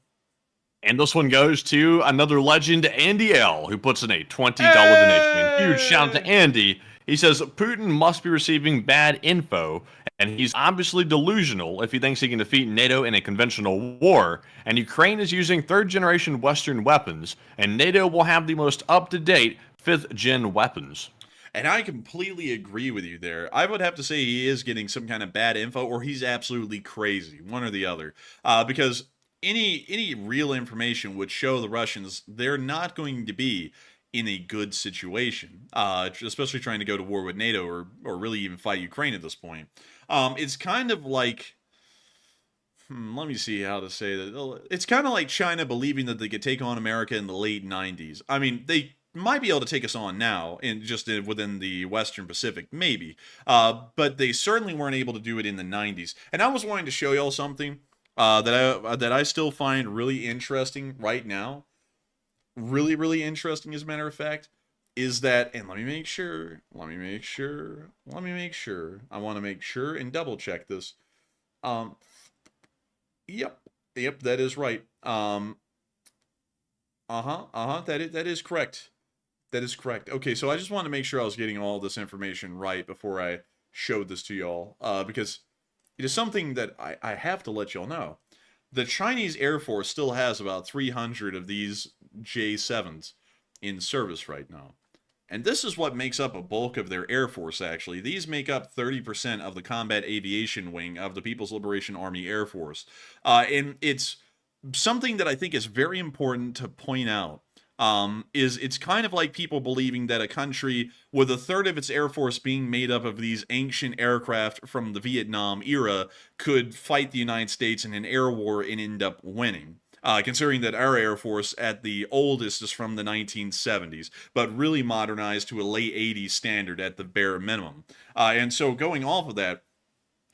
And this one goes to another legend, Andy L., who puts in a $20 donation. And huge shout out to Andy. He says Putin must be receiving bad info, and he's obviously delusional if he thinks he can defeat NATO in a conventional war, and Ukraine is using third-generation Western weapons, and NATO will have the most up-to-date fifth-gen weapons. And I completely agree with you there. I would have to say he is getting some kind of bad info, or he's absolutely crazy, one or the other. Because any real information would show the Russians they're not going to be in a good situation, especially trying to go to war with NATO or really even fight Ukraine at this point. It's kind of like, let me see how to say that. It's kind of like China believing that they could take on America in the late 90s. I mean, they might be able to take us on now within the Western Pacific, maybe. But they certainly weren't able to do it in the 90s. And I was wanting to show y'all something that I still find really interesting right now. Really, really interesting, as a matter of fact, is that, and let me make sure. I want to make sure and double check this. Yep, that is right. That is correct. That is correct. Okay, so I just wanted to make sure I was getting all this information right before I showed this to y'all, because it is something that I have to let y'all know. The Chinese Air Force still has about 300 of these J-7s in service right now. And this is what makes up a bulk of their Air Force, actually. These make up 30% of the combat aviation wing of the People's Liberation Army Air Force. And it's something that I think is very important to point out. Is it's kind of like people believing that a country with a third of its Air Force being made up of these ancient aircraft from the Vietnam era could fight the United States in an air war and end up winning. Considering that our Air Force at the oldest is from the 1970s, but really modernized to a late 80s standard at the bare minimum. And so going off of that,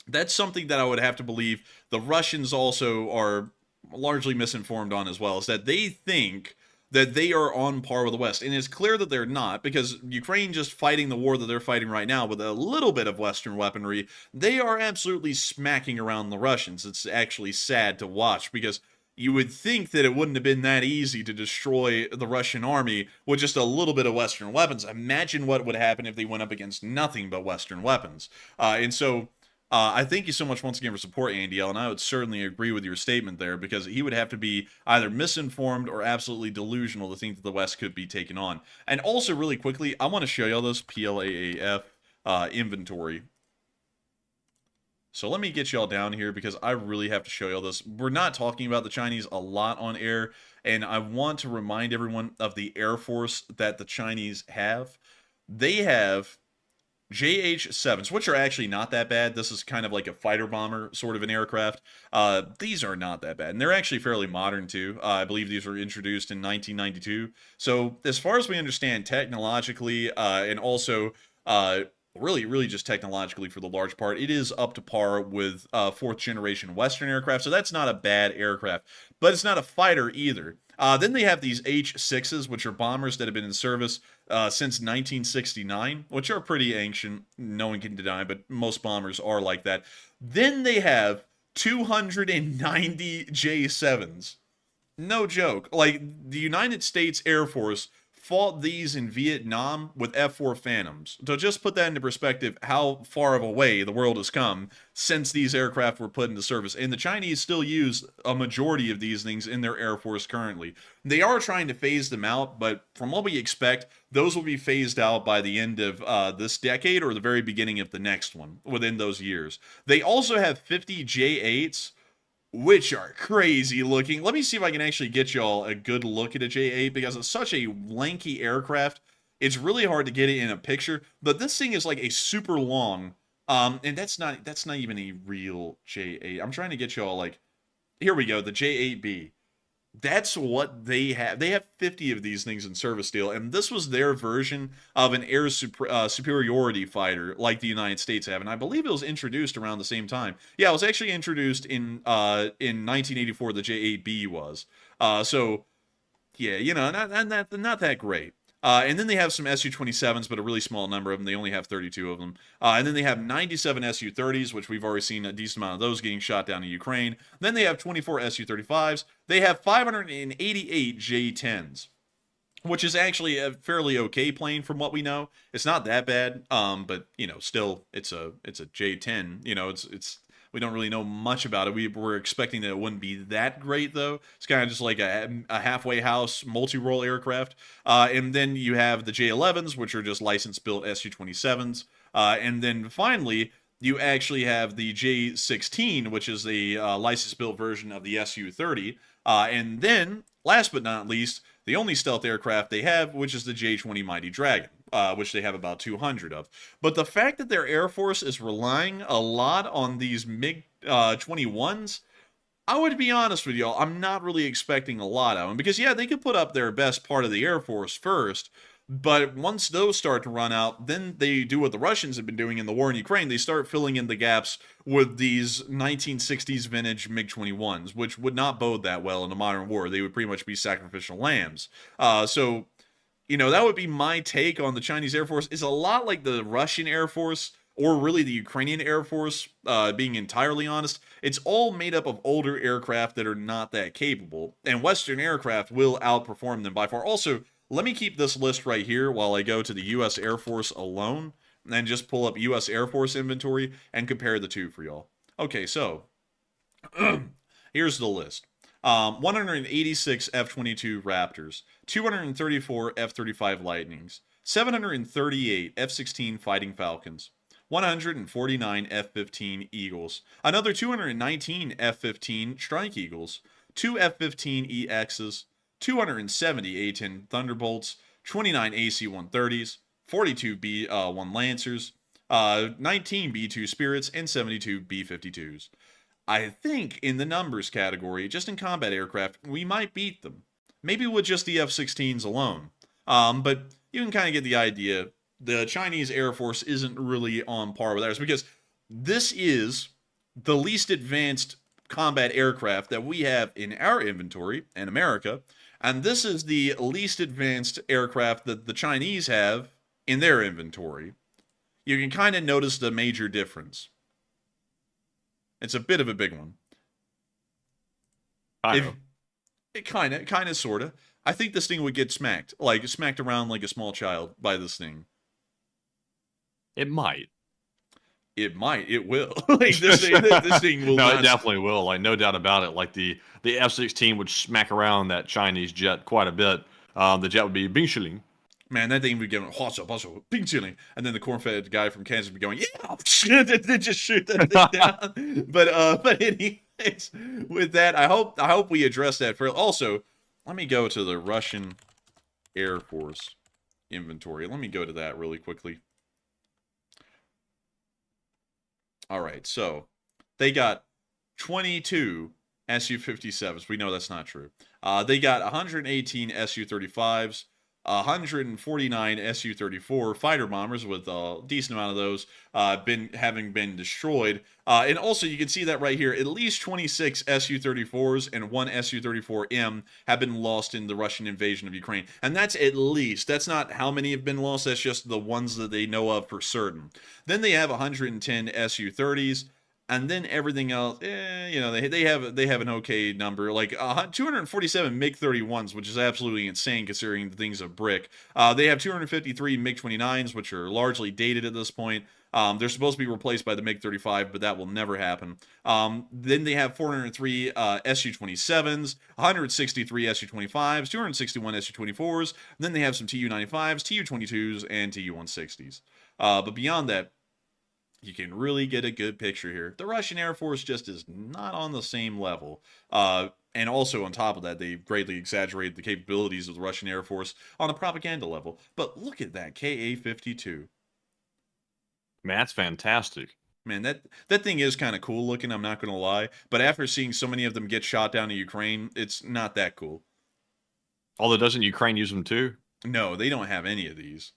that's something that I would have to believe the Russians also are largely misinformed on as well, is that they think that they are on par with the West. And it's clear that they're not, because Ukraine just fighting the war that they're fighting right now with a little bit of Western weaponry, they are absolutely smacking around the Russians. It's actually sad to watch, because you would think that it wouldn't have been that easy to destroy the Russian army with just a little bit of Western weapons. Imagine what would happen if they went up against nothing but Western weapons. I thank you so much once again for support, Andy L, and I would certainly agree with your statement there, because he would have to be either misinformed or absolutely delusional to think that the West could be taken on. And also, really quickly, I want to show y'all this PLAAF inventory. So let me get y'all down here, because I really have to show y'all this. We're not talking about the Chinese a lot on air, and I want to remind everyone of the Air Force that the Chinese have. They have JH-7s, which are actually not that bad. This is kind of like a fighter bomber sort of an aircraft. These are not that bad, and they're actually fairly modern too. I believe these were introduced in 1992. So as far as we understand technologically, and also really just technologically for the large part, it is up to par with fourth generation Western aircraft. So that's not a bad aircraft, but it's not a fighter either. Then they have these H-6s, which are bombers that have been in service since 1969, which are pretty ancient. No one can deny, but most bombers are like that. Then they have 290 J-7s. No joke. Like, the United States Air Force fought these in Vietnam with F-4 Phantoms. So just put that into perspective, how far of a way the world has come since these aircraft were put into service. And the Chinese still use a majority of these things in their Air Force currently. They are trying to phase them out, but from what we expect, those will be phased out by the end of this decade or the very beginning of the next one, within those years. They also have 50 J-8s, which are crazy looking. Let me see if I can actually get y'all a good look at a J-8, because it's such a lanky aircraft. It's really hard to get it in a picture, but this thing is like a super long, and that's not even a real J-8. I'm trying to get y'all, like, here we go, the J-8B. That's what they have. They have 50 of these things in service still, and this was their version of an air superiority fighter like the United States have, and I believe it was introduced around the same time. Yeah, it was actually introduced in 1984, the J-8B was. So, yeah, you know, not that great. And then they have some Su-27s, but a really small number of them. They only have 32 of them. And then they have 97 Su-30s, which we've already seen a decent amount of those getting shot down in Ukraine. Then they have 24 Su-35s. They have 588 J-10s. which is actually a fairly okay plane from what we know. It's not that bad, but you know, still, it's a J-10. You know, it's we don't really know much about it. We were expecting that it wouldn't be that great, though. It's kind of just like a halfway house multi-role aircraft. And then you have the J-11s, which are just license-built Su-27s. And then finally, you actually have the J-16, which is the license-built version of the Su-30. And then, last but not least, the only stealth aircraft they have, which is the J-20 Mighty Dragon, which they have about 200 of. But the fact that their Air Force is relying a lot on these MiG-21s, I would be honest with y'all, I'm not really expecting a lot of them. Because, yeah, they could put up their best part of the Air Force first, but once those start to run out, then they do what the Russians have been doing in the war in Ukraine. They start filling in the gaps with these 1960s vintage MiG-21s, which would not bode that well in a modern war. They would pretty much be sacrificial lambs. So, you know, that would be my take on the Chinese Air Force. It's a lot like the Russian Air Force, or really the Ukrainian Air Force, being entirely honest. It's all made up of older aircraft that are not that capable, and Western aircraft will outperform them by far. Also, let me keep this list right here while I go to the U.S. Air Force alone, and just pull up U.S. Air Force inventory and compare the two for y'all. Okay, so here's the list. 186 F-22 Raptors, 234 F-35 Lightnings, 738 F-16 Fighting Falcons, 149 F-15 Eagles, another 219 F-15 Strike Eagles, 2 F-15 EXs, 270 A-10 Thunderbolts, 29 AC-130s, 42 B-1 Lancers, 19 B-2 Spirits, and 72 B-52s. I think in the numbers category, just in combat aircraft, we might beat them. Maybe with just the F-16s alone. But you can kind of get the idea. The Chinese Air Force isn't really on par with ours, because this is the least advanced combat aircraft that we have in our inventory in America, and this is the least advanced aircraft that the Chinese have in their inventory. You can kind of notice the major difference. It's a bit of a big one. Kind of, sort of. I think this thing would get smacked around like a small child by this thing. It might. It might. It will. Like this thing will. No, not... it definitely will. Like, no doubt about it. Like the F-16 would smack around that Chinese jet quite a bit. The jet would be bing shilling. Man, that thing would be going bing shilling, and then the corn-fed guy from Kansas would be going, yeah, they just shoot that thing down. But anyways, with that, I hope we address that. Also, let me go to the Russian Air Force inventory. Let me go to that really quickly. All right, so they got 22 Su-57s. We know that's not true. They got 118 Su-35s, 149 Su-34 fighter bombers, with a decent amount of those having been destroyed. And also, you can see that right here, at least 26 Su-34s and 1 Su-34M have been lost in the Russian invasion of Ukraine. And that's at least. That's not how many have been lost. That's just the ones that they know of for certain. Then they have 110 Su-30s. And then everything else, you know, they have an okay number, like 247 MiG-31s, which is absolutely insane considering the thing's a brick. They have 253 MiG-29s, which are largely dated at this point. They're supposed to be replaced by the MiG-35, but that will never happen. Then they have 403 Su-27s, 163 Su-25s, 261 Su-24s. Then they have some Tu-95s, Tu-22s, and Tu-160s. But beyond that, you can really get a good picture here. The Russian Air Force just is not on the same level. And also, on top of that, they've greatly exaggerated the capabilities of the Russian Air Force on a propaganda level. But look at that Ka-52. Man, that's fantastic. Man, that thing is kind of cool looking, I'm not going to lie. But after seeing so many of them get shot down in Ukraine, it's not that cool. Although, doesn't Ukraine use them too? No, they don't have any of these.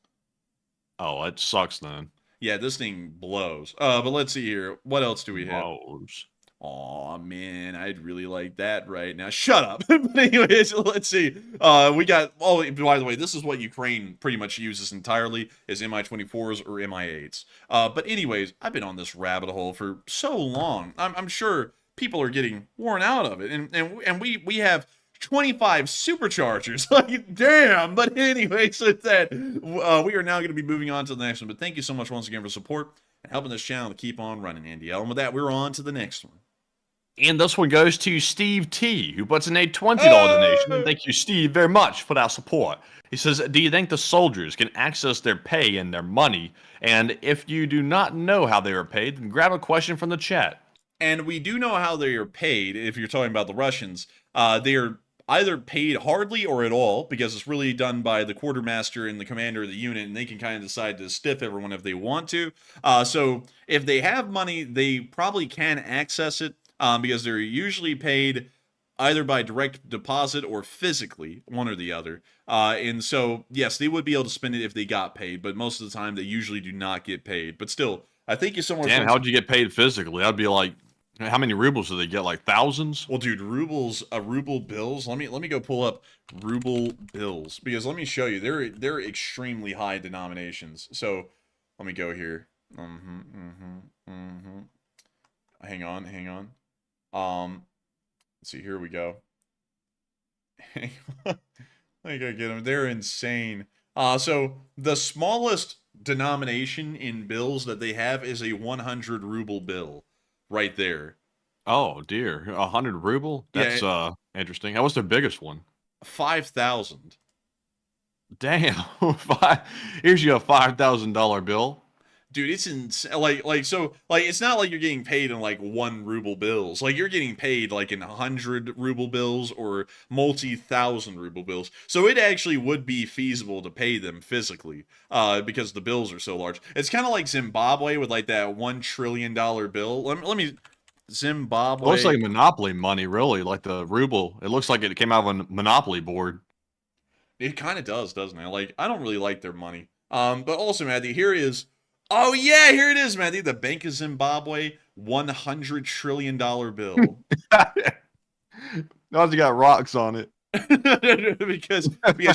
Oh, that sucks then. Yeah, this thing blows. But let's see here. What else do we have? Blows. Aw, man, I'd really like that right now. Shut up. But anyways, let's see. We got, oh, by the way, this is what Ukraine pretty much uses entirely, is Mi-24s or Mi-8s. But anyways, I've been on this rabbit hole for so long. I'm sure people are getting worn out of it. And we have 25 superchargers. Like, damn. But anyway, so that we are now going to be moving on to the next one. But thank you so much once again for support and helping this channel to keep on running, Andy L. And with that, we're on to the next one. And this one goes to Steve T, who puts in a $20 donation. Thank you, Steve, very much for that support. He says, do you think the soldiers can access their pay and their money? And if you do not know how they are paid, then grab a question from the chat. And we do know how they are paid, if you're talking about the Russians. They are either paid hardly or at all, because it's really done by the quartermaster and the commander of the unit, and they can kind of decide to stiff everyone if they want to. So if they have money, they probably can access it, because they're usually paid either by direct deposit or physically, one or the other. And so, yes, they would be able to spend it if they got paid, but most of the time they usually do not get paid. But still, I think you're somewhere... Damn, how'd you get paid physically? That'd be like... How many rubles do they get? Like thousands? Well, dude, rubles, ruble bills. Let me go pull up ruble bills, because let me show you, they're extremely high denominations. So let me go here. Hang on. Let's see. Here we go. Hang on. I gotta get them. They're insane. So the smallest denomination in bills that they have is a 100 ruble bill. Right there. Oh dear, 100 ruble. That's interesting. What's their biggest one? 5,000. Damn. Here's you a $5,000 bill. Dude, it's insane. Like it's not like you're getting paid in like 1 ruble bills. Like you're getting paid like in 100 ruble bills or multi-thousand ruble bills. So it actually would be feasible to pay them physically, because the bills are so large. It's kind of like Zimbabwe with like that $1 trillion bill. Let me Zimbabwe. It looks like Monopoly money, really. Like the ruble. It looks like it came out of a Monopoly board. It kind of does, doesn't it? Like I don't really like their money. But also, Matthew, here is. Oh, yeah, here it is, man. The Bank of Zimbabwe $100 trillion bill. Now you got rocks on it. because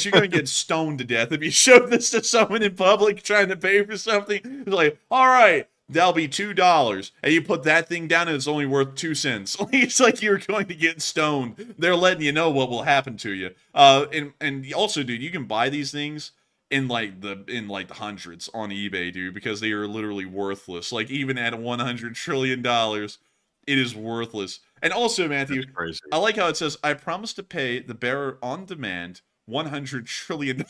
you're going to get stoned to death. If you show this to someone in public trying to pay for something, it's like, all right, that'll be $2. And you put that thing down and it's only worth 2 cents. It's like you're going to get stoned. They're letting you know what will happen to you. And also, dude, you can buy these things in the hundreds on eBay, dude, because they are literally worthless. Like even at $100 trillion, it is worthless. And also, Matthew, I like how it says, "I promise to pay the bearer on demand $100 trillion."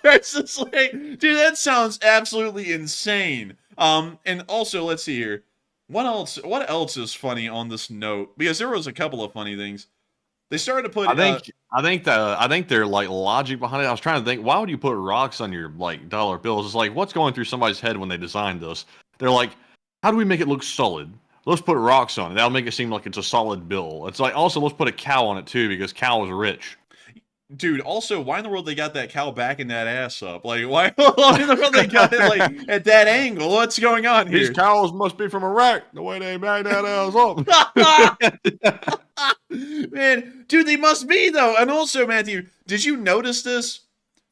It's like, dude, that sounds absolutely insane. And also, let's see here, what else is funny on this note? Because there was a couple of funny things. They started to put. I think their like logic behind it. I was trying to think, why would you put rocks on your like dollar bills? It's like, what's going through somebody's head when they designed this? They're like, how do we make it look solid? Let's put rocks on it. That'll make it seem like it's a solid bill. It's like, also let's put a cow on it too, because cow is rich. Dude, also, why in the world they got that cow backing that ass up? Like, why in the world they got it like at that angle? What's going on here? These cows must be from Iraq, the way they back that ass up. Man, dude, they must be, though. And also, Matthew, did you notice this?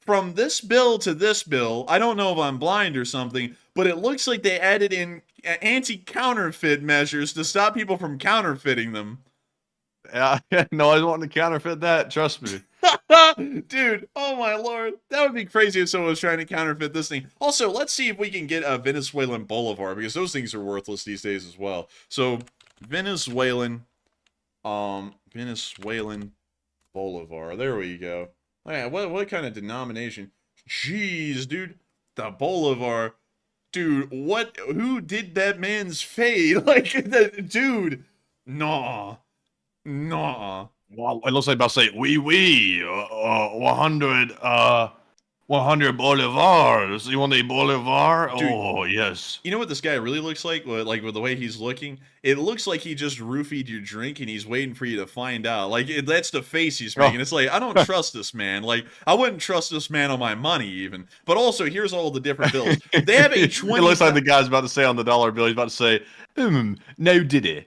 From this bill to this bill, I don't know if I'm blind or something, but it looks like they added in anti-counterfeit measures to stop people from counterfeiting them. Yeah, no, I don't want to counterfeit that. Trust me. Dude, oh my lord. That would be crazy if someone was trying to counterfeit this thing. Also, let's see if we can get a Venezuelan bolivar, because those things are worthless these days as well. So, Venezuelan bolivar. There we go. Oh, yeah, what kind of denomination? Jeez, dude. The bolivar. Dude, who did that man's fade? Like, dude. Nah. Well, it looks like about to say, oui, 100 bolivars. You want a bolivar? Dude, oh, yes. You know what this guy really looks like? Like, with the way he's looking? It looks like he just roofied your drink and he's waiting for you to find out. Like, that's the face he's making. It's like, I don't trust this man. Like, I wouldn't trust this man on my money, even. But also, here's all the different bills. They have a 20... It looks like the guy's about to say on the dollar bill, he's about to say, no diddy.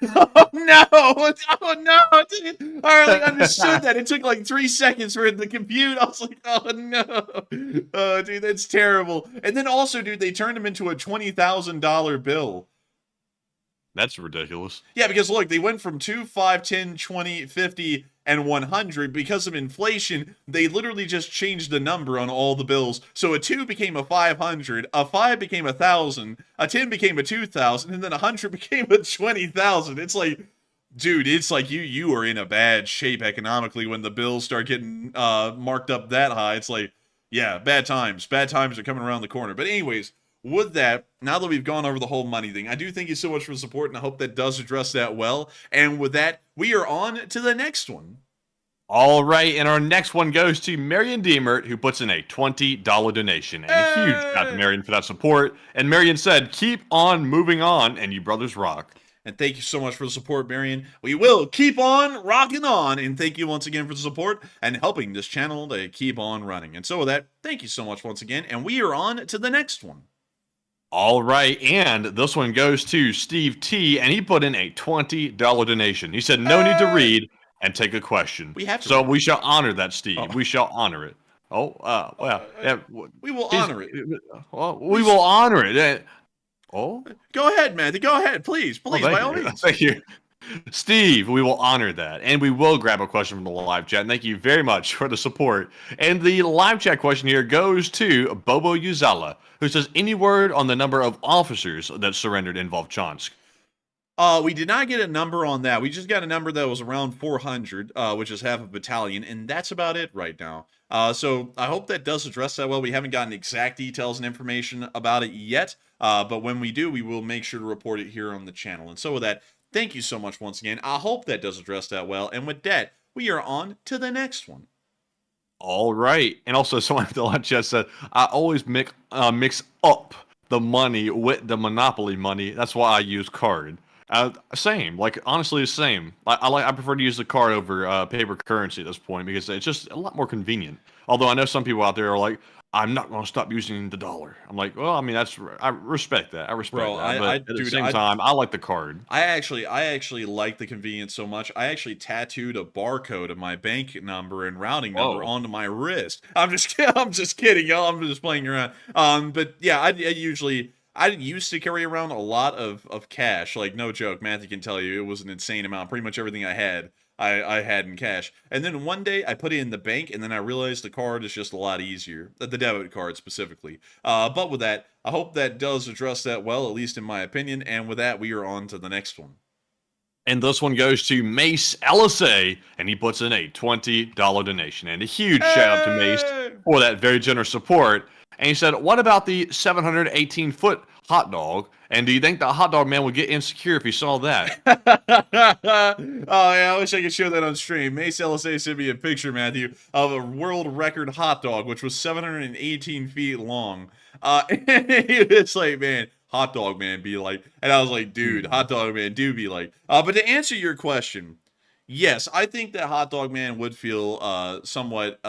Oh no! Oh no! I already understood that. It took like 3 seconds for it to compute. I was like, oh no! Oh, dude, that's terrible. And then also, dude, they turned him into a $20,000 bill. That's ridiculous. Yeah, because look, they went from 2, 5, 10, 20, 50, and 100. Because of inflation, they literally just changed the number on all the bills. So a 2 became a 500, a 5 became 1,000, a 10 became a 2,000, and then 100 became a 20,000. It's like, dude, it's like you are in a bad shape economically when the bills start getting marked up that high. It's like, yeah, bad times. Bad times are coming around the corner. But anyways, with that, now that we've gone over the whole money thing, I do thank you so much for the support, and I hope that does address that well. And with that, we are on to the next one. All right, and our next one goes to Marion Deemert, who puts in a $20 donation. And a huge shout out to Marion for that support. And Marion said, keep on moving on, and you brothers rock. And thank you so much for the support, Marion. We will keep on rocking on. And thank you once again for the support and helping this channel to keep on running. And so with that, thank you so much once again. And we are on to the next one. All right, and this one goes to Steve T, and he put in a $20 donation. He said, no need to read and take a question. We have to. So we shall honor that, Steve. Oh. We shall honor it. We will honor it. Well, we will honor it. Oh, go ahead, Matthew. Go ahead, please, by all means. Thank you, Steve. We will honor that, and we will grab a question from the live chat. And thank you very much for the support. And the live chat question here goes to Bobo Uzala, who says, "Any word on the number of officers that surrendered in Vovchansk?" We did not get a number on that. We just got a number that was around 400, which is half a battalion, and that's about it right now. So I hope that does address that well. We haven't gotten exact details and information about it yet, but when we do, we will make sure to report it here on the channel. And so with that, thank you so much once again. I hope that does address that well. And with that, we are on to the next one. All right. And also, someone in the live chat said, I always mix up the money with the Monopoly money. That's why I use card. Same, like honestly, the same. I prefer to use the card over paper currency at this point because it's just a lot more convenient. Although I know some people out there are like, I'm not going to stop using the dollar. I'm like, well, I mean, I respect that. I respect that. But at the same time, I like the card. I actually like the convenience so much. I actually tattooed a barcode of my bank number and routing number onto my wrist. I'm just kidding, y'all. I'm just playing around. But yeah, I used to carry around a lot of cash. Like, no joke, Matthew can tell you, it was an insane amount. Pretty much everything I had, I had in cash. And then one day, I put it in the bank, and then I realized the card is just a lot easier. The debit card, specifically. But with that, I hope that does address that well, at least in my opinion. And with that, we are on to the next one. And this one goes to Mace LSA, and he puts in a $20 donation. And a huge shout out to Mace for that very generous support. And he said, what about the 718-foot hot dog? And do you think the hot dog man would get insecure if he saw that? Oh, yeah, I wish I could show that on stream. Mace LSA sent me a picture, Matthew, of a world record hot dog, which was 718 feet long. It's like, man, hot dog man be like. And I was like, dude, hot dog man do be like. But to answer your question, yes, I think that hot dog man would feel somewhat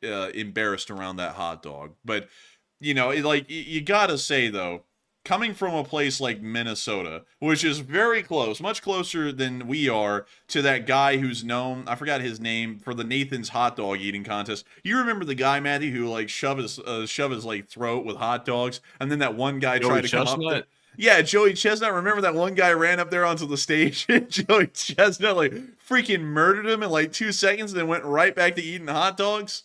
embarrassed around that hot dog. But, you know, like, you gotta say, though, coming from a place like Minnesota, which is very close, much closer than we are to that guy who's known, I forgot his name, for the Nathan's hot dog eating contest. You remember the guy, Matthew, who, like, shove his like, throat with hot dogs, and then that one guy tried to come up there? Yeah, Joey Chestnut. Remember that one guy ran up there onto the stage? Joey Chestnut, like, freaking murdered him in, like, 2 seconds, and then went right back to eating hot dogs?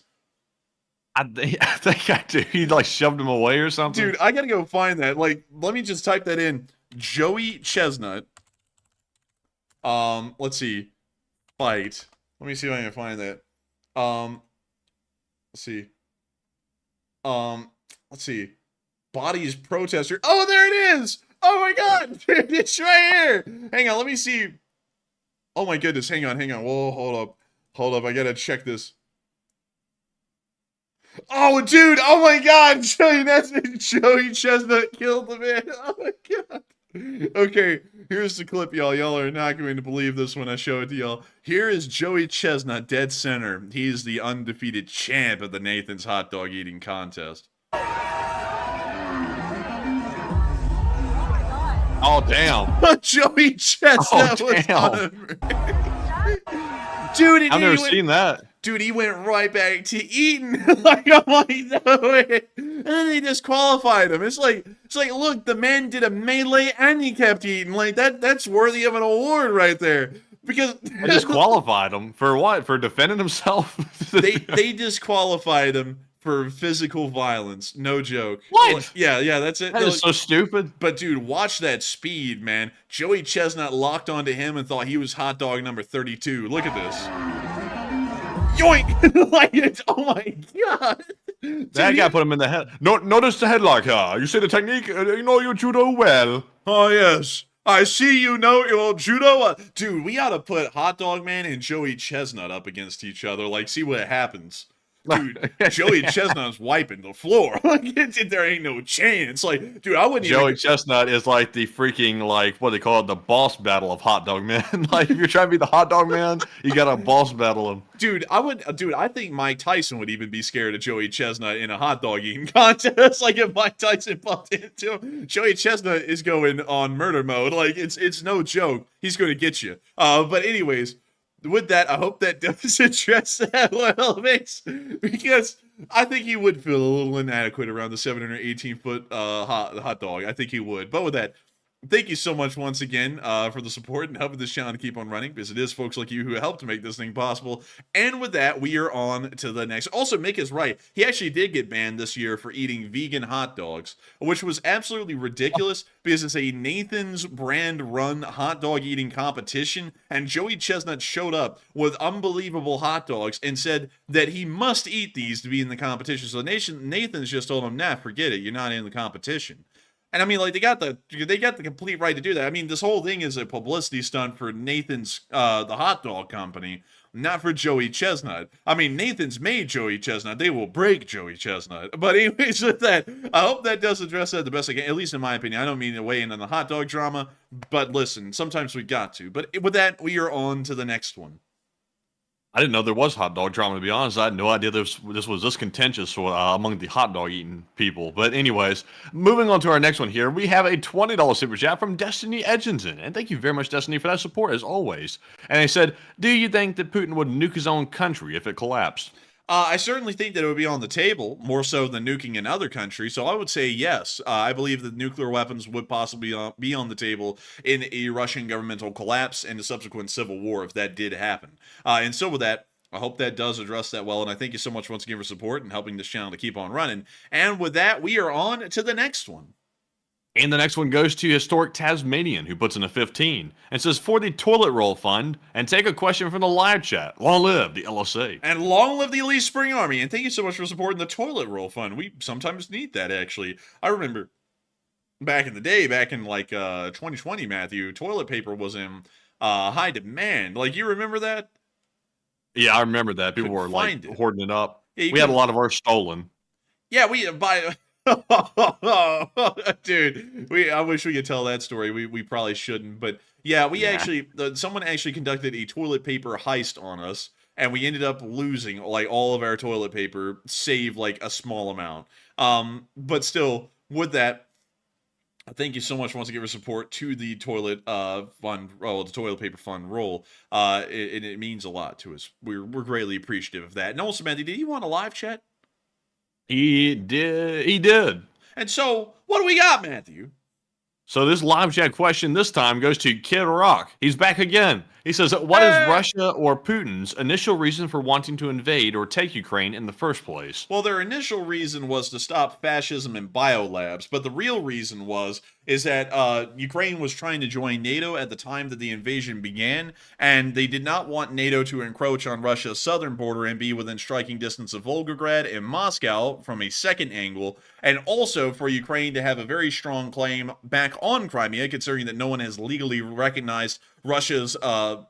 I think I do. He, like, shoved him away or something? Dude, I gotta go find that. Like, let me just type that in. Joey Chestnut. Let's see. Fight. Let me see if I can find that. Let's see. Let's see. Bodies protester. Oh, there it is! Oh my god! It's right here! Hang on, let me see. Oh my goodness, hang on. Whoa, hold up, I gotta check this. Oh, dude, oh my god! Joey Chestnut killed the man. Oh my god. Okay, here's the clip, y'all. Y'all are not going to believe this when I show it to y'all. Here is Joey Chestnut, dead center. He's the undefeated champ of the Nathan's hot dog eating contest. Oh, damn. Joey Chestnut was on Dude, I've never seen that. Dude, he went right back to eating. Like, I'm like, no way. And then they disqualified him. It's like, look, the man did a melee and he kept eating. Like, that's worthy of an award right there. Because I disqualified him for what? For defending himself? they disqualified him for physical violence. No joke. What? Yeah, that's it. That is so stupid. But dude, watch that speed, man. Joey Chestnut locked onto him and thought he was hot dog number 32. Look at this. Yoink! Like it's, oh my god. That guy put him in the head. Notice the headlock here. You see the technique? You know your judo well. Oh yes. I see you know your judo. Dude, we gotta put Hot Dog Man and Joey Chestnut up against each other. Like, see what happens. Dude, Joey Chestnut's wiping the floor. There ain't no chance. Like, dude, I wouldn't Joey even... Chestnut is like the freaking, like, what they call it, the boss battle of hot dog man. Like, if you're trying to be the hot dog man, you gotta boss battle him. Dude, I think Mike Tyson would even be scared of Joey Chestnut in a hot dog eating contest. Like, if Mike Tyson bumped into him, Joey Chestnut is going on murder mode. Like, it's no joke. He's going to get you. But anyways, with that, I hope that does address that well, Mace, because I think he would feel a little inadequate around the 718-foot hot dog. I think he would. But with that, thank you so much once again for the support and helping this channel to keep on running, because it is folks like you who helped to make this thing possible. And with that, we are on to the next. Also, Mick is right. He actually did get banned this year for eating vegan hot dogs, which was absolutely ridiculous because it's a Nathan's brand run hot dog eating competition, and Joey Chestnut showed up with unbelievable hot dogs and said that he must eat these to be in the competition. So Nathan's just told him, nah, forget it. You're not in the competition. And I mean, like, they got the complete right to do that. I mean, this whole thing is a publicity stunt for Nathan's, the hot dog company, not for Joey Chestnut. I mean, Nathan's made Joey Chestnut. They will break Joey Chestnut. But anyways, with that, I hope that does address that the best I can, at least in my opinion. I don't mean to weigh in on the hot dog drama, but listen, sometimes we got to. But with that, we are on to the next one. I didn't know there was hot dog drama, to be honest. I had no idea this was this contentious among the hot dog eating people. But anyways, moving on to our next one here, we have a $20 super chat from Destiny Edginson. And thank you very much, Destiny, for that support, as always. And they said, do you think that Putin would nuke his own country if it collapsed? I certainly think that it would be on the table, more so than nuking in other countries, so I would say yes. I believe that nuclear weapons would possibly be on the table in a Russian governmental collapse and a subsequent civil war if that did happen. And so with that, I hope that does address that well, and I thank you so much once again for support and helping this channel to keep on running. And with that, we are on to the next one. And the next one goes to Historic Tasmanian, who puts in a 15 and says, for the toilet roll fund, and take a question from the live chat. Long live the LSA. And long live the Elite Spring Army. And thank you so much for supporting the toilet roll fund. We sometimes need that, actually. I remember back in the day, back in like 2020, Matthew, toilet paper was in high demand. Like, you remember that? Yeah, I remember that. People were like hoarding it up. Yeah, we had a lot of ours stolen. Yeah, we by dude, I wish we could tell that story. We probably shouldn't, but yeah, we actually someone actually conducted a toilet paper heist on us, and we ended up losing like all of our toilet paper, save like a small amount. But still, with that, thank you so much once again for support to the toilet fund, the toilet paper fund roll. It means a lot to us. We're greatly appreciative of that. And also, Matthew, did you want a live chat? He did. And so, what do we got, Matthew? So this live chat question this time goes to Kid Rock. He's back again. He says, what is Russia or Putin's initial reason for wanting to invade or take Ukraine in the first place? Well, their initial reason was to stop fascism in biolabs, but the real reason is that Ukraine was trying to join NATO at the time that the invasion began, and they did not want NATO to encroach on Russia's southern border and be within striking distance of Volgograd and Moscow from a second angle, and also for Ukraine to have a very strong claim back on Crimea, considering that no one has legally recognized Russia's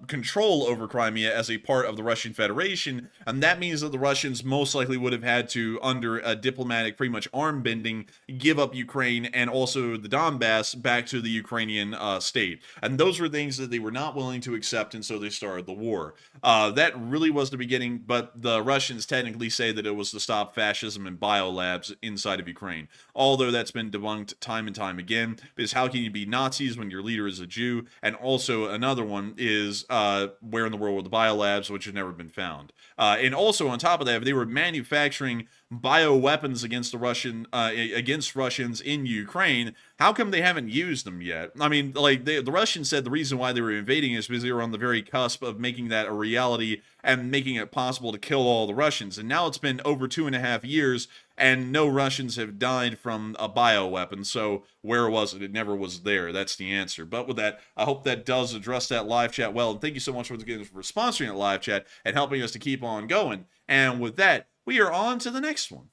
control over Crimea as a part of the Russian Federation, and that means that the Russians most likely would have had to, under a diplomatic, pretty much arm bending, give up Ukraine and also the Donbass back to the Ukrainian state. And those were things that they were not willing to accept, and so they started the war. That really was the beginning, but the Russians technically say that it was to stop fascism in biolabs inside of Ukraine. Although that's been debunked time and time again, because how can you be Nazis when your leader is a Jew? And also, another another one is where in the world were the biolabs, which have never been found. And also on top of that, they were manufacturing bioweapons against against Russians in Ukraine. How come they haven't used them yet? I mean, like the Russians said the reason why they were invading is because they were on the very cusp of making that a reality and making it possible to kill all the Russians. And now it's been over 2.5 years, and no Russians have died from a bioweapon. So where was it? It never was there. That's the answer. But with that, I hope that does address that live chat well. And thank you so much for sponsoring that live chat and helping us to keep on going. And with that, we are on to the next one.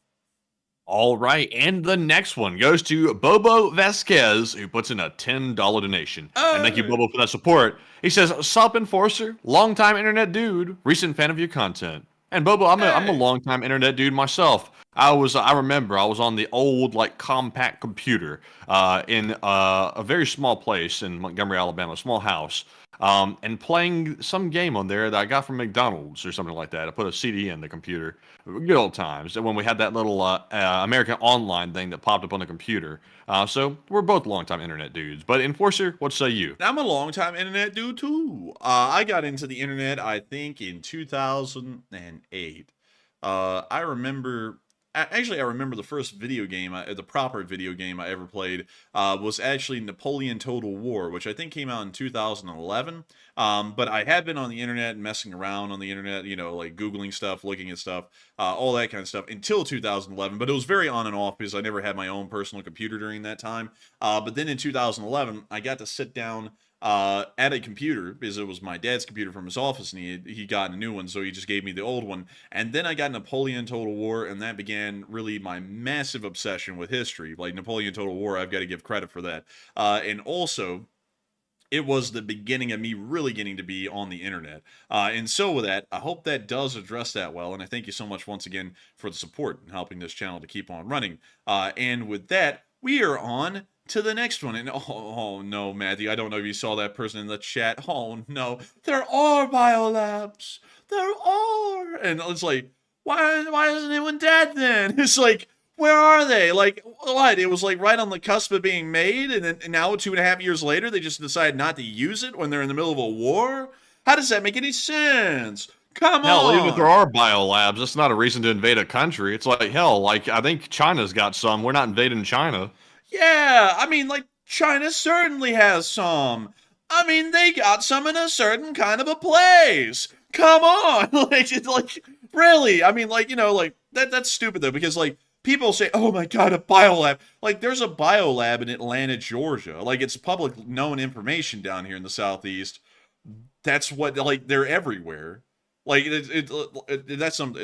All right, and the next one goes to Bobo Vasquez, who puts in a $10 donation. And thank you, Bobo, for that support. He says, "Sup, Enforcer, longtime internet dude, recent fan of your content." And Bobo, I'm a longtime internet dude myself. I remember I was on the old like compact computer in a very small place in Montgomery, Alabama, a small house. And playing some game on there that I got from McDonald's or something like that. I put a CD in the computer. Good old times. And when we had that little American Online thing that popped up on the computer. So we're both longtime internet dudes. But Enforcer, what say you? I'm a longtime internet dude too. I got into the internet, I think, in 2008. I remember the first video game, the proper video game I ever played was actually Napoleon Total War, which I think came out in 2011. But I had been on the internet and messing around on the internet, you know, like Googling stuff, looking at stuff, all that kind of stuff until 2011. But it was very on and off because I never had my own personal computer during that time. But then in 2011, I got to sit down at a computer because it was my dad's computer from his office, and he got a new one, so he just gave me the old one. And then I got Napoleon Total War, and that began really my massive obsession with history. Like Napoleon Total War, I've got to give credit for that. And also, it was the beginning of me really getting to be on the internet. And so with that, I hope that does address that well. And I thank you so much once again for the support and helping this channel to keep on running. And with that, we are on to the next one. And oh no, Matthew, I don't know if you saw that person in the chat. Oh no, there are biolabs. There are. And it's like, why isn't anyone dead then? It's like, where are they? Like, what? It was like right on the cusp of being made, and then now 2.5 years later, they just decide not to use it when they're in the middle of a war? How does that make any sense? Come hell, on. even if there are biolabs, that's not a reason to invade a country. It's like, hell, like, I think China's got some. We're not invading China. Yeah, I mean, like, China certainly has some. I mean, they got some in a certain kind of a place. Come on. Like, it's like, really? I mean, like, you know, like, that's stupid, though, because, like, people say, oh my god, a biolab. Like, there's a biolab in Atlanta, Georgia. Like, it's public known information down here in the Southeast. That's what, like, they're everywhere. Like, that's some...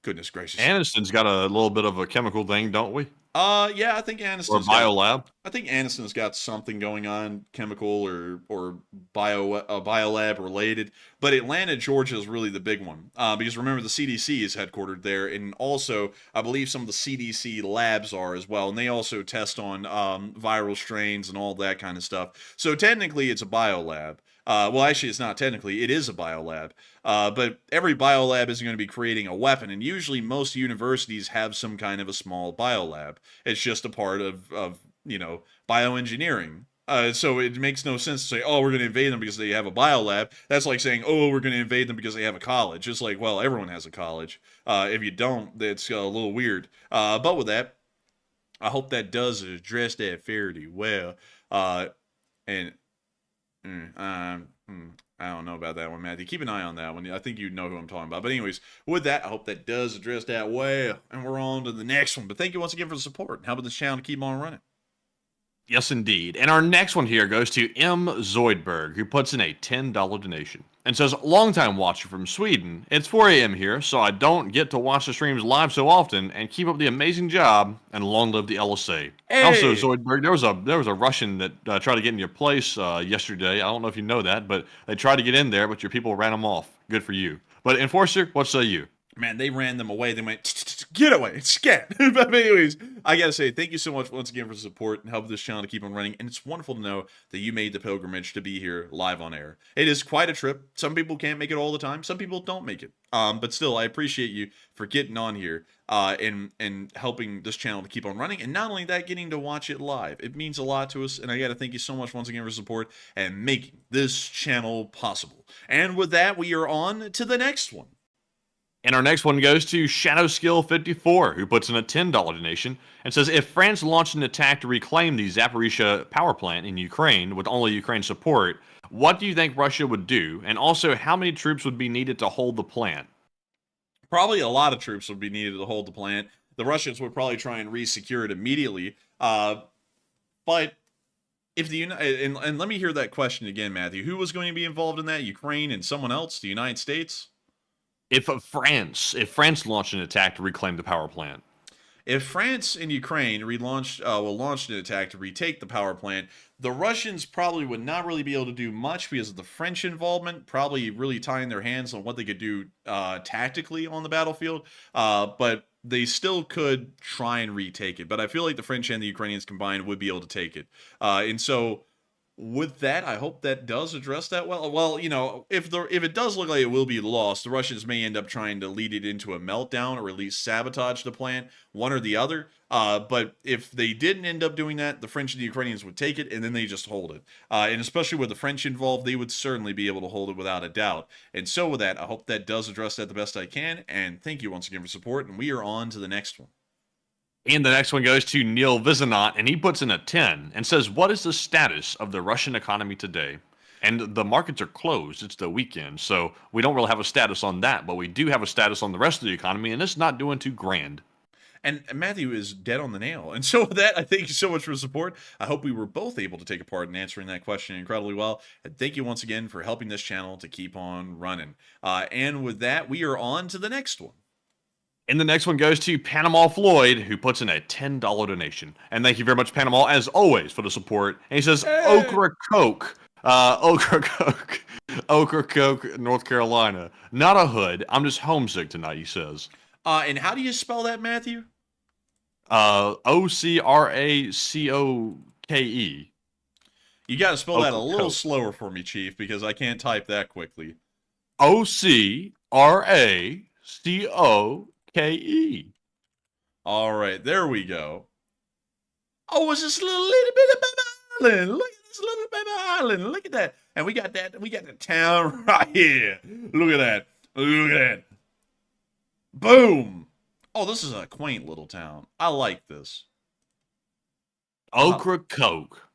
goodness gracious. Aniston's got a little bit of a chemical thing, don't we? Yeah, I think Aniston's or biolab. I think Aniston's got something going on, chemical or biolab related. But Atlanta, Georgia is really the big one because remember the CDC is headquartered there, and also I believe some of the CDC labs are as well, and they also test on viral strains and all that kind of stuff. So technically, it's a biolab. Well, actually, it's not technically. It is a biolab. But every biolab is going to be creating a weapon, and usually most universities have some kind of a small biolab. It's just a part of you know, bioengineering. So it makes no sense to say, oh, we're going to invade them because they have a biolab. That's like saying, oh, we're going to invade them because they have a college. It's like, well, everyone has a college. If you don't, that's a little weird. But with that, I hope that does address that fairly well. And I don't know about that one, Matthew. Keep an eye on that one. I think you know who I'm talking about. But anyways, with that, I hope that does address that well. And we're on to the next one. But thank you once again for the support and helping this channel to keep on running. Yes, indeed. And our next one here goes to M. Zoidberg, who puts in a $10 donation and says, longtime watcher from Sweden. It's 4 a.m. here, so I don't get to watch the streams live so often, and keep up the amazing job, and long live the LSA. Hey. Also, Zoidberg, there was a Russian that tried to get in your place yesterday. I don't know if you know that, but they tried to get in there, but your people ran them off. Good for you. But Enforcer, what say you? Man, they ran them away. They went get away, scat. But anyways, I gotta say, thank you so much once again for the support and help this channel to keep on running. And it's wonderful to know that you made the pilgrimage to be here live on air. It is quite a trip. Some people can't make it all the time. Some people don't make it. But still, I appreciate you for getting on here and helping this channel to keep on running. And not only that, getting to watch it live. It means a lot to us. And I gotta thank you so much once again for support and making this channel possible. And with that, we are on to the next one. And our next one goes to ShadowSkill54, who puts in a $10 donation and says, if France launched an attack to reclaim the Zaporizhzhia power plant in Ukraine with only Ukraine support, what do you think Russia would do? And also, how many troops would be needed to hold the plant? Probably a lot of troops would be needed to hold the plant. The Russians would probably try and re-secure it immediately. But if the and let me hear that question again, Matthew. Who was going to be involved in that? Ukraine and someone else? The United States? If France launched an attack to reclaim the power plant. If France and Ukraine launched an attack to retake the power plant, the Russians probably would not really be able to do much because of the French involvement, probably really tying their hands on what they could do tactically on the battlefield. But they still could try and retake it. But I feel like the French and the Ukrainians combined would be able to take it. And so with that, I hope that does address that well. Well, you know, if it does look like it will be lost, the Russians may end up trying to lead it into a meltdown or at least sabotage the plant, one or the other. But if they didn't end up doing that, the French and the Ukrainians would take it, and then they just hold it. And especially with the French involved, they would certainly be able to hold it without a doubt. And so with that, I hope that does address that the best I can. And thank you once again for support, and we are on to the next one. And the next one goes to Neil Vizanot, and he puts in a 10 and says, what is the status of the Russian economy today? And the markets are closed. It's the weekend, so we don't really have a status on that, but we do have a status on the rest of the economy, and it's not doing too grand. And Matthew is dead on the nail. And so with that, I thank you so much for the support. I hope we were both able to take a part in answering that question incredibly well. And thank you once again for helping this channel to keep on running. And with that, we are on to the next one. And the next one goes to Panama Floyd, who puts in a $10 donation. And thank you very much, Panama, as always, for the support. And he says, hey. Okra Coke, North Carolina. Not a hood. I'm just homesick tonight, he says. And how do you spell that, Matthew? Ocracoke. You got to spell that a little slower for me, Chief, because I can't type that quickly. Ocracoke. All right, there we go. Oh, it's just a little bit of island. Look at this little bit of island. Look at that. And we got that. We got the town right here. Look at that. Look at that. Boom. Oh, this is a quaint little town. I like this. Ocracoke.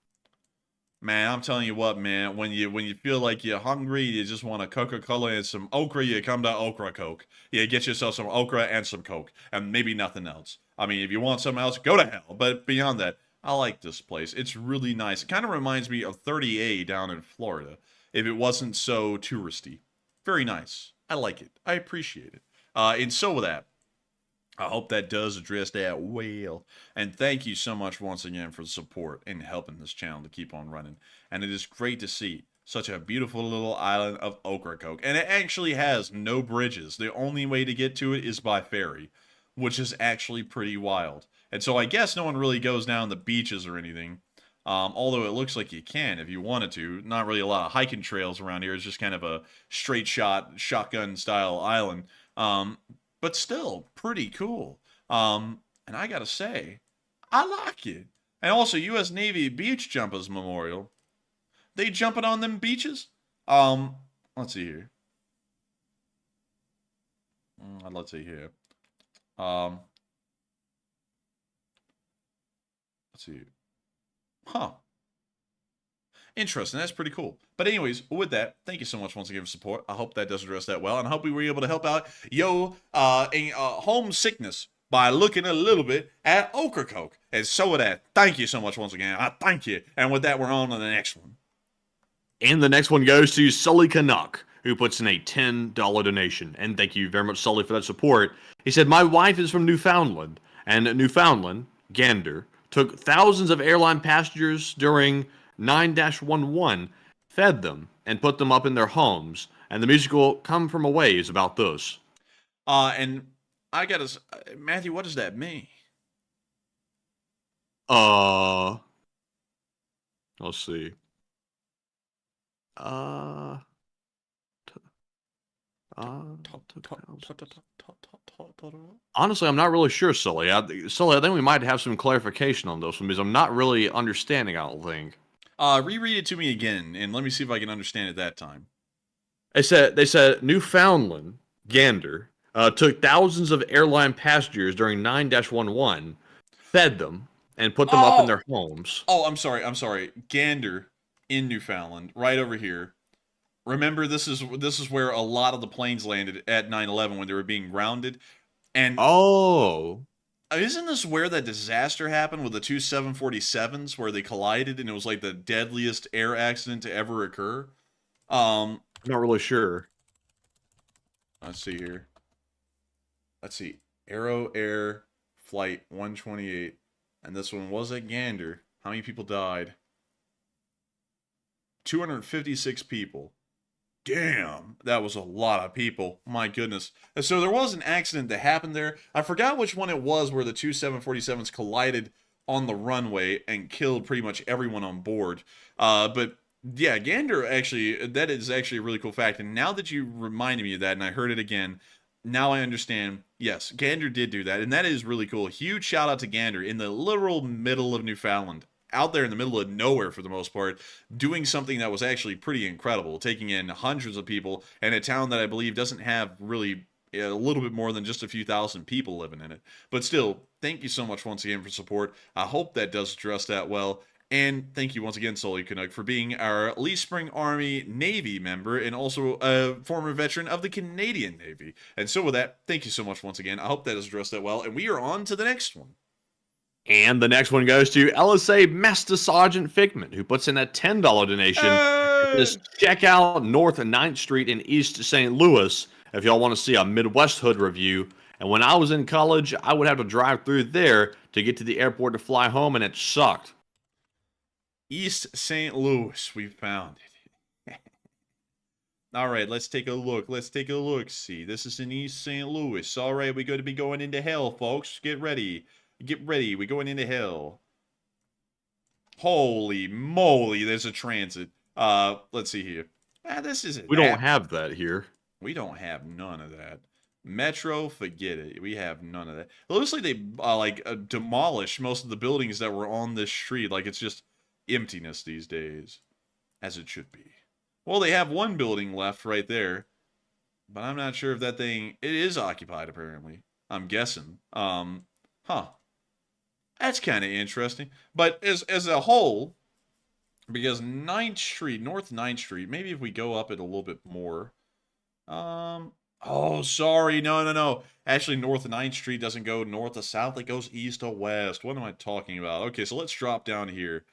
Man, I'm telling you what, man. When you feel like you're hungry, you just want a Coca-Cola and some okra, you come to Okra Coke. Yeah, get yourself some okra and some Coke, and maybe nothing else. I mean, if you want something else, go to hell. But beyond that, I like this place. It's really nice. It kind of reminds me of 30A down in Florida, if it wasn't so touristy. Very nice. I like it. I appreciate it. And so with that, I hope that does address that well. And thank you so much once again for the support and helping this channel to keep on running. And it is great to see such a beautiful little island of Ocracoke. And it actually has no bridges. The only way to get to it is by ferry, which is actually pretty wild. And so I guess no one really goes down the beaches or anything. Although it looks like you can if you wanted to. Not really a lot of hiking trails around here. It's just kind of a straight shot, shotgun style island. But still, pretty cool. And I gotta say, I like it. And also, U.S. Navy Beach Jumpers Memorial. They jumping on them beaches? Let's see here. Let's see here. Let's see. Huh. Interesting. That's pretty cool. But anyways, with that, thank you so much once again for support. I hope that does address that well. And I hope we were able to help out homesickness by looking a little bit at Ocracoke. And so with that, thank you so much once again. I thank you. And with that, we're on to the next one. And the next one goes to Sully Canuck, who puts in a $10 donation. And thank you very much, Sully, for that support. He said, my wife is from Newfoundland. And Newfoundland, Gander, took thousands of airline passengers during 9-11, fed them, and put them up in their homes. And the musical Come From Away is about this. And I gotta, Matthew, what does that mean? Let's see. Honestly, I'm not really sure, Sully. Sully, I think we might have some clarification on this one because I'm not really understanding, I don't think. Reread it to me again, and let me see if I can understand it that time. They said Newfoundland, Gander, took thousands of airline passengers during 9-11, fed them, and put them up in their homes. Oh, I'm sorry. Gander in Newfoundland, right over here. Remember, this is where a lot of the planes landed at 9/11 when they were being grounded. And isn't this where that disaster happened with the two 747s where they collided and it was like the deadliest air accident to ever occur? I'm not really sure. Let's see here. Let's see. Aero Air Flight 128. And this one was at Gander. How many people died? 256 people. Damn, that was a lot of people. My goodness. And so there was an accident that happened there. I forgot which one it was where the two 747s collided on the runway and killed pretty much everyone on board. But yeah, Gander actually, that is actually a really cool fact. And now that you reminded me of that and I heard it again, now I understand. Yes, Gander did do that. And that is really cool. Huge shout out to Gander in the literal middle of Newfoundland. Out there in the middle of nowhere for the most part, doing something that was actually pretty incredible, taking in hundreds of people in a town that I believe doesn't have really a little bit more than just a few thousand people living in it. But still, thank you so much once again for support. I hope that does address that well. And thank you once again, Sully Canuck, for being our Lee Spring Army Navy member and also a former veteran of the Canadian Navy. And so with that, thank you so much once again. I hope that has addressed that well. And we are on to the next one. And the next one goes to LSA Master Sergeant Figment, who puts in that $10 donation. Just check out North 9th Street in East St. Louis if y'all want to see a Midwest Hood review. And when I was in college, I would have to drive through there to get to the airport to fly home, and it sucked. East St. Louis, we found it. All right, let's take a look. See, this is in East St. Louis. All right, we're going to be going into hell, folks. Get ready. We're going into hell. Holy moly, there's a transit. Let's see here. This isn't. We don't have that here. We don't have none of that. Metro, forget it. We have none of that. It looks like they demolished most of the buildings that were on this street. Like it's just emptiness these days, as it should be. Well, they have one building left right there, but I'm not sure if that thing it is occupied. Apparently, I'm guessing. That's kind of interesting. But as a whole, because 9th Street, North 9th Street, maybe if we go up it a little bit more. Oh, sorry. No. Actually, North 9th Street doesn't go north to south. It goes east to west. What am I talking about? Okay, so let's drop down here.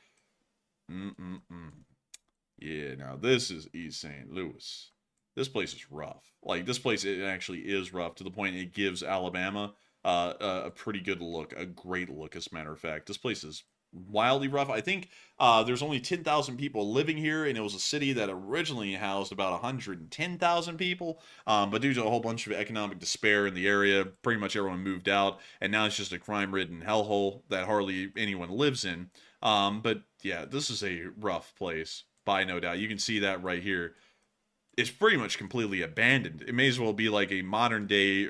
Yeah, now this is East St. Louis. This place is rough. Like, this place, it actually is rough to the point it gives Alabama a pretty good look, a great look, as a matter of fact. This place is wildly rough. I think there's only 10,000 people living here, and it was a city that originally housed about 110,000 people, but due to a whole bunch of economic despair in the area, pretty much everyone moved out, and now it's just a crime-ridden hellhole that hardly anyone lives in. But yeah, this is a rough place, by no doubt. You can see that right here. It's pretty much completely abandoned. It may as well be like a modern day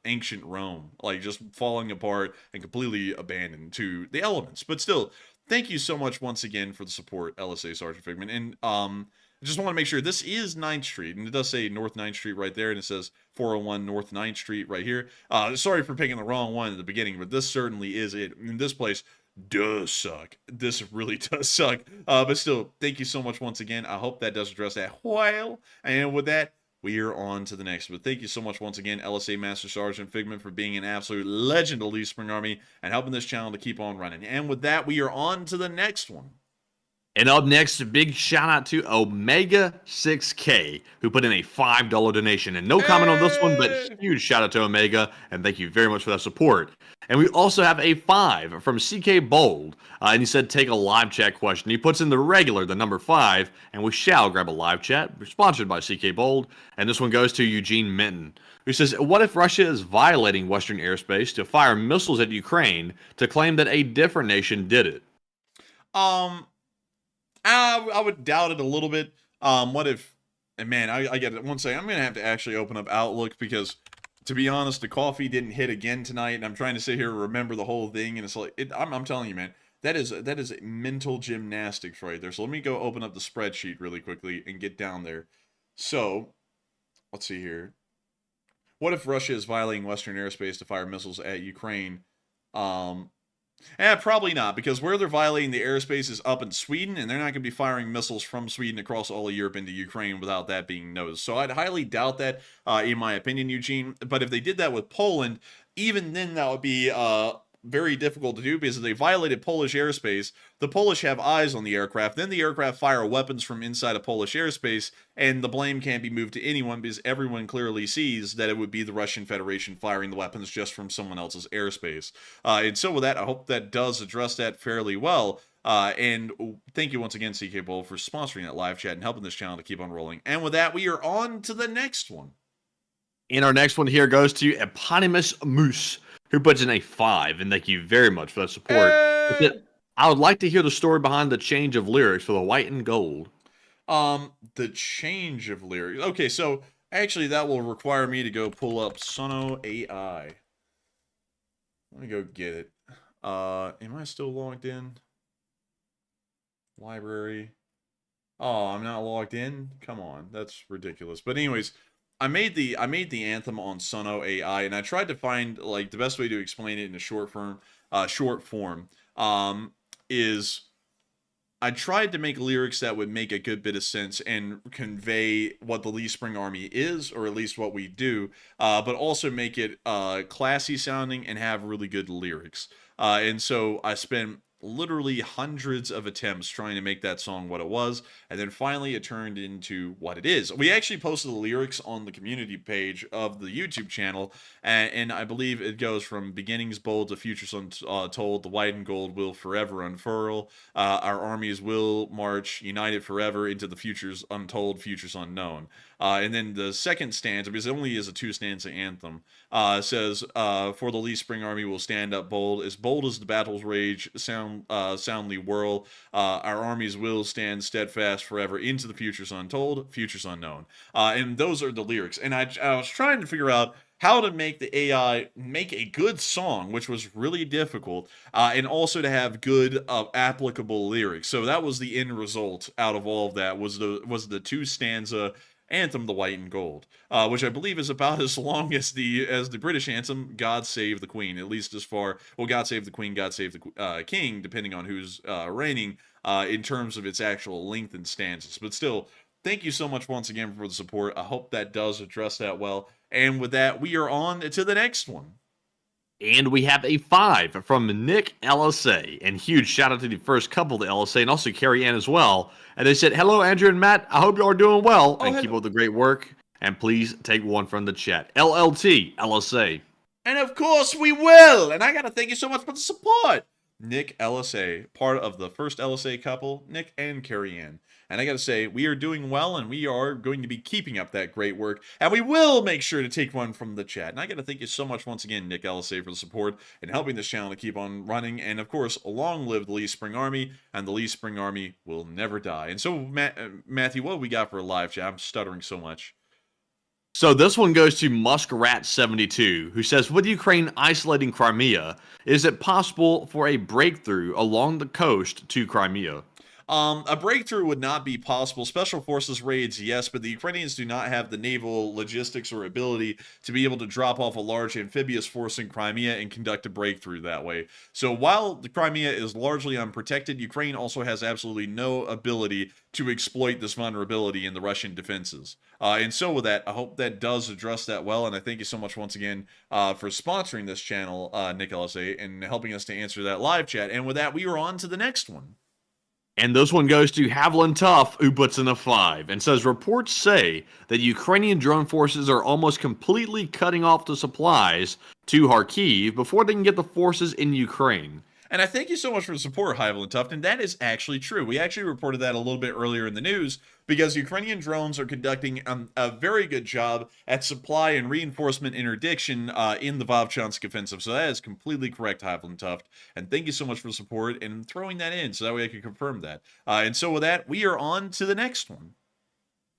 ancient Rome, like just falling apart and completely abandoned to the elements. But still, thank you so much once again for the support, LSA Sergeant Figment. And I just want to make sure this is 9th Street, and it does say North 9th Street right there, and it says 401 North 9th Street right here. Sorry for picking the wrong one at the beginning, but this certainly is it. In this place does suck. This really does suck. But still, thank you so much once again. I hope that does address that well. And with that, we are on to the next. But thank you so much once again, LSA Master Sergeant Figment, for being an absolute legend of Lee Spring Army and helping this channel to keep on running. And with that, we are on to the next one. And up next, a big shout out to Omega 6K, who put in a $5 donation. And no comment on this one, but huge shout out to Omega, and thank you very much for that support. And we also have a 5 from CK Bold, and he said, take a live chat question. He puts in the regular, the number 5, and we shall grab a live chat. We're sponsored by CK Bold, and this one goes to Eugene Minton, who says, what if Russia is violating Western airspace to fire missiles at Ukraine to claim that a different nation did it? I would doubt it a little bit. What if, and man, I get it. One second, I'm going to have to actually open up Outlook because, to be honest, the coffee didn't hit again tonight, and I'm trying to sit here and remember the whole thing, and it's like, I'm telling you, man, that is mental gymnastics right there. So let me go open up the spreadsheet really quickly and get down there. So, let's see here. What if Russia is violating Western airspace to fire missiles at Ukraine? Probably not, because where they're violating the airspace is up in Sweden, and they're not going to be firing missiles from Sweden across all of Europe into Ukraine without that being noticed. So I'd highly doubt that, in my opinion, Eugene. But if they did that with Poland, even then that would be very difficult to do, because if they violated Polish airspace, the Polish have eyes on the aircraft, then the aircraft fire weapons from inside of Polish airspace, and the blame can't be moved to anyone because everyone clearly sees that it would be the Russian Federation firing the weapons just from someone else's airspace. And so with that, I hope that does address that fairly well. And thank you once again, CK Bull, for sponsoring that live chat and helping this channel to keep on rolling. And with that, we are on to the next one. And our next one here goes to Eponymous Moose, who puts in a 5, and thank you very much for that support. I would like to hear the story behind the change of lyrics for the white and gold. The change of lyrics. Okay, so actually that will require me to go pull up Sono AI. Let me go get it. Am I still logged in? Library. Oh, I'm not logged in? Come on, that's ridiculous. But anyways, I made the anthem on Sono AI, and I tried to find like the best way to explain it in a short form. Is I tried to make lyrics that would make a good bit of sense and convey what the Lee Spring Army is, or at least what we do, but also make it classy sounding and have really good lyrics. And so I spent literally hundreds of attempts trying to make that song what it was, and then finally it turned into what it is. We actually posted the lyrics on the community page of the YouTube channel, and I believe it goes from beginnings bold to futures untold. The white and gold will forever unfurl. Our armies will march united forever into the futures untold, futures unknown. And then the second stanza, because it only is a 2-stanza anthem, says, for the Lee Spring Army will stand up bold as the battle's rage soundly whirl. Our armies will stand steadfast forever into the futures untold, futures unknown. And those are the lyrics. And I was trying to figure out how to make the AI make a good song, which was really difficult, and also to have good applicable lyrics. So that was the end result out of all of that, was the 2-stanza anthem, The White and Gold, which I believe is about as long as the British anthem, God Save the Queen, at least as far, well, God Save the Queen, God Save the King, depending on who's reigning, in terms of its actual length and stanzas. But still, thank you so much once again for the support. I hope that does address that well. And with that, we are on to the next one. And we have a 5 from Nick LSA. And huge shout out to the first couple of the LSA and also Carrie Ann as well. And they said, hello, Andrew and Matt. I hope you are doing well and keep up the great work. And please take one from the chat. LLT LSA. And of course we will. And I got to thank you so much for the support. Nick LSA, part of the first LSA couple, Nick and Carrie Ann. And I got to say, we are doing well, and we are going to be keeping up that great work. And we will make sure to take one from the chat. And I got to thank you so much once again, Nick LSA, for the support and helping this channel to keep on running. And of course, long live the Lee Spring Army, and the Lee Spring Army will never die. And so, Matthew, what do we got for a live chat? I'm stuttering so much. So this one goes to Muskrat72, who says, with Ukraine isolating Crimea, is it possible for a breakthrough along the coast to Crimea? A breakthrough would not be possible. Special forces raids, yes, but the Ukrainians do not have the naval logistics or ability to be able to drop off a large amphibious force in Crimea and conduct a breakthrough that way. So while the Crimea is largely unprotected, Ukraine also has absolutely no ability to exploit this vulnerability in the Russian defenses. And so with that, I hope that does address that well, and I thank you so much once again for sponsoring this channel, Nick LSA, and helping us to answer that live chat. And with that, we are on to the next one. And this one goes to Haviland Tough, who puts in a 5 and says reports say that Ukrainian drone forces are almost completely cutting off the supplies to Kharkiv before they can get the forces in Ukraine. And I thank you so much for the support, Hyvel and Tuft, and that is actually true. We actually reported that a little bit earlier in the news because Ukrainian drones are conducting a very good job at supply and reinforcement interdiction in the Vovchansk offensive. So that is completely correct, Hyvel and Tuft. And thank you so much for the support and throwing that in so that way I can confirm that. And so with that, we are on to the next one.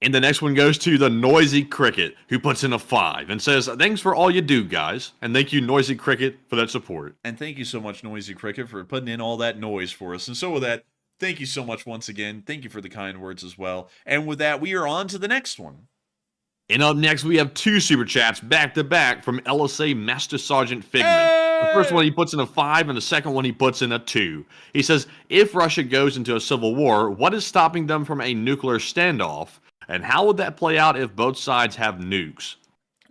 And the next one goes to the Noisy Cricket, who puts in a 5 and says, thanks for all you do, guys. And thank you, Noisy Cricket, for that support. And thank you so much, Noisy Cricket, for putting in all that noise for us. And so with that, thank you so much once again. Thank you for the kind words as well. And with that, we are on to the next one. And up next, we have 2 super chats back-to-back from LSA Master Sergeant Figment. Hey! The first one he puts in a 5, and the second one he puts in a 2. He says, if Russia goes into a civil war, what is stopping them from a nuclear standoff? And how would that play out if both sides have nukes?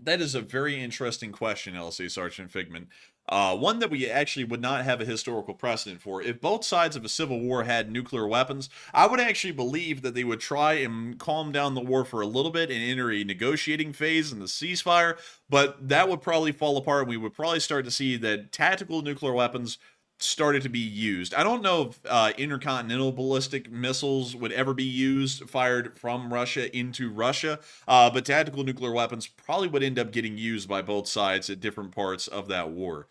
That is a very interesting question, LSA Sergeant Figment. One that we actually would not have a historical precedent for. If both sides of a civil war had nuclear weapons, I would actually believe that they would try and calm down the war for a little bit and enter a negotiating phase in the ceasefire, but that would probably fall apart, and we would probably start to see that tactical nuclear weapons started to be used. I don't know if intercontinental ballistic missiles would ever be used, fired from Russia into Russia, but tactical nuclear weapons probably would end up getting used by both sides at different parts of that war.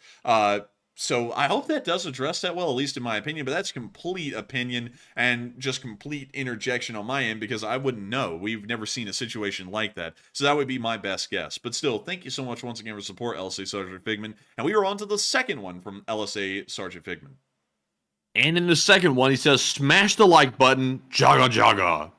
So I hope that does address that well, at least in my opinion, but that's complete opinion and just complete interjection on my end because I wouldn't know. We've never seen a situation like that. So that would be my best guess. But still, thank you so much once again for support, LSA Sergeant Figment. And we are on to the second one from LSA Sergeant Figment. And in the second one, he says, smash the like button, jaga jaga.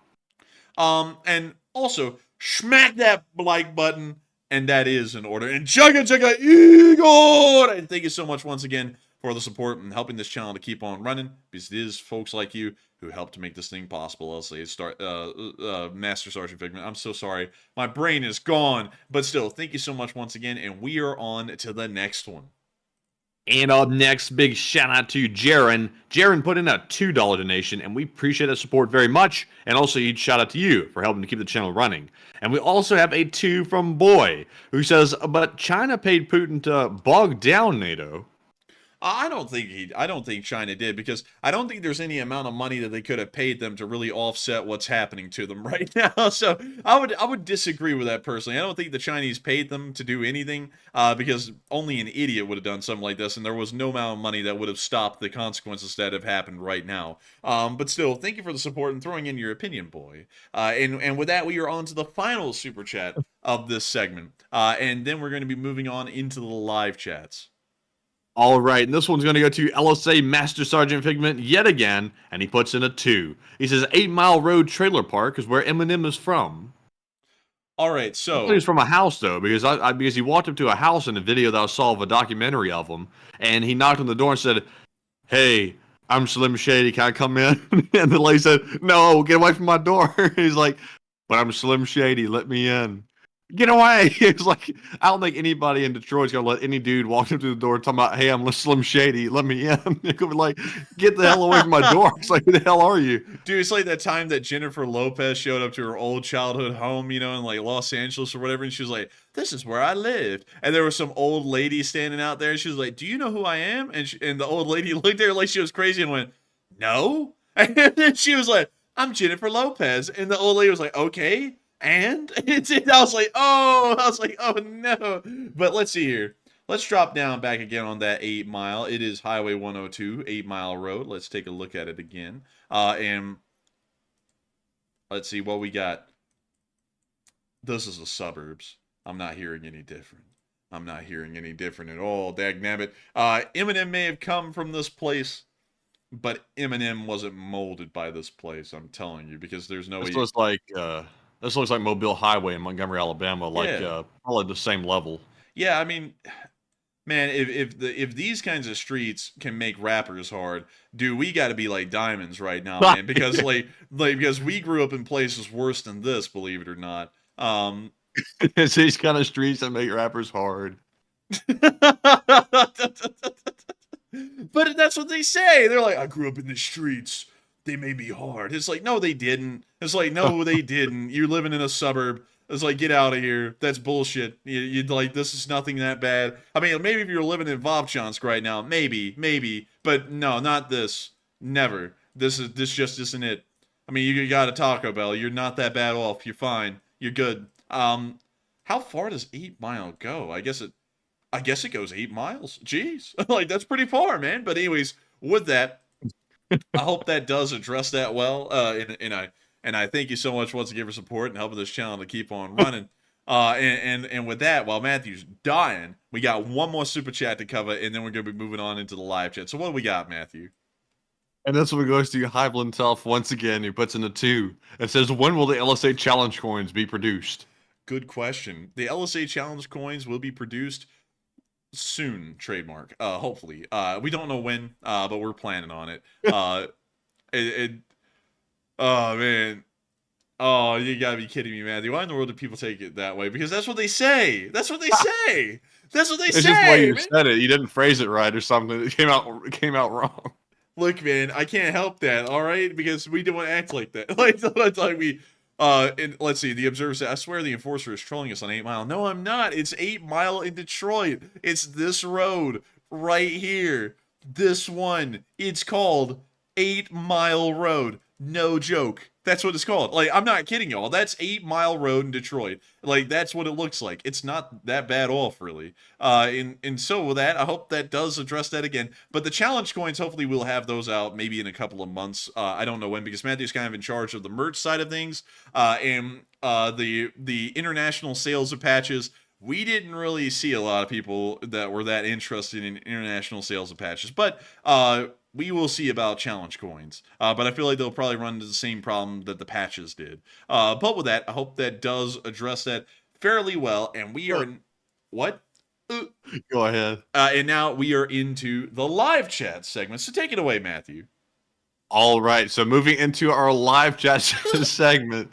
And also, smack that like button. And that is in order. And Jugga Jugga Igor! And thank you so much once again for the support and helping this channel to keep on running. Because it is folks like you who help to make this thing possible. I'll say Master Sergeant Figment. I'm so sorry. My brain is gone. But still, thank you so much once again. And we are on to the next one. And up next, big shout out to Jaren. Jaren put in a $2 donation, and we appreciate that support very much. And also, a huge shout out to you for helping to keep the channel running. And we also have a 2 from Boy, who says, but China paid Putin to bog down NATO. I don't think China did, because I don't think there's any amount of money that they could have paid them to really offset what's happening to them right now. So I would disagree with that personally. I don't think the Chinese paid them to do anything, because only an idiot would have done something like this, and there was no amount of money that would have stopped the consequences that have happened right now. But still, thank you for the support and throwing in your opinion, Boy. And with that, we are on to the final super chat of this segment, and then we're going to be moving on into the live chats. All right, and this one's going to go to LSA Master Sergeant Figment yet again, and he puts in a 2. He says 8 Mile Road Trailer Park is where Eminem is from. All right, so He's from a house though, because because he walked up to a house in a video that I saw of a documentary of him, and he knocked on the door and said, "Hey, I'm Slim Shady, can I come in?" And the lady said, "No, get away from my door." He's like, "But I'm Slim Shady, let me in." Get away! It's like, I don't think anybody in Detroit's gonna let any dude walk up to the door talking about, "Hey, I'm Slim Shady, let me in." They're gonna be like, "Get the hell away from my door!" It's like, who the hell are you? Dude, it's like that time that Jennifer Lopez showed up to her old childhood home, in like Los Angeles or whatever, and she was like, "This is where I lived." And there was some old lady standing out there, and she was like, "Do you know who I am?" And the old lady looked at her like she was crazy and went, "No." And then she was like, "I'm Jennifer Lopez." And the old lady was like, "Okay. And I was like, oh no. But let's see here. Let's drop down back again on that 8 Mile. It is Highway 102, 8 Mile Road. Let's take a look at it again. And let's see what we got. This is the suburbs. I'm not hearing any different. I'm not hearing any different at all. Dagnabbit. Eminem may have come from this place, but Eminem wasn't molded by this place. I'm telling you, because there's no way. This looks like Mobile Highway in Montgomery, Alabama, probably the same level. Yeah, I mean, man, if these kinds of streets can make rappers hard, dude, we got to be like diamonds right now, man. Because because we grew up in places worse than this, believe it or not. It's these kind of streets that make rappers hard. But that's what they say. They're like, "I grew up in the streets. they may be hard. It's like, no, they didn't. It's like, no, they didn't. You're living in a suburb. It's like, get out of here. That's bullshit. You'd like, this is nothing that bad. I mean, maybe if you're living in Vovchansk right now, maybe, but no, not this. Never. This just isn't it. I mean, you got a Taco Bell. You're not that bad off. You're fine. You're good. How far does 8 Mile go? I guess it goes 8 miles. Jeez. Like, that's pretty far, man. But anyways, with that, I hope that does address that well. And I thank you so much once again for support and helping this channel to keep on running. And with that, while Matthew's dying, we got one more super chat to cover, and then we're going to be moving on into the live chat. So what do we got, Matthew? And this one goes to Hyveland Tough once again. He puts in a 2. It says, when will the LSA challenge coins be produced? Good question. The LSA challenge coins will be produced soon, trademark. Hopefully. We don't know when, but we're planning on it. Oh, man. Oh, you gotta be kidding me, Matthew. Why in the world do people take it that way? Because that's what they say. That's what they say. That's what they say. It's just the way you said it. You didn't phrase it right or something. It came out wrong. Look, man, I can't help that, all right? Because we don't act like that. Like we... and let's see, the Observer said, I swear the Enforcer is trolling us on 8 Mile. No, I'm not. It's 8 Mile in Detroit. It's this road right here. This one. It's called 8 Mile Road. No joke. That's what it's called. Like, I'm not kidding y'all. That's 8 Mile Road in Detroit. Like, that's what it looks like. It's not that bad off, really. And so with that, I hope that does address that again. But the challenge coins, hopefully we'll have those out maybe in a couple of months. I don't know when, because Matthew's kind of in charge of the merch side of things. And the international sales of patches, we didn't really see a lot of people that were that interested in international sales of patches. But we will see about challenge coins. But I feel like they'll probably run into the same problem that the patches did. But with that, I hope that does address that fairly well. And we are... What? Go ahead. And now we are into the live chat segment. So take it away, Matthew. All right, so moving into our live chat segment,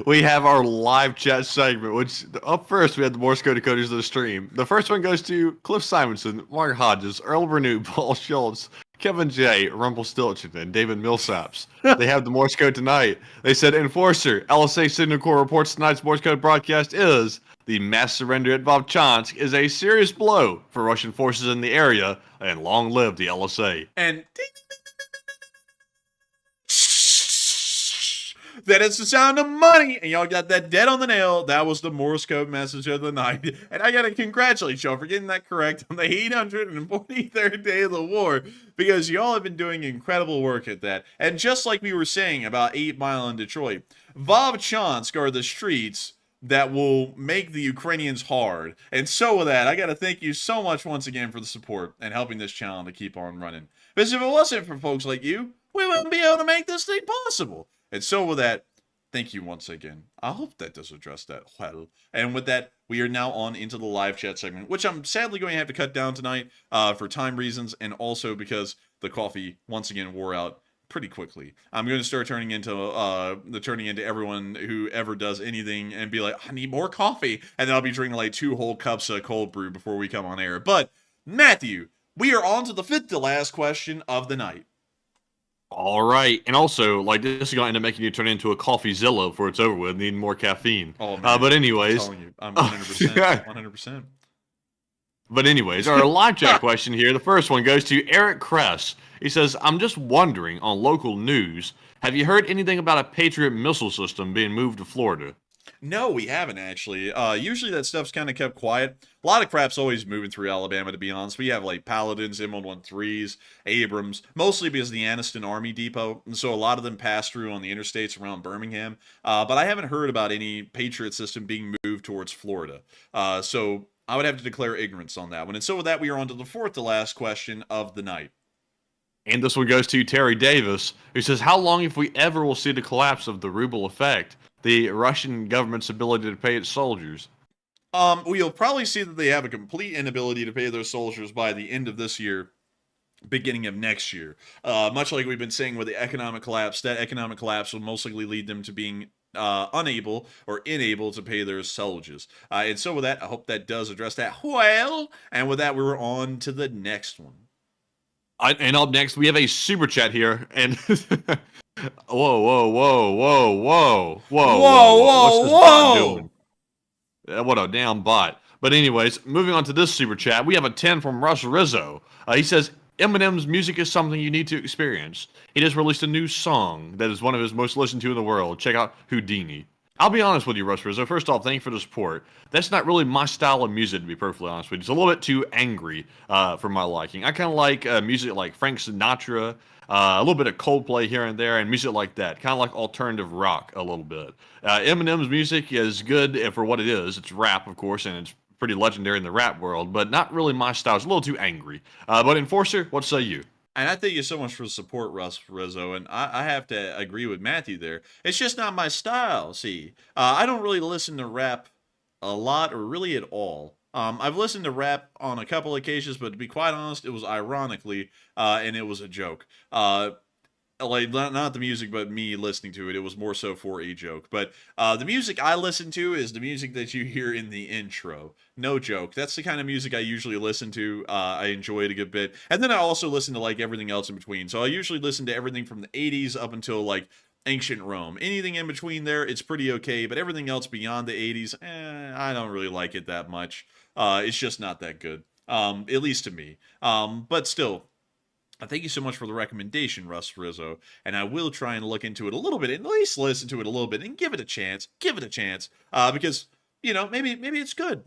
we have our live chat segment, which up first we had the Morse code decoders of the stream. The first one goes to Cliff Simonson, Mark Hodges, Earl Renew, Paul Schultz, Kevin J, Rumpelstiltskin, and David Millsaps. They have the Morse code tonight. They said, Enforcer, LSA Signal Corps reports tonight's Morse code broadcast is the mass surrender at Vovchansk is a serious blow for Russian forces in the area, and long live the LSA. And that is the sound of money, and y'all got that dead on the nail. That was the Morse code message of the night, and I gotta congratulate y'all for getting that correct on the 843rd day of the war, because y'all have been doing incredible work at that. And just like we were saying about 8 Mile in Detroit, Vovchansk are the streets that will make the Ukrainians hard. And so with that, I gotta thank you so much once again for the support and helping this channel to keep on running. Because if it wasn't for folks like you, we wouldn't be able to make this thing possible. And so with that, thank you once again. I hope that does address that well. And with that, we are now on into the live chat segment, which I'm sadly going to have to cut down tonight for time reasons, and also because the coffee once again wore out pretty quickly. I'm going to start turning into everyone who ever does anything and be like, I need more coffee, and then I'll be drinking like 2 whole cups of cold brew before we come on air. But Matthew, we are on to the 5th to last question of the night. All right, and also, like, this is going to end up making you turn into a CoffeeZilla before it's over with, needing more caffeine. Oh, man. But anyways, I'm telling you, I'm 100%, 100%. But anyways, our live chat question here, the first one goes to Eric Kress. He says, I'm just wondering, on local news, have you heard anything about a Patriot missile system being moved to Florida? No, we haven't, actually. Usually that stuff's kind of kept quiet. A lot of crap's always moving through Alabama, to be honest. We have, like, Paladins, M113s, Abrams, mostly because of the Anniston Army Depot, and so a lot of them pass through on the interstates around Birmingham. But I haven't heard about any Patriot system being moved towards Florida. So I would have to declare ignorance on that one. And so with that, we are on to the 4th to last question of the night. And this one goes to Terry Davis, who says, how long, if we ever, will see the collapse of the ruble effect, the Russian government's ability to pay its soldiers? We'll probably see that they have a complete inability to pay their soldiers by the end of this year, beginning of next year. Much like we've been saying with the economic collapse, that economic collapse will most likely lead them to being unable or unable to pay their soldiers. And so with that, I hope that does address that well. And with that, we're on to the next one. And up next, we have a super chat here, and Whoa, whoa, whoa, whoa, whoa, whoa, Whoa, What's this whoa, bot whoa. doing? What a damn bot. But anyways, moving on to this super chat, we have a 10 from Russ Rizzo. He says, Eminem's music is something you need to experience. He just released a new song that is one of his most listened to in the world. Check out Houdini. I'll be honest with you, Russ Rizzo. First off, thank you for the support. That's not really my style of music, to be perfectly honest with you. It's a little bit too angry for my liking. I kind of like music like Frank Sinatra, a little bit of Coldplay here and there, and music like that. Kind of like alternative rock a little bit. Eminem's music is good for what it is. It's rap, of course, and it's pretty legendary in the rap world, but not really my style. It's a little too angry. But Enforcer, what say you? And I thank you so much for the support, Russ Rizzo. And I have to agree with Matthew there. It's just not my style, see. I don't really listen to rap a lot or really at all. I've listened to rap on a couple occasions, but to be quite honest, it was ironically, and it was a joke. Like, not the music, but me listening to it. It was more so for a joke. But the music I listen to is the music that you hear in the intro. No joke. That's the kind of music I usually listen to. I enjoy it a good bit. And then I also listen to, like, everything else in between. So I usually listen to everything from the 80s up until, like, ancient Rome. Anything in between there, it's pretty okay. But everything else beyond the 80s, I don't really like it that much. It's just not that good. At least to me. But still, thank you so much for the recommendation, Russ Rizzo, and I will try and look into it a little bit, and at least listen to it a little bit, and give it a chance, because, you know, maybe it's good,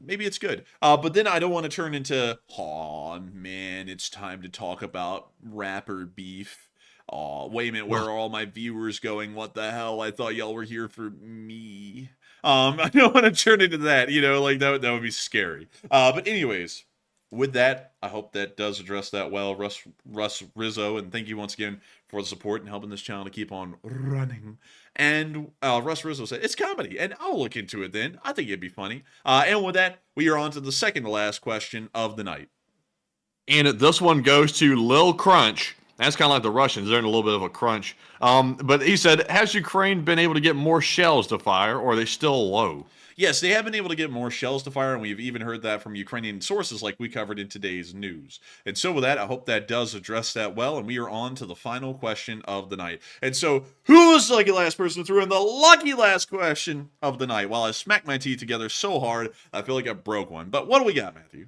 but then I don't want to turn into, oh man, it's time to talk about rapper beef. Oh, wait a minute, where are all my viewers going? What the hell? I thought y'all were here for me. I don't want to turn into that, you know, like that would be scary. But anyways, with that, I hope that does address that well, Russ Rizzo, and thank you once again for the support and helping this channel to keep on running. And Russ Rizzo said, it's comedy, and I'll look into it then. I think it'd be funny. And with that, we are on to the second to last question of the night. And this one goes to Lil Crunch. That's kind of like the Russians. They're in a little bit of a crunch. But he said, has Ukraine been able to get more shells to fire, or are they still low? Yes, they have been able to get more shells to fire, and we've even heard that from Ukrainian sources like we covered in today's news. And so with that, I hope that does address that well, and we are on to the final question of the night. And so, who was the lucky last person who threw in the lucky last question of the night? While I smacked my teeth together so hard, I feel like I broke one. But what do we got, Matthew?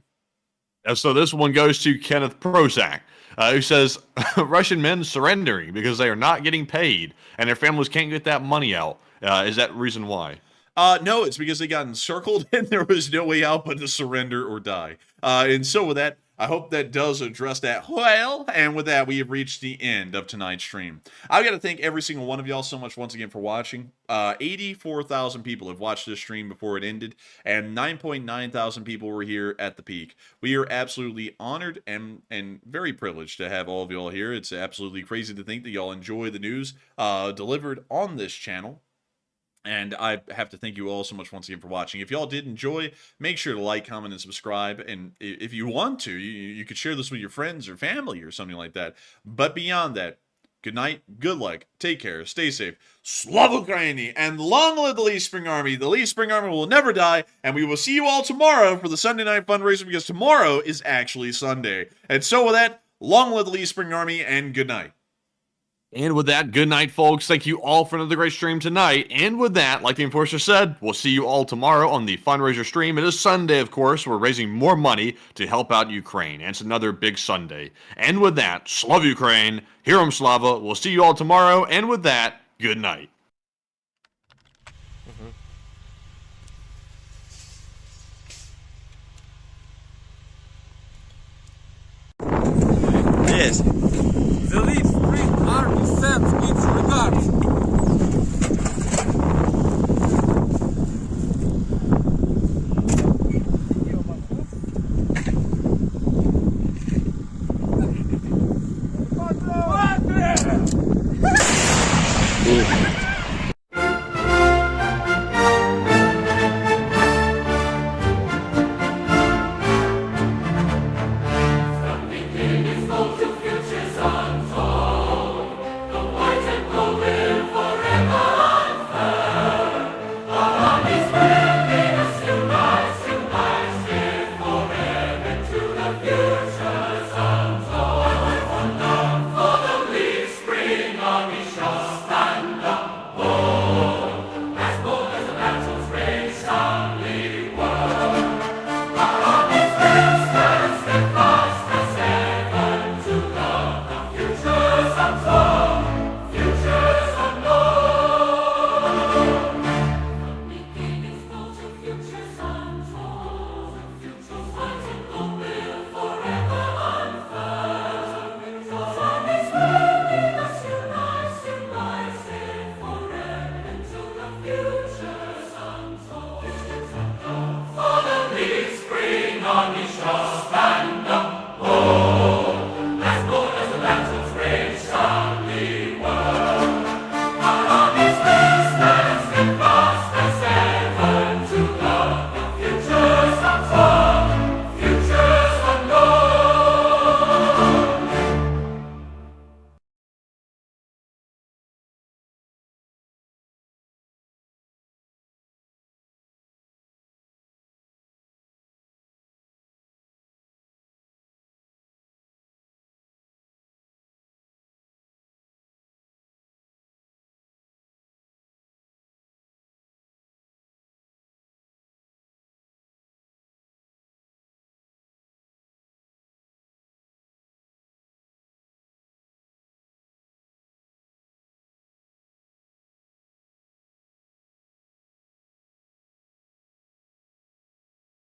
So this one goes to Kenneth Prozac, who says, Russian men surrendering because they are not getting paid, and their families can't get that money out. Is that reason why? No, it's because they got encircled and there was no way out but to surrender or die. And so with that, I hope that does address that well. And with that, we have reached the end of tonight's stream. I've got to thank every single one of y'all so much once again for watching. 84,000 people have watched this stream before it ended, and 9.9 thousand people were here at the peak. We are absolutely honored and very privileged to have all of y'all here. It's absolutely crazy to think that y'all enjoy the news delivered on this channel. And I have to thank you all so much once again for watching. If y'all did enjoy, make sure to like, comment, and subscribe. And if you want to, you could share this with your friends or family or something like that. But beyond that, good night, good luck, take care, stay safe. Slava Ukraini, and long live the Lee Spring Army. The Lee Spring Army will never die. And we will see you all tomorrow for the Sunday night fundraiser, because tomorrow is actually Sunday. And so with that, long live the Lee Spring Army, and good night. And with that, good night, folks. Thank you all for another great stream tonight. And with that, like the Enforcer said, we'll see you all tomorrow on the fundraiser stream. It is Sunday, of course. We're raising more money to help out Ukraine. And it's another big Sunday. And with that, Slava Ukraine, Heroam Slava. We'll see you all tomorrow. And with that, good night. Yes. The Spring Army sends its regards.